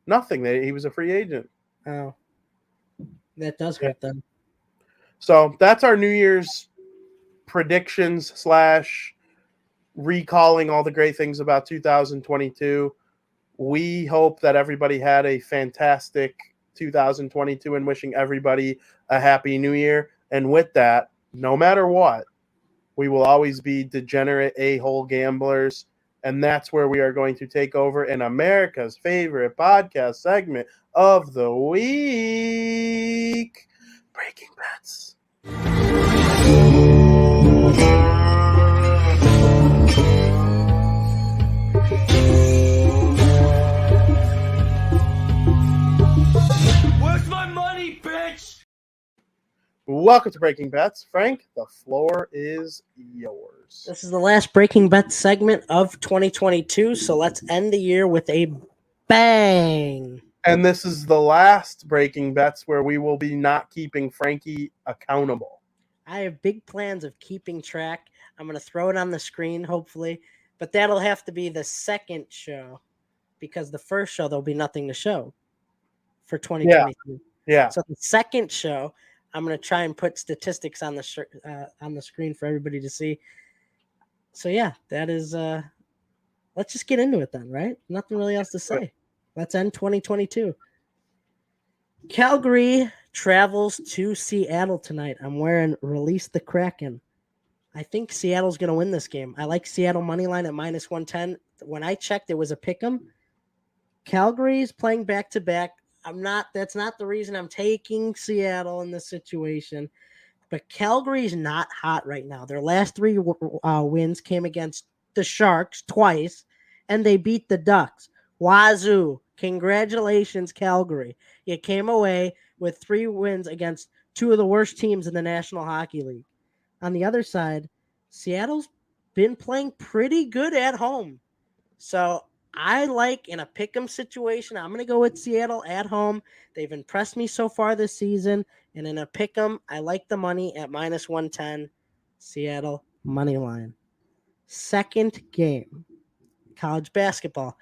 Nothing. He was a free agent. Oh. That does hurt them. So, that's our New Year's predictions / recalling all the great things about 2022. We hope that everybody had a fantastic 2022 and wishing everybody a happy new year. And with that, no matter what, we will always be degenerate a-hole gamblers. And that's where we are going to take over in America's favorite podcast segment of the week, Breaking Bets. Welcome to Breaking Bets. Frank, the floor is yours. This is the last Breaking Bets segment of 2022, so let's end the year with a bang. And this is the last Breaking Bets where we will be not keeping Frankie accountable. I have big plans of keeping track. I'm going to throw it on the screen, hopefully, but that'll have to be the second show because the first show, there'll be nothing to show for 2022. Yeah. So the second show, I'm going to try and put statistics on the screen for everybody to see. So, yeah, that is let's just get into it then, right? Nothing really else to say. Let's end 2022. Calgary travels to Seattle tonight. I'm wearing Release the Kraken. I think Seattle's going to win this game. I like Seattle money line at -110. When I checked, it was a pick 'em. Calgary's playing back-to-back. That's not the reason I'm taking Seattle in this situation, but Calgary's not hot right now. Their last 3 wins came against the Sharks twice, and they beat the Ducks. Wazoo. Congratulations, Calgary. You came away with 3 wins against 2 of the worst teams in the National Hockey League. On the other side, Seattle's been playing pretty good at home. So I like in a pick'em situation, I'm going to go with Seattle at home. They've impressed me so far this season. And in a pick'em, I like the money at -110. Seattle money line. Second game, college basketball.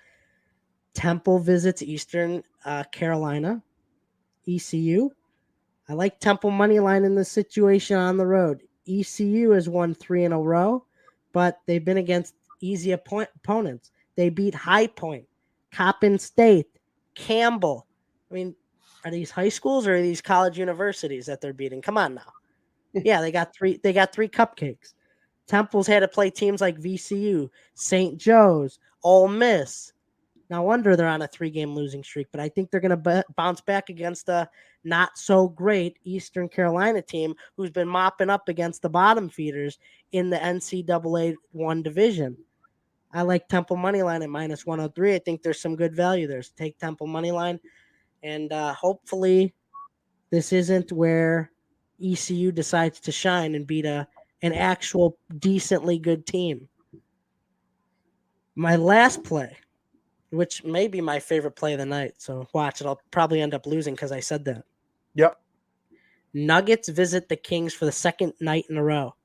Temple visits Eastern Carolina. ECU. I like Temple money line in this situation on the road. ECU has won 3 in a row, but they've been against easy opponents. They beat High Point, Coppin State, Campbell. I mean, are these high schools or are these college universities that they're beating? Come on now. Yeah, they got 3 cupcakes. Temple's had to play teams like VCU, St. Joe's, Ole Miss. No wonder they're on a 3-game losing streak, but I think they're going to bounce back against a not-so-great Eastern Carolina team who's been mopping up against the bottom feeders in the NCAA 1 division. I like Temple money line at -103. I think there's some good value there. So take Temple money line. And hopefully this isn't where ECU decides to shine and beat an actual decently good team. My last play, which may be my favorite play of the night, so watch it. I'll probably end up losing because I said that. Yep. Nuggets visit the Kings for the second night in a row.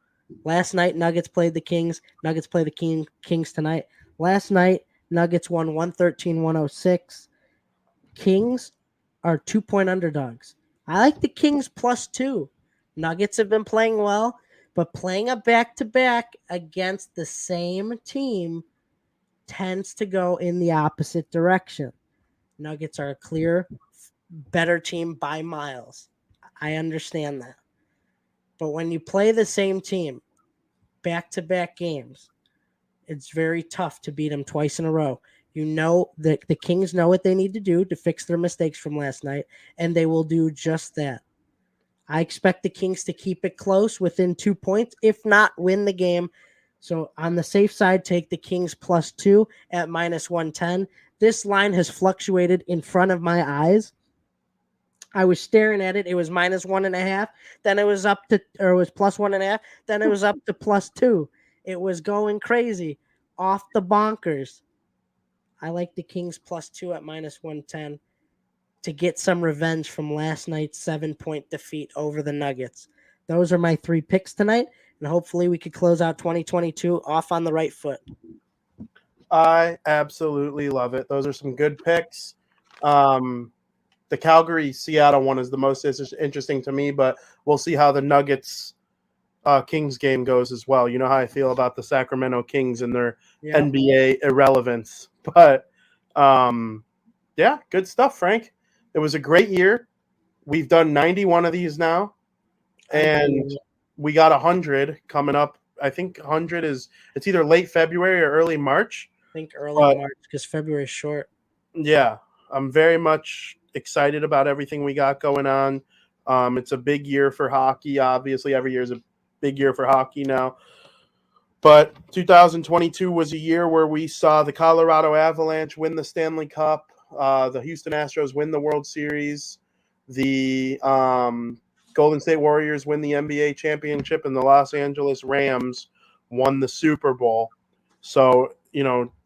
Last night, Nuggets played the Kings. Nuggets play the Kings tonight. Last night, Nuggets won 113-106. Kings are 2-point underdogs. I like the Kings +2. Nuggets have been playing well, but playing a back-to-back against the same team tends to go in the opposite direction. Nuggets are a clear, better team by miles. I understand that. But when you play the same team back-to-back games, it's very tough to beat them twice in a row. You know that the Kings know what they need to do to fix their mistakes from last night, and they will do just that. I expect the Kings to keep it close within 2 points, if not win the game. So on the safe side, take the Kings +2 at -110. This line has fluctuated in front of my eyes. I was staring at it. It was -1.5. Then it was up to, or it was +1.5. Then it was up to +2. It was going crazy, off the bonkers. I like the Kings +2 at -110 to get some revenge from last night's 7-point defeat over the Nuggets. Those are my 3 picks tonight, and hopefully we could close out 2022 off on the right foot. I absolutely love it. Those are some good picks. The Calgary-Seattle one is the most interesting to me, but we'll see how the Nuggets Kings game goes as well. You know how I feel about the Sacramento Kings and their NBA irrelevance. But, yeah, good stuff, Frank. It was a great year. We've done 91 of these now, and we got 100 coming up. I think 100 it's either late February or early March. I think early March because February is short. Yeah, I'm very much excited about everything we got going on. It's a big year for hockey. Obviously, every year is a big year for hockey now. But 2022 was a year where we saw the Colorado Avalanche win the Stanley Cup, the Houston Astros win the World Series, the Golden State Warriors win the NBA championship, and the Los Angeles Rams won the Super Bowl. So,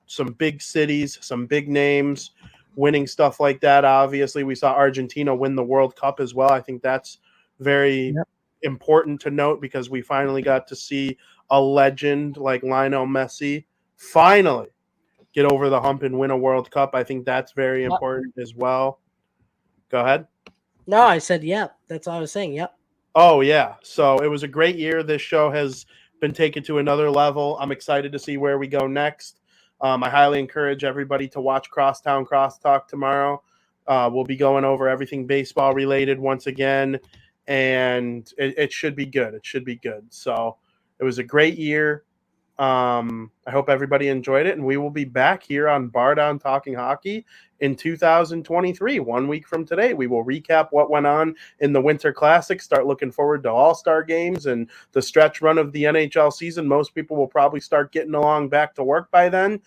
some big cities, some big names winning stuff like that. Obviously, we saw Argentina win the World Cup as well. I think that's very important to note because we finally got to see a legend like Lionel Messi finally get over the hump and win a World Cup. I think that's very important as well. Go ahead. No, I said, yep. That's all I was saying. Yep. Oh, yeah. So it was a great year. This show has been taken to another level. I'm excited to see where we go next. I highly encourage everybody to watch Crosstown Crosstalk tomorrow. We'll be going over everything baseball related once again, and it should be good. It should be good. So it was a great year. I hope everybody enjoyed it, and we will be back here on Bar Down Talking Hockey in 2023. 1 week from today, we will recap what went on in the Winter Classic, start looking forward to All-Star games and the stretch run of the NHL season. Most people will probably start getting along back to work by then.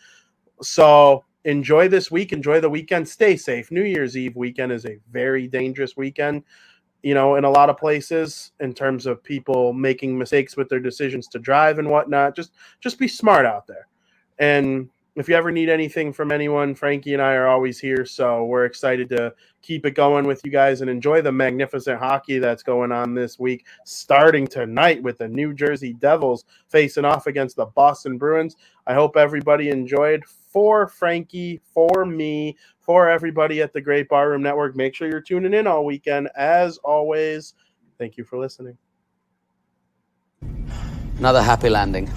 So enjoy this week. Enjoy the weekend. Stay safe. New Year's Eve weekend is a very dangerous weekend, in a lot of places in terms of people making mistakes with their decisions to drive and whatnot. Just be smart out there. And if you ever need anything from anyone, Frankie and I are always here. So we're excited to keep it going with you guys and enjoy the magnificent hockey that's going on this week, starting tonight with the New Jersey Devils facing off against the Boston Bruins. I hope everybody enjoyed. For Frankie, for me, for everybody at the Great Barroom Network, make sure you're tuning in all weekend. As always, thank you for listening. Another happy landing.